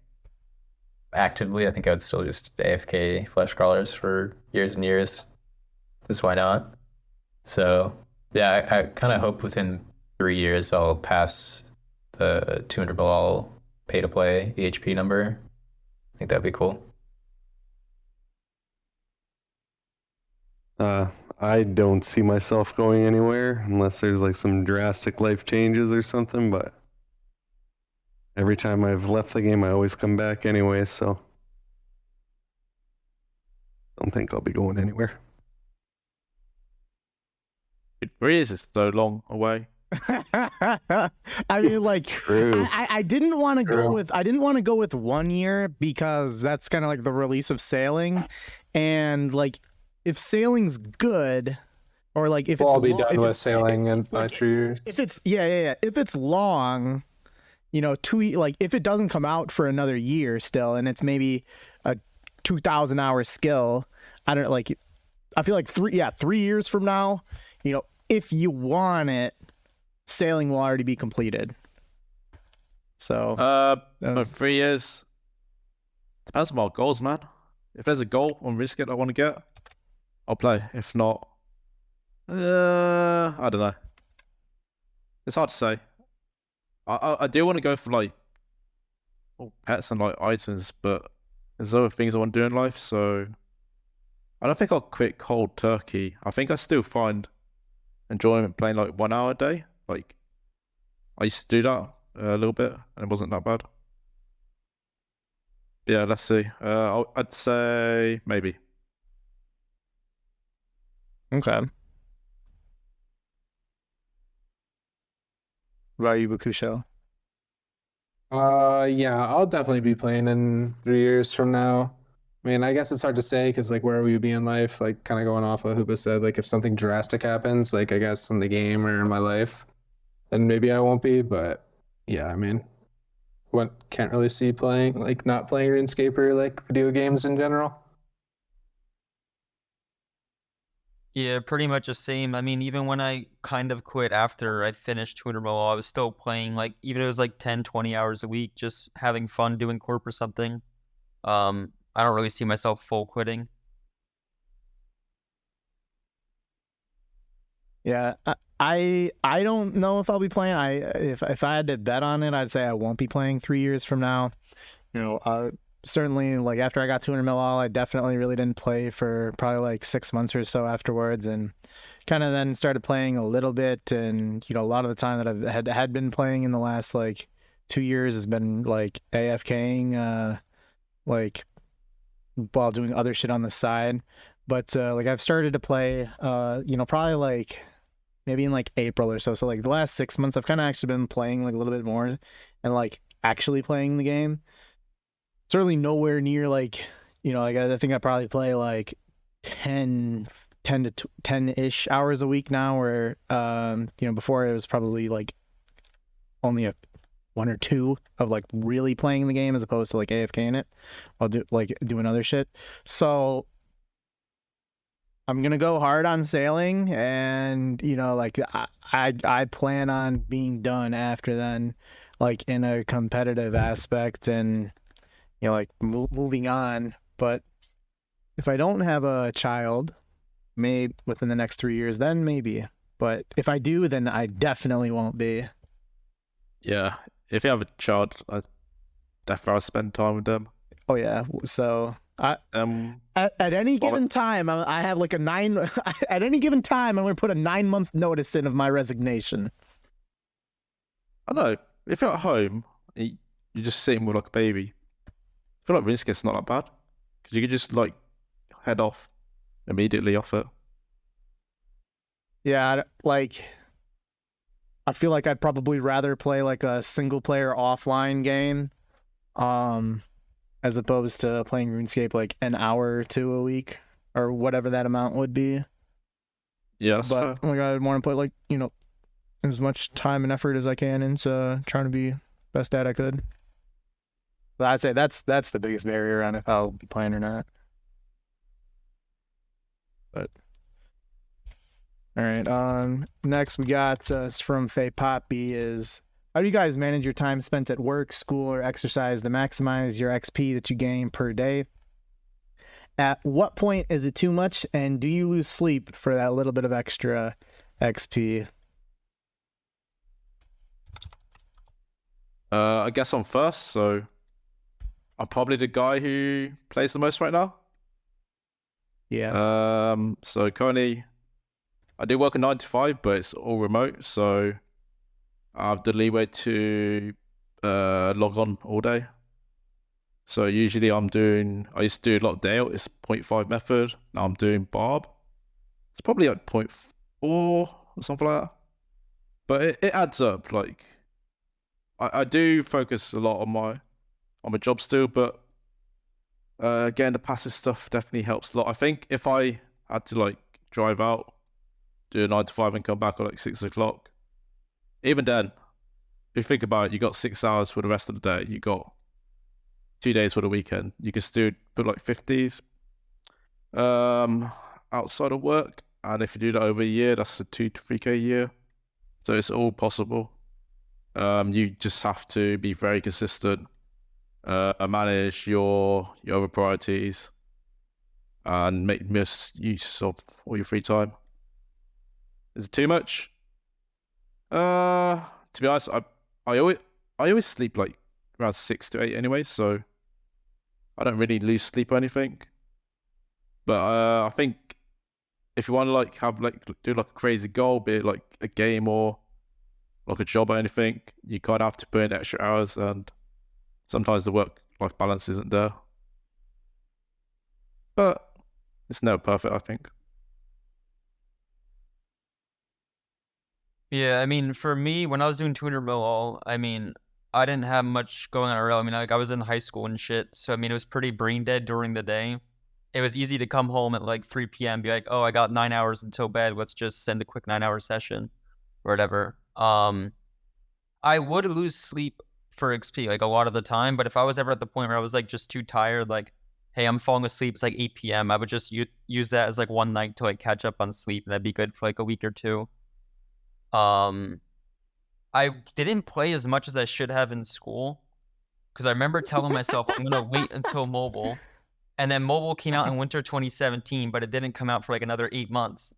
actively, I think I would still just AFK flesh crawlers for years and years. Because why not? So Yeah, I kind of hope within 3 years I'll pass the 200 ball pay to play EHP number. I think that'd be cool. I don't see myself going anywhere unless there's like some drastic life changes or something, but every time I've left the game, I always come back anyway, so don't think I'll be going anywhere. 3 years is so long away. I mean, like, True. I didn't want to go True. with 1 year because that's kind of like the release of sailing, and like if sailing's good, or like if We'll all it's be lo- done if with it's- sailing in by like, 3 years. if it's if it's long, like if it doesn't come out for another year still, and it's maybe a 2,000 hour skill, I don't like. I feel like 3 years from now, if you want it, sailing will already be completed. So that But was- 3 years depends on my goals, man. If there's a goal on RuneScape I want to get, I'll play. If not, I don't know. It's hard to say. I do want to go for like pets and like items, but there's other things I want to do in life, so I don't think I'll quit cold turkey. I think I still find enjoyment playing like 1 hour a day. Like I used to do that a little bit, and it wasn't that bad. Yeah, let's see. I'd say maybe. okay. What about you, Bakusho? Yeah, I'll definitely be playing in 3 years from now. I mean, I guess it's hard to say because, like, where we would be in life, like, kind of going off what Hooba said, like, if something drastic happens, like, I guess in the game or in my life, then maybe I won't be. But yeah, I mean, can't really see playing, like, not playing RuneScape or like video games in general. Yeah, pretty much the same. I mean, even when I kind of quit after I finished 200 mil, I was still playing, like, even if it was like 10, 20 hours a week, just having fun doing corp or something. I don't really see myself full quitting. Yeah, I don't know if I'll be playing. If I had to bet on it, I'd say I won't be playing 3 years from now. Certainly, like after I got 200 mil all, I definitely really didn't play for probably like 6 months or so afterwards, and kind of then started playing a little bit. And a lot of the time that I've had been playing in the last like 2 years has been like AFKing, like while doing other shit on the side. But like I've started to play, probably like maybe in like April or so. So like the last 6 months, I've kind of actually been playing like a little bit more and like actually playing the game. Certainly nowhere near like, like I think I probably play like 10 to 10-ish hours a week now, where, before it was probably like only a 1 or 2 of like really playing the game as opposed to like AFKing it. I'll do like doing other shit. So I'm gonna go hard on sailing, and like I plan on being done after then, like in a competitive aspect, and like moving on. But if I don't have a child made within the next 3 years, then maybe. But if I do, then I definitely won't be. Yeah, if you have a child, I definitely spend time with them. Oh yeah. So at any Well, given time, I have like a 9. At any given time, I'm going to put a 9-month notice in of my resignation. I don't know. If you're at home, you're just sitting with like a baby. I feel like RuneScape's not that bad because you could just like head off immediately off it. Yeah, like I feel like I'd probably rather play like a single player offline game, as opposed to playing RuneScape like an hour or 2 a week or whatever that amount would be. Yeah, that's fair. But like I want to put like as much time and effort as I can into trying to be best dad I could. But I'd say that's the biggest barrier on if I'll be playing or not. But all right, next we got from Faye Poppy is, how do you guys manage your time spent at work, school, or exercise to maximize your XP that you gain per day? At what point is it too much, and do you lose sleep for that little bit of extra XP? I guess I'm first, so I'm probably the guy who plays the most right now. Yeah. So currently, I do work a 9 to 5, but it's all remote, so I have the leeway to log on all day. So usually I used to do a lot of Dale, it's 0.5 method. Now I'm doing Barb. It's probably like 0.4 or something like that. But it adds up. Like I do focus a lot on my job still, but again, the passive stuff definitely helps a lot. I think if I had to like drive out, do a 9 to 5 and come back at like 6 o'clock, even then, if you think about it, you got 6 hours for the rest of the day. You got 2 days for the weekend. You can still put like 50s outside of work. And if you do that over a year, that's a 2 to 3K a year. So it's all possible. You just have to be very consistent, manage your other priorities, and make most use of all your free time. Is it too much? To be honest, I always sleep like around 6 to 8 anyway, so I don't really lose sleep or anything. But I think if you want to like have like do like a crazy goal, be it like a game or like a job or anything, you kind of have to put in extra hours, and sometimes the work-life balance isn't there. But it's never perfect, I think. Yeah, I mean, for me, when I was doing 200 mil all, I mean, I didn't have much going on IRL. I mean, like I was in high school and shit, so I mean, it was pretty brain dead during the day. It was easy to come home at like 3 p.m. be like, oh, I got 9 hours until bed. Let's just send a quick 9 hour session or whatever. I would lose sleep for XP like a lot of the time, but if I was ever at the point where I was like just too tired, like, hey, I'm falling asleep, it's like 8 p.m., I would just use that as like one night to like catch up on sleep, and that'd be good for like a week or two. I didn't play as much as I should have in school because I remember telling myself I'm gonna wait until mobile, and then mobile came out in winter 2017, but it didn't come out for like another 8 months.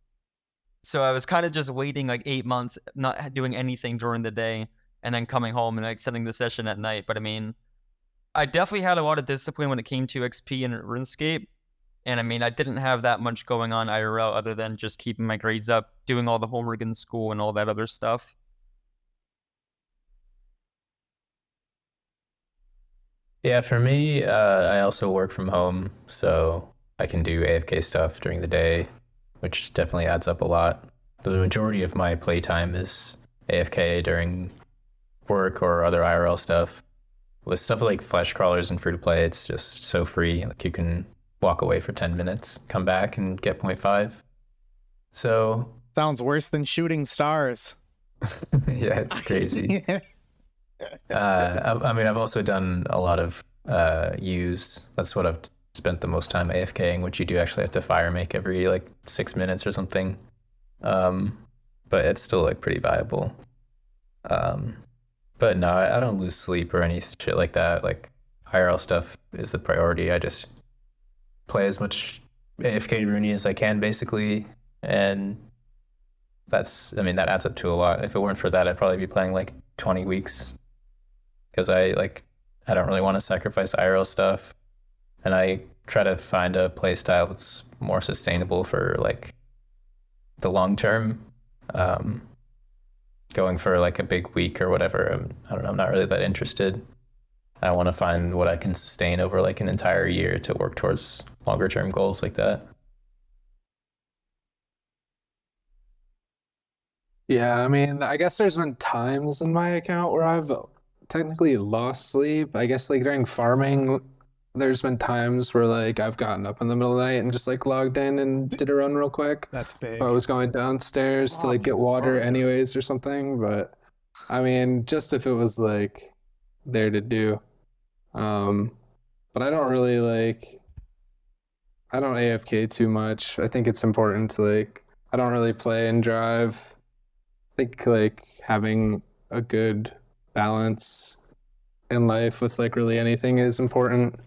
So I was kind of just waiting like 8 months, not doing anything during the day, and then coming home and like setting the session at night. But I mean, I definitely had a lot of discipline when it came to XP and RuneScape. And I mean, I didn't have that much going on IRL other than just keeping my grades up, doing all the homework in school and all that other stuff. Yeah, for me, I also work from home, so I can do AFK stuff during the day, which definitely adds up a lot. The majority of my playtime is AFK during work or other IRL stuff. With stuff like flesh crawlers and free to play, it's just so free. Like you can walk away for 10 minutes, come back and get 0.5. So Sounds worse than shooting stars. yeah, it's crazy. Yeah. I mean, I've also done a lot of use. That's what I've spent the most time AFKing, which you do actually have to fire make every like 6 minutes or something. But it's still like pretty viable. But no, I don't lose sleep or any shit like that. Like IRL stuff is the priority. I just play as much AFK Rooney as I can, basically, and I mean, that adds up to a lot. If it weren't for that, I'd probably be playing like 20 weeks because I don't really want to sacrifice IRL stuff, and I try to find a play style that's more sustainable for like the long term. Going for like a big week or whatever, I don't know, I'm not really that interested. I want to find what I can sustain over like an entire year to work towards longer term goals like that. Yeah, I mean, I guess there's been times in my account where I've technically lost sleep. I guess like during farming, there's been times where like I've gotten up in the middle of the night and just like logged in and did a run real quick. That's big. If I was going downstairs to like get water anyways or something, but I mean, just if it was like there to do. But I don't really I don't AFK too much. I think it's important to I don't really play and drive. I think like having a good balance in life with like really anything is important.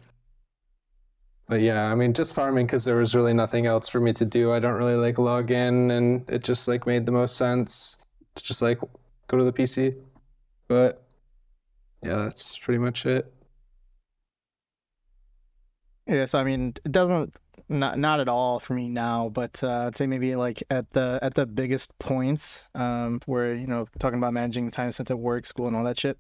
But yeah, I mean, just farming because there was really nothing else for me to do. I don't really like log in, and it just like made the most sense to just like go to the PC. But yeah, that's pretty much it. Yeah, so I mean, it doesn't not at all for me now, but I'd say maybe like at the biggest points, where talking about managing time spent at work, school, and all that shit.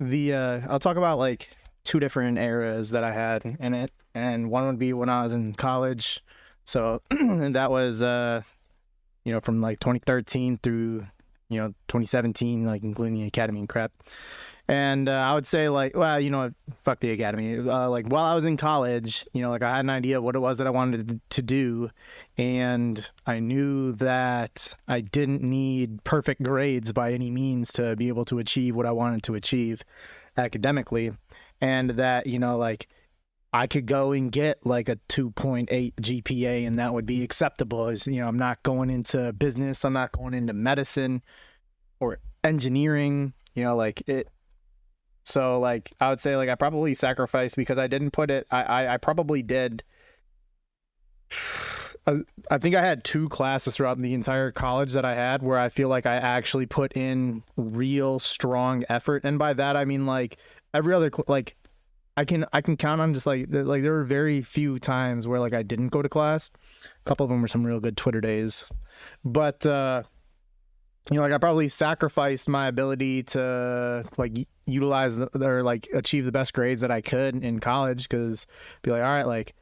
I'll talk about like two different eras that I had in it, and one would be when I was in college. So that was from like 2013 through 2017, like including the academy and crap. And I would say like, well, fuck the academy. Like while I was in college, like I had an idea of what it was that I wanted to do, and I knew that I didn't need perfect grades by any means to be able to achieve what I wanted to achieve academically, and that like I could go and get like a 2.8 GPA, and that would be acceptable. As I'm not going into business, I'm not going into medicine or engineering, like it. So like I would say like I probably sacrificed because I didn't put it. I probably did. I think I had 2 classes throughout the entire college that I had where I feel like I actually put in real strong effort, and by that I mean like every other like I can count on just like there were very few times where like I didn't go to class. A couple of them were some real good Twitter days, but like I probably sacrificed my ability to like utilize or like achieve the best grades that I could in college, because be like, all right, like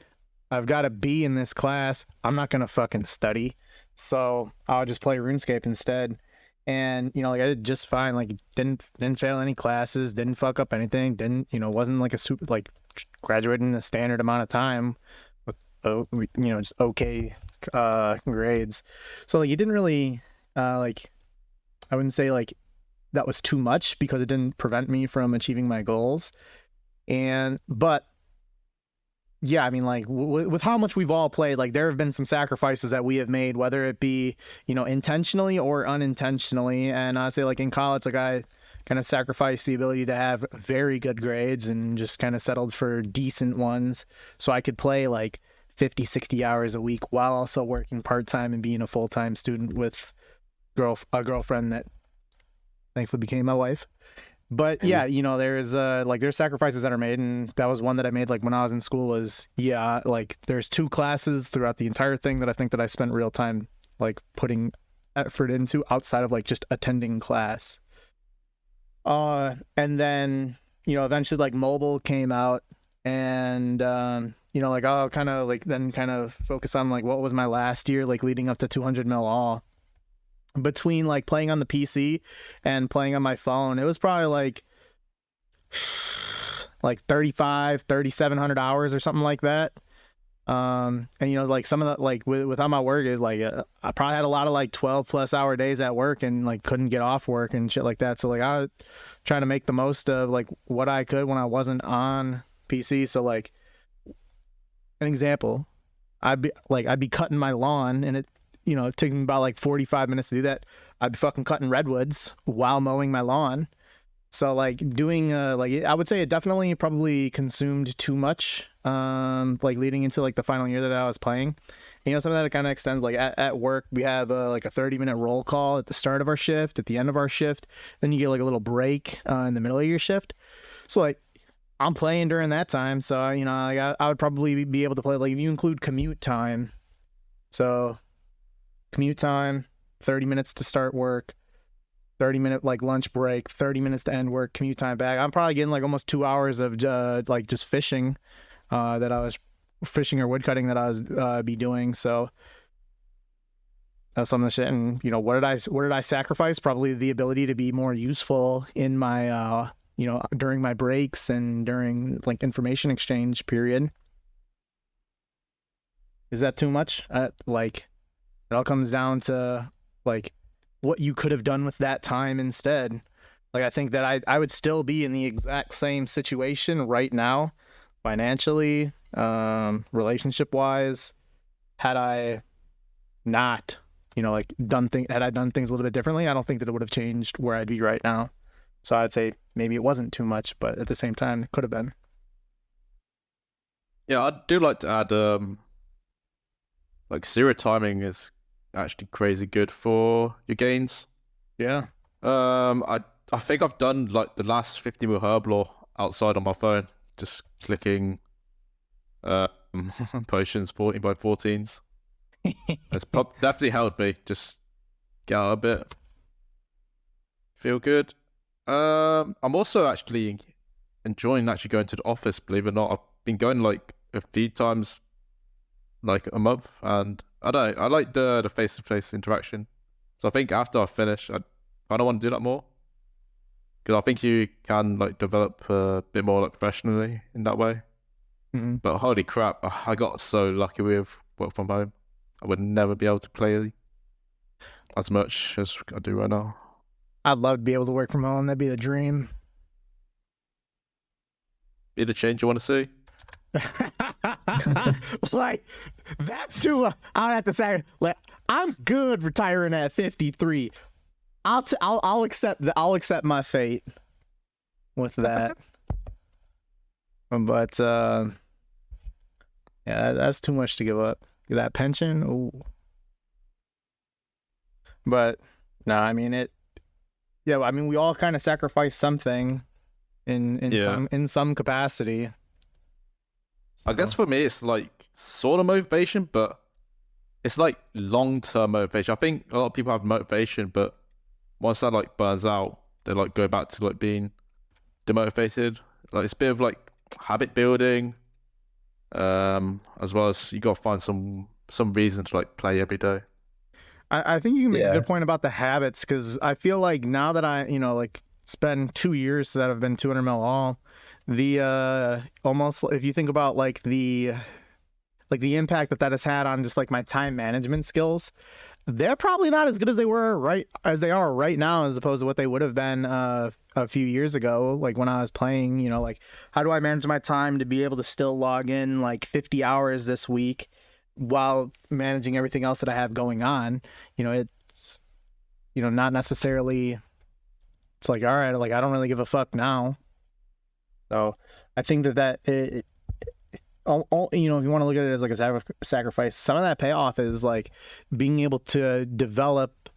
I've got a B in this class, I'm not gonna fucking study, so I'll just play RuneScape instead. And like I did just fine, like didn't fail any classes, didn't fuck up anything, didn't wasn't like a super like graduating in a standard amount of time with just okay grades. So like you didn't really like I wouldn't say like that was too much because it didn't prevent me from achieving my goals. But yeah, I mean like with how much we've all played, like there have been some sacrifices that we have made, whether it be intentionally or unintentionally. And I'd say like in college, like I kind of sacrificed the ability to have very good grades and just kind of settled for decent ones so I could play like 50-60 hours a week while also working part-time and being a full-time student with a girlfriend that thankfully became my wife. But yeah, there's there's sacrifices that are made, and that was one that I made like when I was in school. Was like there's 2 classes throughout the entire thing that I think that I spent real time like putting effort into outside of like just attending class. And then eventually like mobile came out, and like I'll kind of like then kind of focus on like what was my last year like leading up to 200 mil all. Between like playing on the PC and playing on my phone, it was probably like 3,700 hours or something like that. And like some of the like with how my work is like I probably had a lot of like 12+ hour days at work and like couldn't get off work and shit like that. So like I was trying to make the most of like what I could when I wasn't on PC. So like an example, I'd be cutting my lawn, and it takes me about like 45 minutes to do that. I'd be fucking cutting redwoods while mowing my lawn. So like doing like I would say it definitely probably consumed too much like leading into like the final year that I was playing. Some of that kind of extends like at work we have like a 30-minute roll call at the start of our shift, at the end of our shift, then you get like a little break in the middle of your shift. So like I'm playing during that time, so like, I would probably be able to play like if you include commute time. So commute time, 30 minutes to start work, 30-minute like lunch break, 30 minutes to end work, commute time back. I'm probably getting like almost 2 hours of like just fishing that I was fishing or woodcutting that I was be doing. So that's some of the shit. And what did I sacrifice? Probably the ability to be more useful in my during my breaks and during like information exchange period. Is that too much? Like it all comes down to like what you could have done with that time instead. Like I think that I would still be in the exact same situation right now, financially, relationship wise, had I not, like had I done things a little bit differently, I don't think that it would have changed where I'd be right now. So I'd say maybe it wasn't too much, but at the same time, it could have been. Yeah, I do like to add like zero timing is actually crazy good for your gains. Yeah. I think I've done like the last 50 mil herb lore outside on my phone, just clicking potions 14 by 14s. It's definitely helped me just get out a bit. Feel good. I'm also actually enjoying actually going to the office, believe it or not. I've been going like a few times like a month, and I don't know, I like the face-to-face interaction. So I think after I finish, I don't want to do that more, because I think you can like develop a bit more like professionally in that way. Mm-hmm. But holy crap, I got so lucky with work from home. I would never be able to play as much as I do right now. I'd love to be able to work from home. That'd be the dream. Be the change you want to see? Like, that's too. I'd have to say, like, I'm good retiring at 53. I'll accept my fate with that. But yeah, that's too much to give up. That pension, ooh. But no, I mean it. Yeah, I mean we all kind of sacrifice something in some capacity. I guess for me, it's like sort of motivation, but it's like long-term motivation. I think a lot of people have motivation, but once that like burns out, they like go back to like being demotivated. Like it's a bit of like habit building, as well as you gotta find some reason to like play every day. I think you make a good point about the habits, because I feel like now that I, like it's been 2 years that I've been 200 mil all, the almost, if you think about like the impact that has had on just like my time management skills, they're probably not as good as they are right now, as opposed to what they would have been a few years ago. Like when I was playing, like how do I manage my time to be able to still log in like 50 hours this week while managing everything else that I have going on? It's not necessarily, it's like, all right, like I don't really give a fuck now. So I think that if you want to look at it as like a sacrifice, some of that payoff is like being able to develop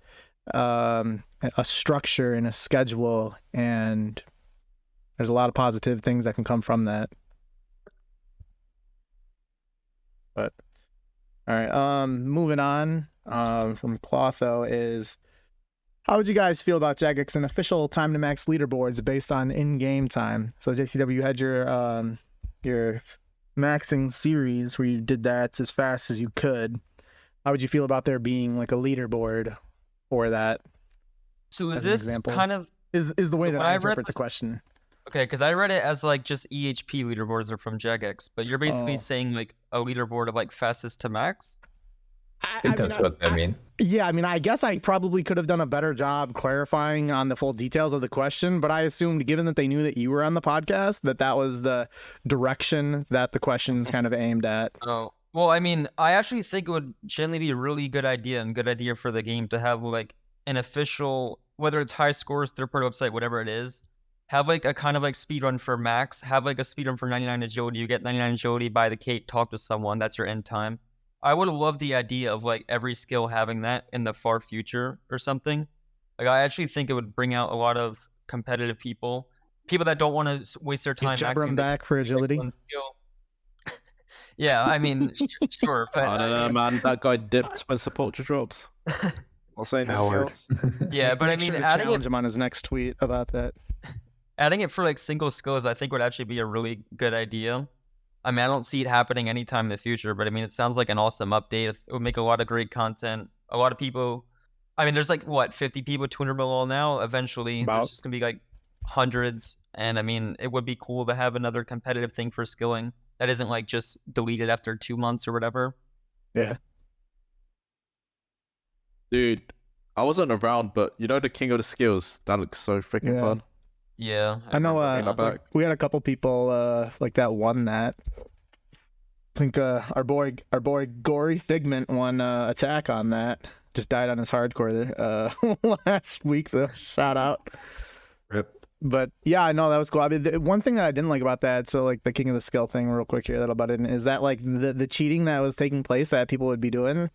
a structure and a schedule, and there's a lot of positive things that can come from that. But all right, moving on from Clotho is, how would you guys feel about Jagex and official time to max leaderboards based on in-game time? So JCW, you had your maxing series where you did that as fast as you could. How would you feel about there being like a leaderboard for that? So is this kind of is the way that I interpret the question? Okay, because I read it as like just EHP leaderboards are from Jagex, but you're basically saying like a leaderboard of like fastest to max. I think that's what I mean. Yeah, I mean, I guess I probably could have done a better job clarifying on the full details of the question, but I assumed, given that they knew that you were on the podcast, that was the direction that the question's kind of aimed at. Oh, well, I mean, I actually think it would generally be a really good idea for the game to have like an official, whether it's high scores, third-party website, whatever it is, have like a kind of like speedrun for max, have like a speedrun for 99 agility. You get 99 agility, buy the cape, talk to someone, that's your end time. I would have loved the idea of like every skill having that in the far future or something. Like I actually think it would bring out a lot of competitive people that don't want to waste their time maxing back for agility. Yeah, I mean, sure, but I don't know, man. That guy dipped when support drops. I'll say no. Yeah, but I mean, adding him on his next tweet about that. Adding it for like single skills, I think would actually be a really good idea. I mean, I don't see it happening anytime in the future, but I mean, it sounds like an awesome update. It would make a lot of great content. A lot of people, I mean, there's like, 50 people, 200 mil all now. Eventually, there's just going to be like hundreds. And I mean, it would be cool to have another competitive thing for skilling that isn't like just deleted after 2 months or whatever. Yeah. Dude, I wasn't around, but the King of the Skills, that looks so freaking fun. Yeah, I know. We had a couple people like that won that. I think our boy Gory Figment won attack on that. Just died on his hardcore last week though. Shout out. Rip. But yeah, I know that was cool. I mean, one thing that I didn't like about that, so like the King of the Skill thing, real quick here, that about it, is that like the cheating that was taking place that people would be doing.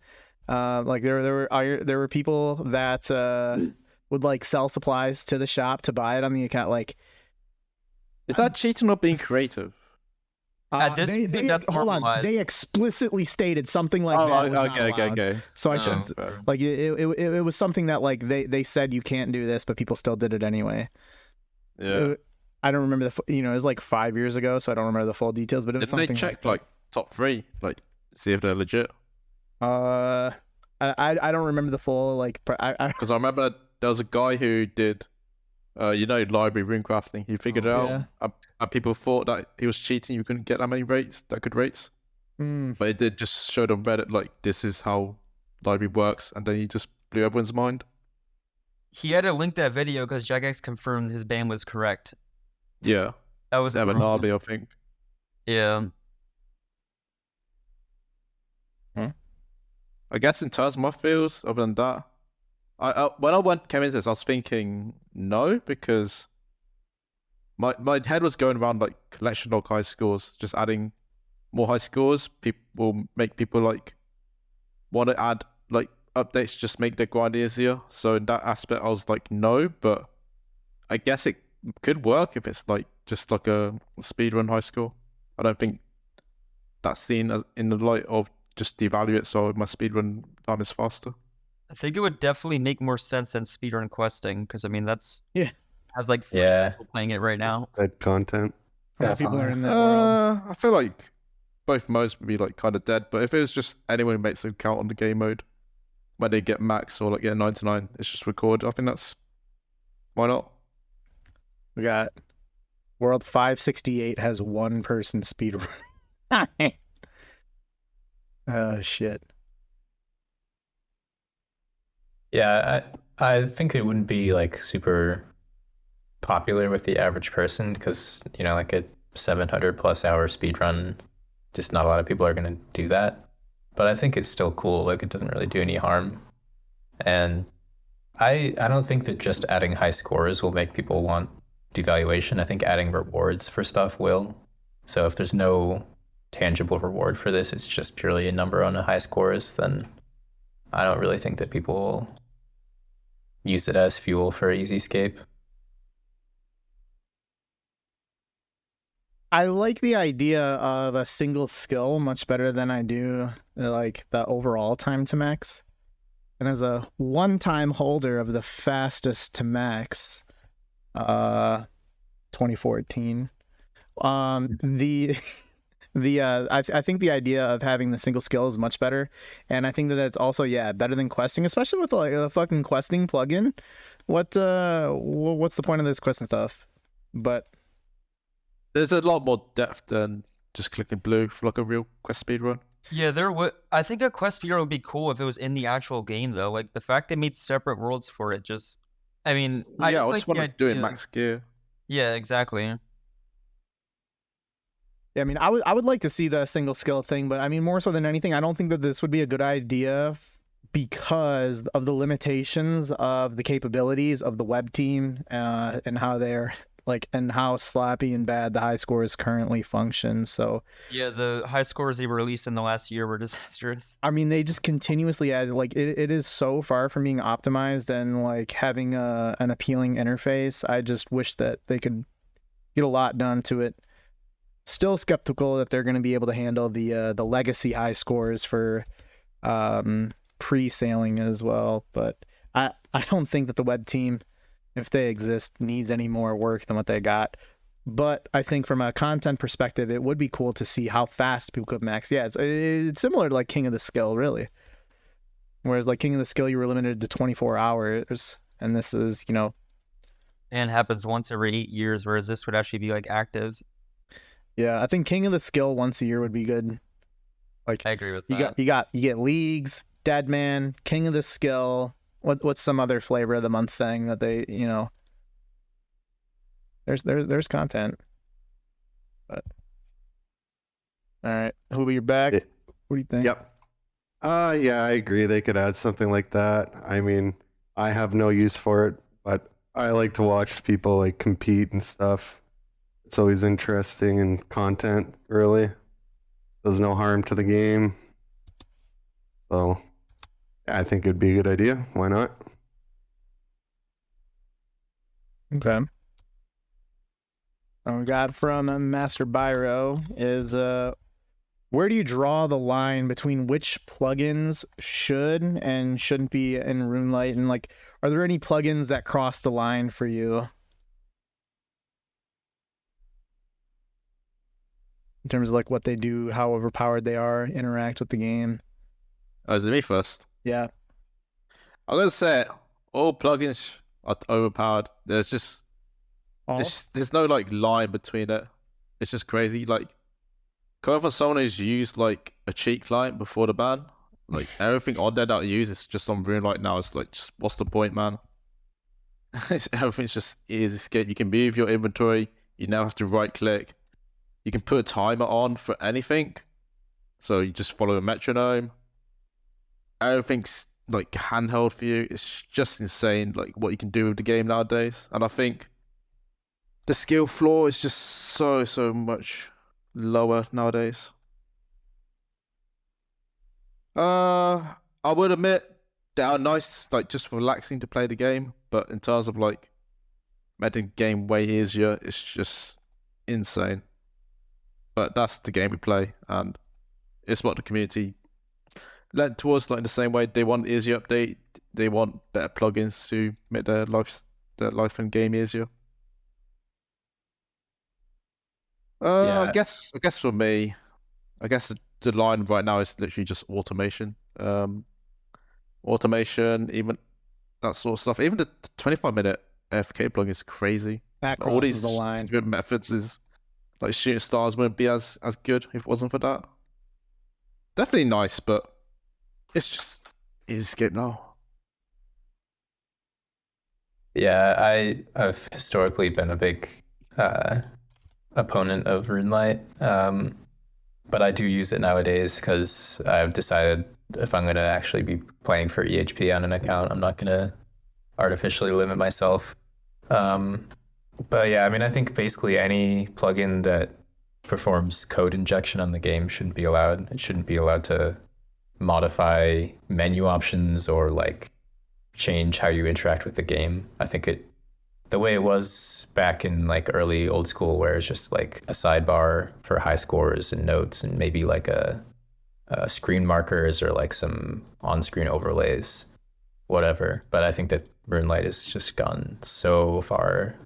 Like there were people that would like sell supplies to the shop to buy it on the account. Like, Is that cheating or being creative? At this point, that's hold on. normalized. They explicitly stated something like Oh, that. Was not okay. allowed. So I should fair. like it was something that like they said you can't do this, but people still did it anyway. Yeah. I don't remember it was like 5 years ago, so I don't remember the full details. But it was Didn't they something check like top 3, like see if they're legit? I don't remember the full like. Because I remember there was a guy who did, library rune crafting. He figured it out. And people thought that he was cheating. You couldn't get that many good rates. But it did just showed on Reddit like this is how library works, and then he just blew everyone's mind. He had to link that video because Jagex confirmed his ban was correct. Yeah, That was Evan Narby, I think. Yeah. I guess in terms of my feels, other than that, when I came into this, I was thinking no, because my head was going around like collection log high scores, just adding more high scores. People will make people like want to add like updates, just make their grind easier. So in that aspect, I was like no, but I guess it could work if it's like just like a speedrun high score. I don't think that's seen in the light of just devalue it so my speedrun time is faster. I think it would definitely make more sense than speedrun questing, because I mean that's has like 3 people playing it right now. Good content. How many people are in that world? I feel like both modes would be like kind of dead, but if it was just anyone who makes an account on the game mode where they get max or like get 99, it's just recorded. I think that's why not. We got World 568 has 1 person speedrun. Oh shit. Yeah, I think it wouldn't be like super popular with the average person because, like a 700 plus hour speed run, just not a lot of people are going to do that. But I think it's still cool. Like, it doesn't really do any harm. And I don't think that just adding high scores will make people want devaluation. I think adding rewards for stuff will. So if there's no tangible reward for this, it's just purely a number on a high scores, then I don't really think that people will use it as fuel for easy escape. I like the idea of a single skill much better than I do like the overall time to max. And as a one-time holder of the fastest to max, 2014, I think the idea of having the single skill is much better, and I think that that's also better than questing, especially with like a fucking questing plugin. What's the point of this questing stuff? But there's a lot more depth than just clicking blue for like a real quest speedrun. Yeah, there would. I think a quest speedrun would be cool if it was in the actual game, though. Like the fact they made separate worlds for it. Just, I mean, I just want to do it max gear. Yeah, exactly. Yeah, I mean, I would like to see the single skill thing, but I mean, more so than anything, I don't think that this would be a good idea because of the limitations of the capabilities of the web team and how they're like and how sloppy and bad the high scores currently function. So yeah, the high scores they released in the last year were disastrous. I mean, they just continuously add like it is so far from being optimized and like having an appealing interface. I just wish that they could get a lot done to it. Still skeptical that they're going to be able to handle the legacy high scores for pre-sailing as well. But I don't think that the web team, if they exist, needs any more work than what they got. But I think from a content perspective, it would be cool to see how fast people could max. Yeah, it's similar to like King of the Skill, really. Whereas like King of the Skill, you were limited to 24 hours, and this is, and happens once every 8 years, whereas this would actually be like active. Yeah, I think King of the Skill once a year would be good. Like I agree with that. You get leagues, Deadman, King of the Skill. What's some other flavor of the month thing that they, there's content. But all right, Hooba, you're back. What do you think? Yep. Yeah, I agree. They could add something like that. I mean, I have no use for it, but I like to watch people like compete and stuff. It's always interesting and content, really. Does no harm to the game. So yeah, I think it'd be a good idea. Why not? Okay. What we got from Master Byro is where do you draw the line between which plugins should and shouldn't be in Runelite, and like, are there any plugins that cross the line for you in terms of like what they do, how overpowered they are, interact with the game? Oh, is it me first? Yeah. I'm gonna say all plugins are overpowered. There's no like line between it. It's just crazy. Like, coming from someone who's used like a cheat client before the ban, like everything on there that I use is just on Runelite now. It's like, just, what's the point, man? Everything's just easy skip. You can move your inventory. You now have to right click. You can put a timer on for anything. So you just follow a metronome. Everything's like handheld for you. It's just insane, like what you can do with the game nowadays. And I think the skill floor is just so much lower nowadays. I would admit they are nice, like just relaxing to play the game, but in terms of like making the game way easier, it's just insane. But that's the game we play, and it's what the community led towards. Like in the same way, they want easier update, they want better plugins to make their life and game easier. Yeah. I guess for me, I guess the line right now is literally just automation. Automation, even that sort of stuff. Even the 25-minute AFK plugin is crazy. That All crosses these the line. stupid methods is like shooting stars wouldn't be as good if it wasn't for that. Definitely nice, but it's just easy escape now. Yeah, I've historically been a big opponent of Runelite, but I do use it nowadays because I've decided if I'm going to actually be playing for EHP on an account, I'm not going to artificially limit myself. But yeah, I mean, I think basically any plugin that performs code injection on the game shouldn't be allowed. It shouldn't be allowed to modify menu options or like change how you interact with the game. I think the way it was back in like early old school, where it's just like a sidebar for high scores and notes and maybe like a screen markers or like some on-screen overlays, whatever. But I think that Runelite has just gone so far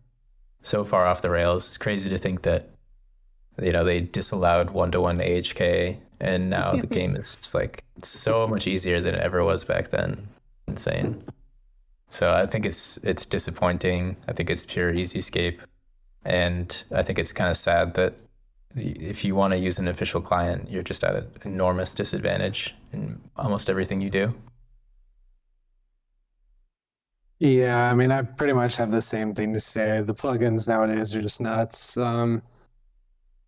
off the rails. It's crazy to think that, you know, they disallowed 1-to-1 AHK and now the game is just like so much easier than it ever was back then. Insane. So I think it's disappointing. I think it's pure easy escape. And I think it's kind of sad that if you want to use an official client, you're just at an enormous disadvantage in almost everything you do. Yeah, I mean, I pretty much have the same thing to say. The plugins nowadays are just nuts.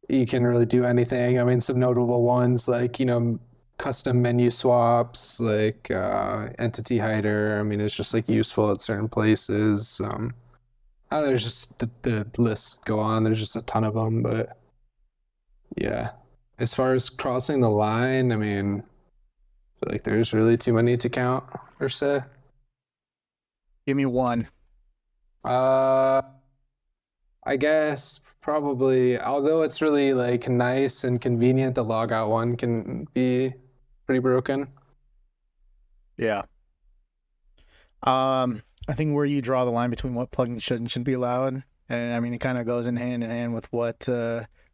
You can really do anything. I mean, some notable ones like, you know, custom menu swaps, like entity hider. I mean, it's just like useful at certain places. There's just the list go on. There's just a ton of them, but yeah. As far as crossing the line, I mean, I feel like there's really too many to count or say. Give me one. I guess probably, although it's really like nice and convenient, the logout one can be pretty broken. Yeah. I think where you draw the line between what plugins should and shouldn't be allowed, and I mean, it kind of goes in hand with what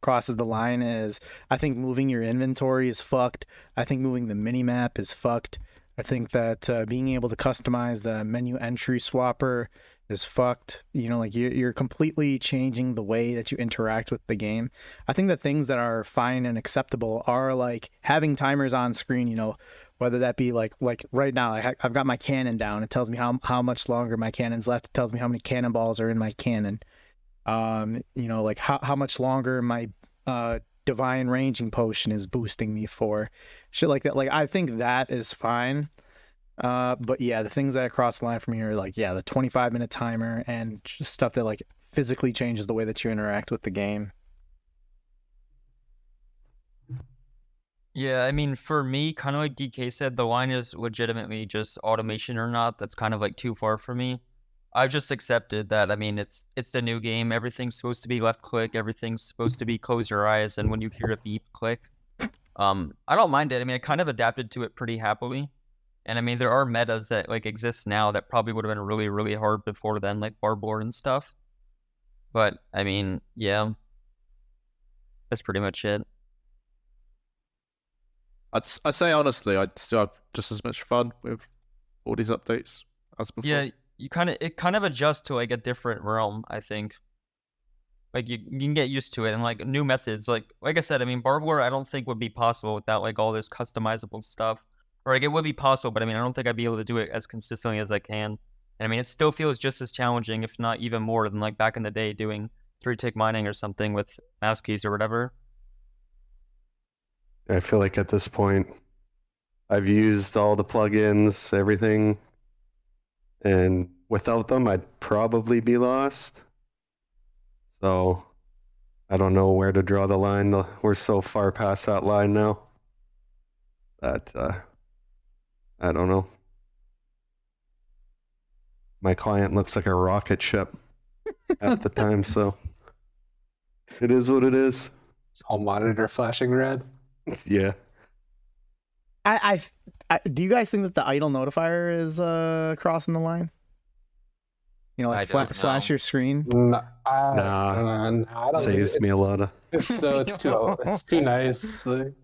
crosses the line is, I think moving your inventory is fucked. I think moving the minimap is fucked. I think that being able to customize the menu entry swapper is fucked. You know, like you're completely changing the way that you interact with the game. I think that things that are fine and acceptable are like having timers on screen, you know, whether that be like right now, I've got my cannon down. It tells me how much longer my cannon's left. It tells me how many cannonballs are in my cannon. You know, like how much longer my divine ranging potion is boosting me for. Shit like that. Like, I think that is fine. But yeah, the things that cross the line from here are like, yeah, the 25-minute timer and just stuff that like physically changes the way that you interact with the game. Yeah, I mean, for me, kind of like DK said, the line is legitimately just automation or not. That's kind of like too far for me. I've just accepted that. I mean, it's the new game. Everything's supposed to be left click. Everything's supposed to be close your eyes, and when you hear a beep, click. I don't mind it. I mean, I kind of adapted to it pretty happily. And I mean, there are metas that like exist now that probably would have been really, really hard before then, like Barb Lore and stuff. But I mean, yeah, that's pretty much it. I'd say honestly, I'd still have just as much fun with all these updates as before. Yeah, it kind of adjusts to like a different realm, I think. Like you can get used to it and like new methods. Like I said, I mean, Barb Lore I don't think would be possible without like all this customizable stuff. Or like it would be possible, but I mean, I don't think I'd be able to do it as consistently as I can. And I mean, it still feels just as challenging, if not even more, than like back in the day doing 3-tick mining or something with mouse keys or whatever. I feel like at this point, I've used all the plugins, everything, and without them, I'd probably be lost. So I don't know where to draw the line. We're so far past that line now that I don't know. My client looks like a rocket ship at the time, so it is what it is. Whole monitor flashing red. Yeah. I do you guys think that the idle notifier is crossing the line? You know, I like don't slash know. your screen. Nah. I don't Saves think me a lot of. it's too nice. Like,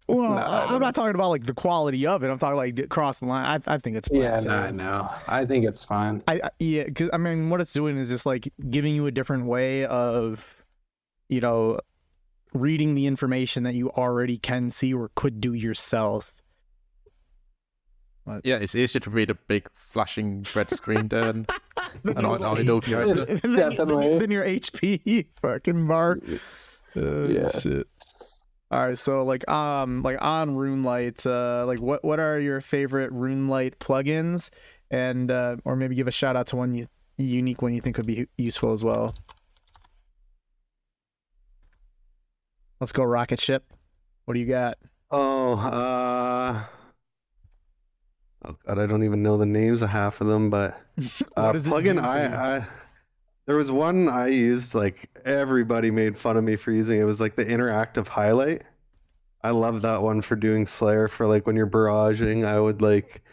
Well, No, I I'm don't not talking about like the quality of it. I'm talking like crossing the line. I think it's fine. yeah, too. no. I think it's fine. Yeah, because I mean, what it's doing is just like giving you a different way of, you know, reading the information that you already can see or could do yourself. Yeah, it's easier to read a big flashing red screen than an idle character. Definitely. Than your HP fucking bar. Yeah. Shit. All right, so like on Runelite, like what are your favorite Runelite plugins, and or maybe give a shout out to one unique one you think would be useful as well. Let's go rocket ship. What do you got? Oh God, I don't even know the names of half of them, but What does it plugin do for you? there was one I used, like everybody made fun of me for using it. It was like the interactive highlight. I love that one for doing Slayer for like when you're barraging. I would like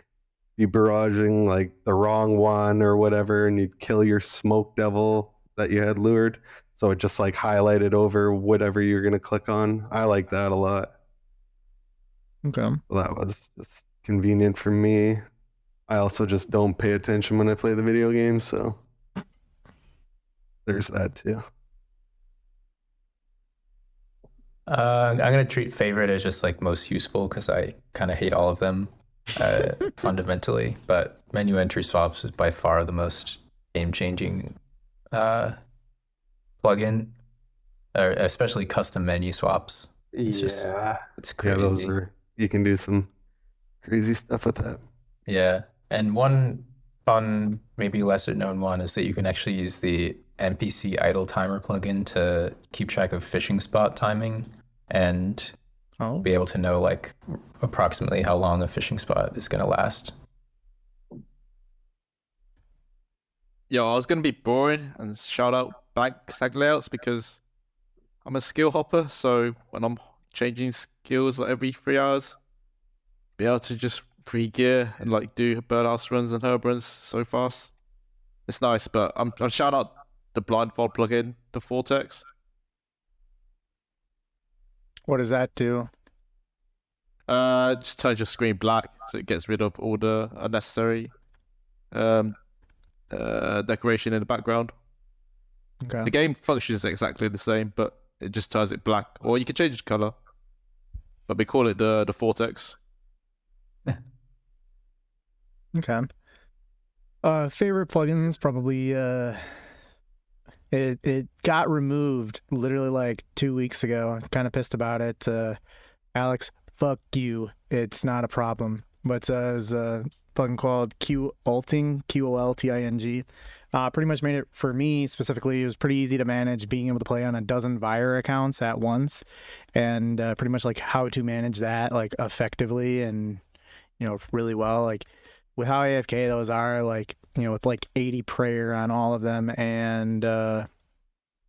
be barraging like the wrong one or whatever, and you'd kill your smoke devil that you had lured. So it just like highlighted over whatever you're gonna click on. I like that a lot. Okay. So that was just convenient for me. I also just don't pay attention when I play the video game, so there's that too. I'm gonna treat favorite as just like most useful because I kind of hate all of them fundamentally. But menu entry swaps is by far the most game-changing plugin, or especially custom menu swaps. It's just it's crazy. Yeah, those are, you can do some crazy stuff with that. Yeah, and one fun, maybe lesser known one is that you can actually use the NPC idle timer plugin to keep track of fishing spot timing and be able to know like approximately how long a fishing spot is going to last. Yo, I was gonna be boring and shout out back tag layouts because I'm a skill hopper, so when I'm changing skills like every 3 hours, be able to just pre-gear and like do birdhouse runs and herb runs so fast. It's nice, but I'm shout out the blindfold plugin, the Vortex. What does that do? Just turns your screen black, so it gets rid of all the unnecessary decoration in the background. Okay. The game functions exactly the same, but it just turns it black. Or you can change the color, but we call it the Vortex. Okay. Favorite plugins probably it got removed literally like 2 weeks ago. I'm kind of pissed about it. Alex, fuck you. It's not a problem. But it was plugin called Qolting, Qolting. Pretty much made it for me specifically. It was pretty easy to manage being able to play on a dozen Vire accounts at once, and pretty much like how to manage that like effectively and really well. Like with how AFK those are, like with like 80 prayer on all of them, and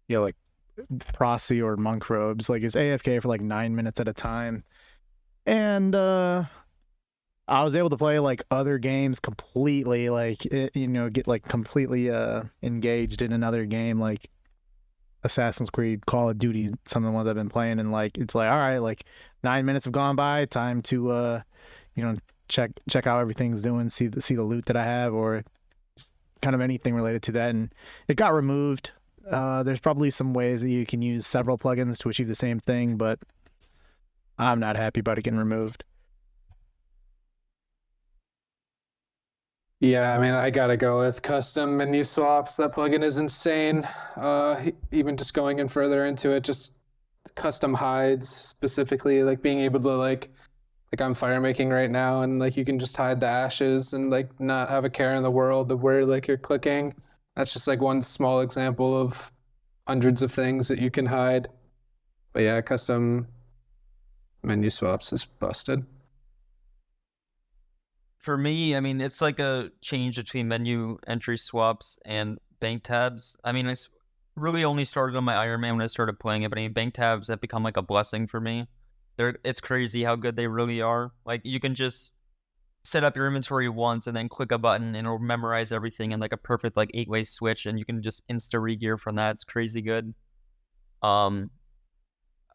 like Prosy or monk robes, like it's AFK for like 9 minutes at a time, and I was able to play like other games completely, like get like completely engaged in another game, like Assassin's Creed, Call of Duty, some of the ones I've been playing, and like it's like, all right, like 9 minutes have gone by, time to check how everything's doing, see the loot that I have, or kind of anything related to that. And it got removed. There's probably some ways that you can use several plugins to achieve the same thing, but I'm not happy about it getting removed. Yeah, I mean, I gotta go with custom menu swaps. That plugin is insane. Even just going in further into it, just custom hides specifically, like being able to like I'm fire making right now, and like you can just hide the ashes and like not have a care in the world of where like you're clicking. That's just like one small example of hundreds of things that you can hide. But yeah, custom menu swaps is busted. For me, I mean, it's like a change between menu entry swaps and bank tabs. I mean, it's really only started on my Ironman when I started playing it, but I mean, bank tabs have become like a blessing for me. It's crazy how good they really are. Like, you can just set up your inventory once and then click a button and it'll memorize everything in like a perfect like 8-way switch, and you can just insta regear from that. It's crazy good.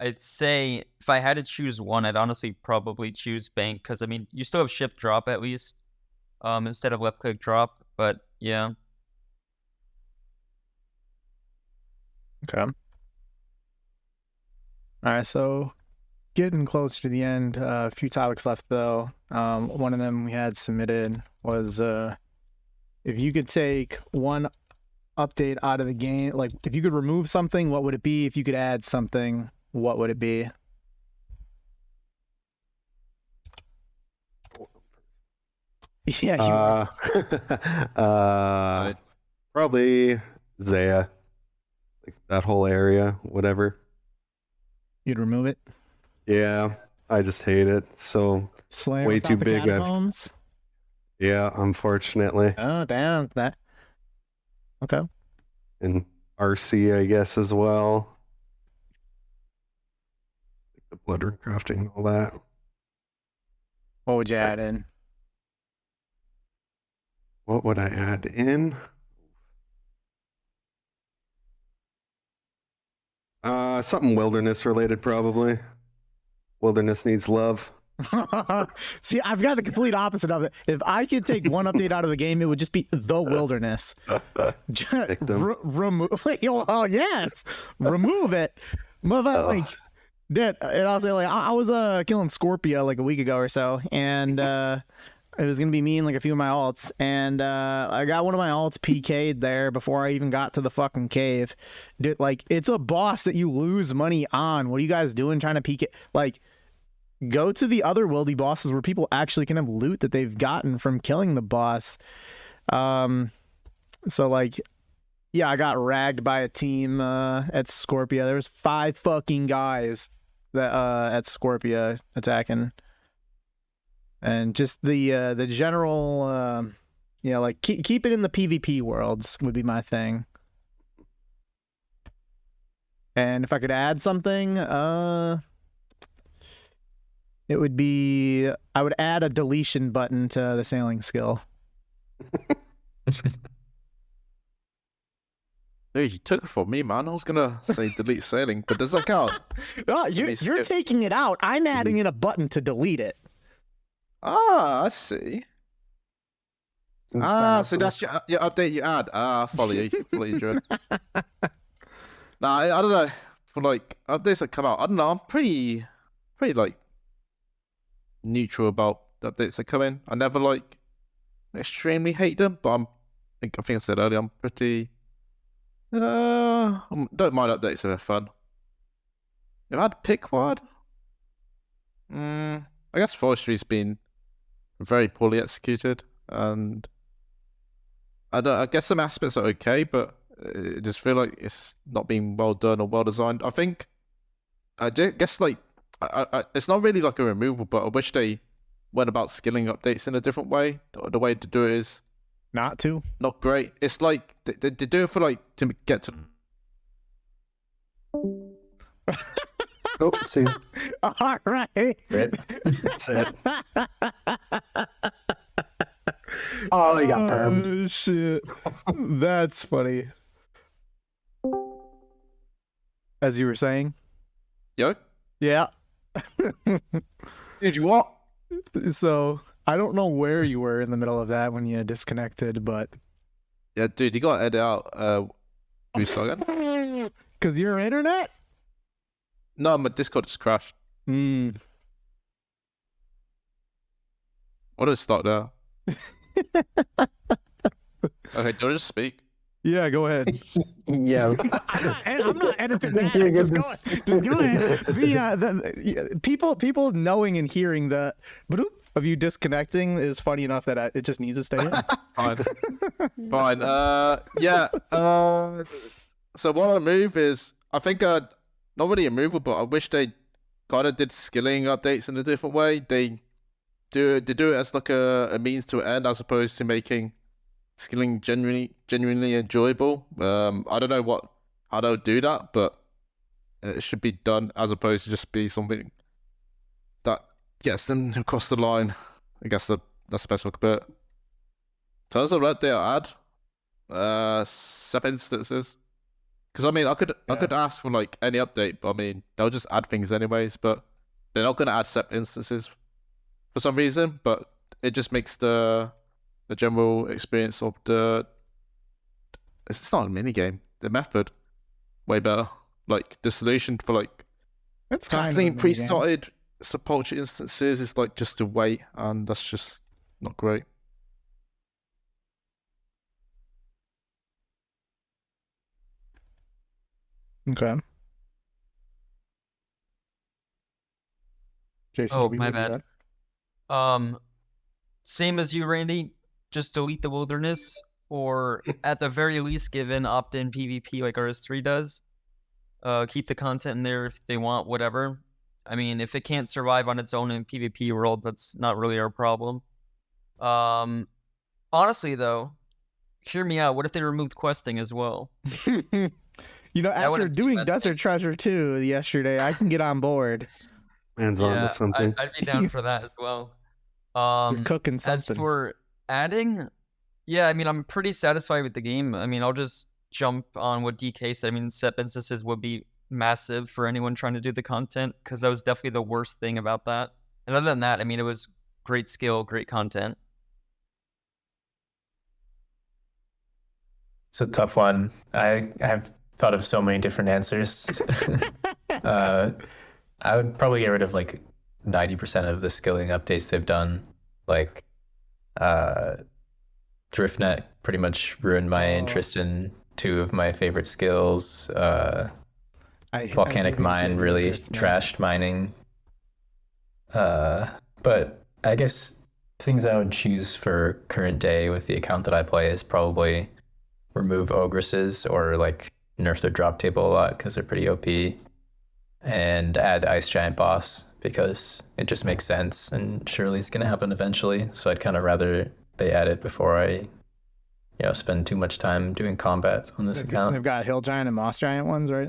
I'd say if I had to choose one, I'd honestly probably choose bank, because I mean you still have shift drop at least, instead of left click drop. But yeah. Okay. All right, so getting close to the end. A few topics left though. One of them we had submitted was if you could take one update out of the game, like if you could remove something, what would it be? If you could add something, what would it be? Yeah, probably Zaya, like that whole area, whatever. you'd remove it. Yeah, I just hate it. So Slayer way without too the big. catacombs? Yeah, unfortunately. Oh damn, that. Okay. And RC, I guess, as well. The blood rune crafting and all that. What would you add in? What would I add in? Something wilderness related, probably. Wilderness needs love. See, I've got the complete opposite of it. If I could take one update out of the game, it would just be the wilderness. Remove. Oh yes, remove it. Like, dude, and I'll say like I was killing Scorpio like a week ago or so, and it was gonna be me and like a few of my alts, and I got one of my alts PK'd there before I even got to the fucking cave. Dude, like it's a boss that you lose money on. What are you guys doing trying to PK? Like, go to the other wildy bosses where people actually can have loot that they've gotten from killing the boss. So like, yeah, I got ragged by a team at Scorpia. There was 5 fucking guys that at Scorpia attacking. And just the general, like keep it in the PvP worlds would be my thing. And if I could add something, it would be I would add a deletion button to the sailing skill. Dude, you took it from me, man. I was gonna say delete sailing, but does that count? Oh, you're taking it out. I'm adding in a button to delete it. Ah, I see. So that's your update you add. Follow you, Drew. Nah, I don't know. For like updates that come out, I don't know. I'm pretty like neutral about the updates that come in. I never like extremely hate them, but I think I said earlier, I'm pretty. Don't mind updates if they're fun. If I had to pick one, I guess forestry's been very poorly executed. and I guess some aspects are okay, but I just feel like it's not being well done or well designed. I think, I guess like, it's not really like a removal, but I wish they went about skilling updates in a different way. The way to do it is Not to. not great. It's like they do it for like to get to. Oh, see. All right. Rip. That's it. Oh, he got permed. Oh, shit. That's funny. As you were saying? Yo, Yeah. did you what? So I don't know where you were in the middle of that when you disconnected, but Yeah, dude, you gotta edit out. Restart again. because your internet? No, my Discord just crashed. Mm. What did it start there? Okay, do I just speak? Yeah, go ahead. Yeah. I'm not editing that. You're good Just go ahead. People knowing and hearing the bloop of you disconnecting is funny enough that it just needs to stay in. Fine. Fine. Yeah. So what I move is, I think, not really a mover, but I wish they kind of did skilling updates in a different way. They do it as like a means to an end, as opposed to making skilling genuinely enjoyable. I don't know how they'll do that, but it should be done as opposed to just be something that gets them across the line. I guess that's the best way to put it. In terms of update I add, 7 instances. Because I mean, I could ask for like any update, but I mean they'll just add things anyways. But they're not gonna add 7 instances for some reason. But it just makes the general experience of it's not a mini game. The method way better. Like the solution for like That's kind of a tackling minigame. pre-started suppulture instances is like just to wait, and that's just not great. Okay. Jason, Oh, did we my move bad. that? Same as you, Randy. Just delete the wilderness, or at the very least, give an opt-in PvP like RS3 does. Keep the content in there if they want, whatever. I mean, if it can't survive on its own in PvP world, that's not really our problem. Honestly, though, hear me out. What if they removed questing as well? You know, after wouldn't be doing bad Desert thing. Treasure 2 yesterday, I can get on board. Man's on to something. I'd be down for that as well. You're cooking As something. for adding, yeah, I mean, I'm pretty satisfied with the game. I mean, I'll just jump on what DK said. I mean, set instances would be massive for anyone trying to do the content, because that was definitely the worst thing about that. And other than that, I mean, it was great skill, great content. It's a tough one. I've thought of so many different answers. I would probably get rid of like 90% of the skilling updates they've done. Like, Driftnet pretty much ruined my interest in 2 of my favorite skills. Volcanic Mine really trashed mining. But I guess things I would choose for current day with the account that I play is probably remove ogresses, or like nerf their drop table a lot because they're pretty OP, and add Ice Giant Boss because it just makes sense and surely it's going to happen eventually. So I'd kind of rather they add it before I spend too much time doing combat on this account. They've got Hill Giant and Moss Giant ones, right?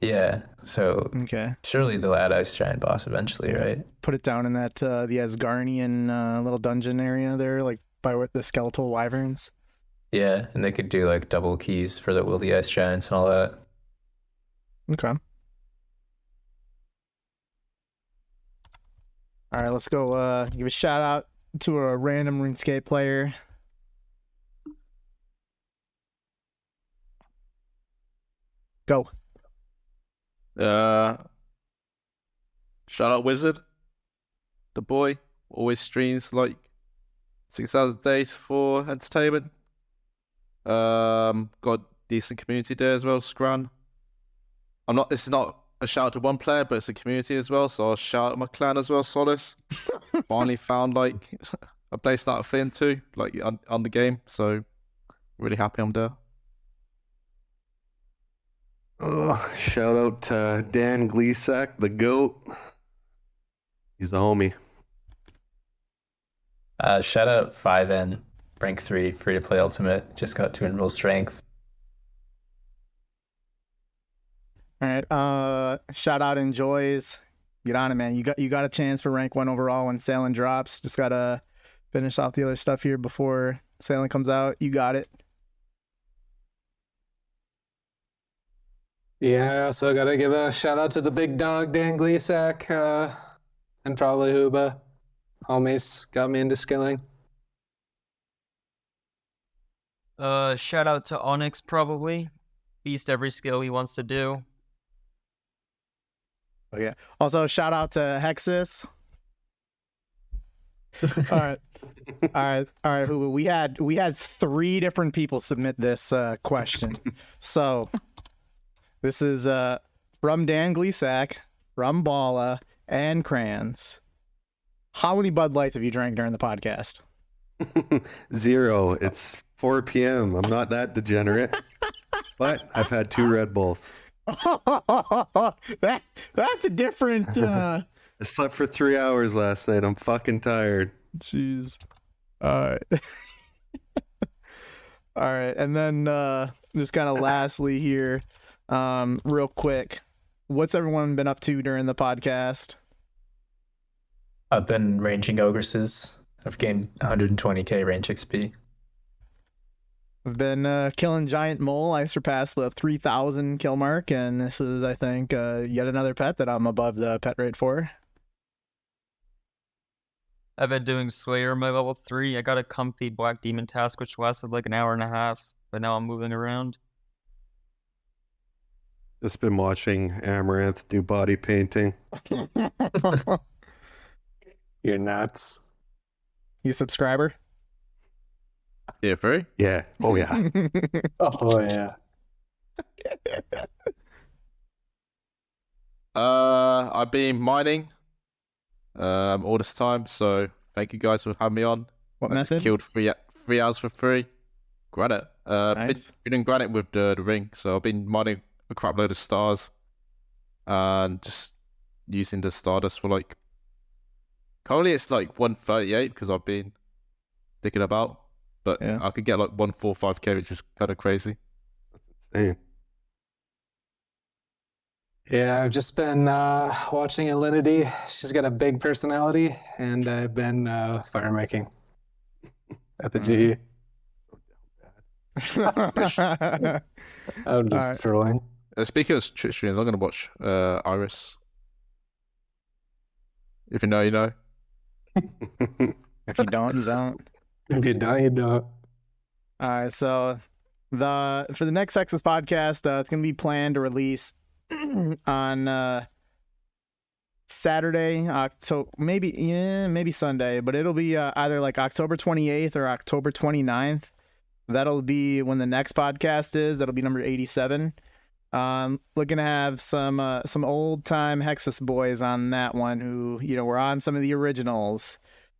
Yeah, so Okay. surely they'll add Ice Giant Boss eventually, right? Put it down in that the Asgarnian little dungeon area there, like by where the skeletal wyverns. Yeah, and they could do like double keys for the Wildy Ice Giants and all that. Okay. All right, let's go give a shout out to a random RuneScape player. Go. Shout out Wizard, the boy, always streams like 6 hours a day for entertainment. Got decent community there as well. Scran. This is not a shout out to one player, but it's a community as well. So I'll shout out my clan as well. Solace. Finally found like a place that I fit into, like on the game. So really happy I'm there. Oh, shout out to Dan Gleesack, the GOAT. He's a homie. Shout out 5N, rank 3, free to play ultimate. Just got 2 in strength. All right. Shout out Enjoys. Get on it, man. You got a chance for rank 1 overall when Sailing drops. Just gotta finish off the other stuff here before Sailing comes out. You got it. Yeah, so I gotta give a shout out to the big dog, Dan Gleesack, and probably Hooba. Homies got me into skilling. Shout out to Onyx probably. Beast every skill he wants to do. Oh yeah. Also, shout out to Hexis. All right. Hooba. We had 3 different people submit this question. So this is from Dan Gleesack, from Bala, and Crayons. How many Bud Lights have you drank during the podcast? 0. It's 4 p.m. I'm not that degenerate. But I've had 2 Red Bulls. That's a different I slept for 3 hours last night. I'm fucking tired. Jeez. All right. All right. And then just kind of lastly here, real quick, what's everyone been up to during the podcast? I've been ranging ogresses. I've gained 120k range XP. I've been killing giant mole. I surpassed the 3,000 kill mark, and this is, I think, yet another pet that I'm above the pet rate for. I've been doing Slayer my level 3. I got a comfy Black Demon task which lasted like an hour and a half, but now I'm moving around. Just been watching Amaranth do body painting. You're nuts. You a subscriber? Yeah, free. Yeah. Oh, yeah. Oh, yeah. I've been mining all this time, so thank you guys for having me on. What I just method? killed 3 hours for free. Granite. Nice. Been doing granite with the ring, so I've been mining a crap load of stars and just using the stardust for like. Currently it's like 138 because I've been thinking about, but Yeah. I could get like 145k, which is kind of crazy. That's insane. Yeah, I've just been watching Alinity. She's got a big personality, and I've been fire making at the GE. I'm just Alright. trolling. Speaking of Twitch streams, I'm gonna watch Iris. If you know, you know. If you don't, you don't. If you don't, you don't. All right, so for the next Hexis podcast, it's gonna be planned to release on Saturday, October, maybe Sunday, but it'll be either like October 28th or October 29th. That'll be when the next podcast is. That'll be number 87. Looking to have some old time Hexis boys on that one who were on some of the originals.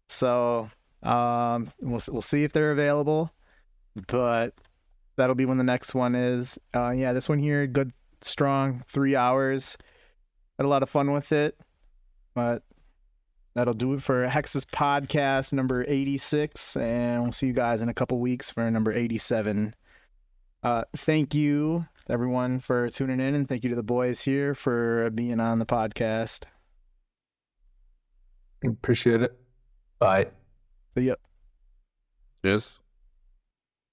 So we'll see if they're available, but that'll be when the next one is. Yeah, this one here, good strong 3 hours. Had a lot of fun with it, but that'll do it for Hexis podcast number 86, and we'll see you guys in a couple weeks for number 87. Thank you everyone for tuning in, and thank you to the boys here for being on the podcast. Appreciate it. Bye. See ya. Cheers.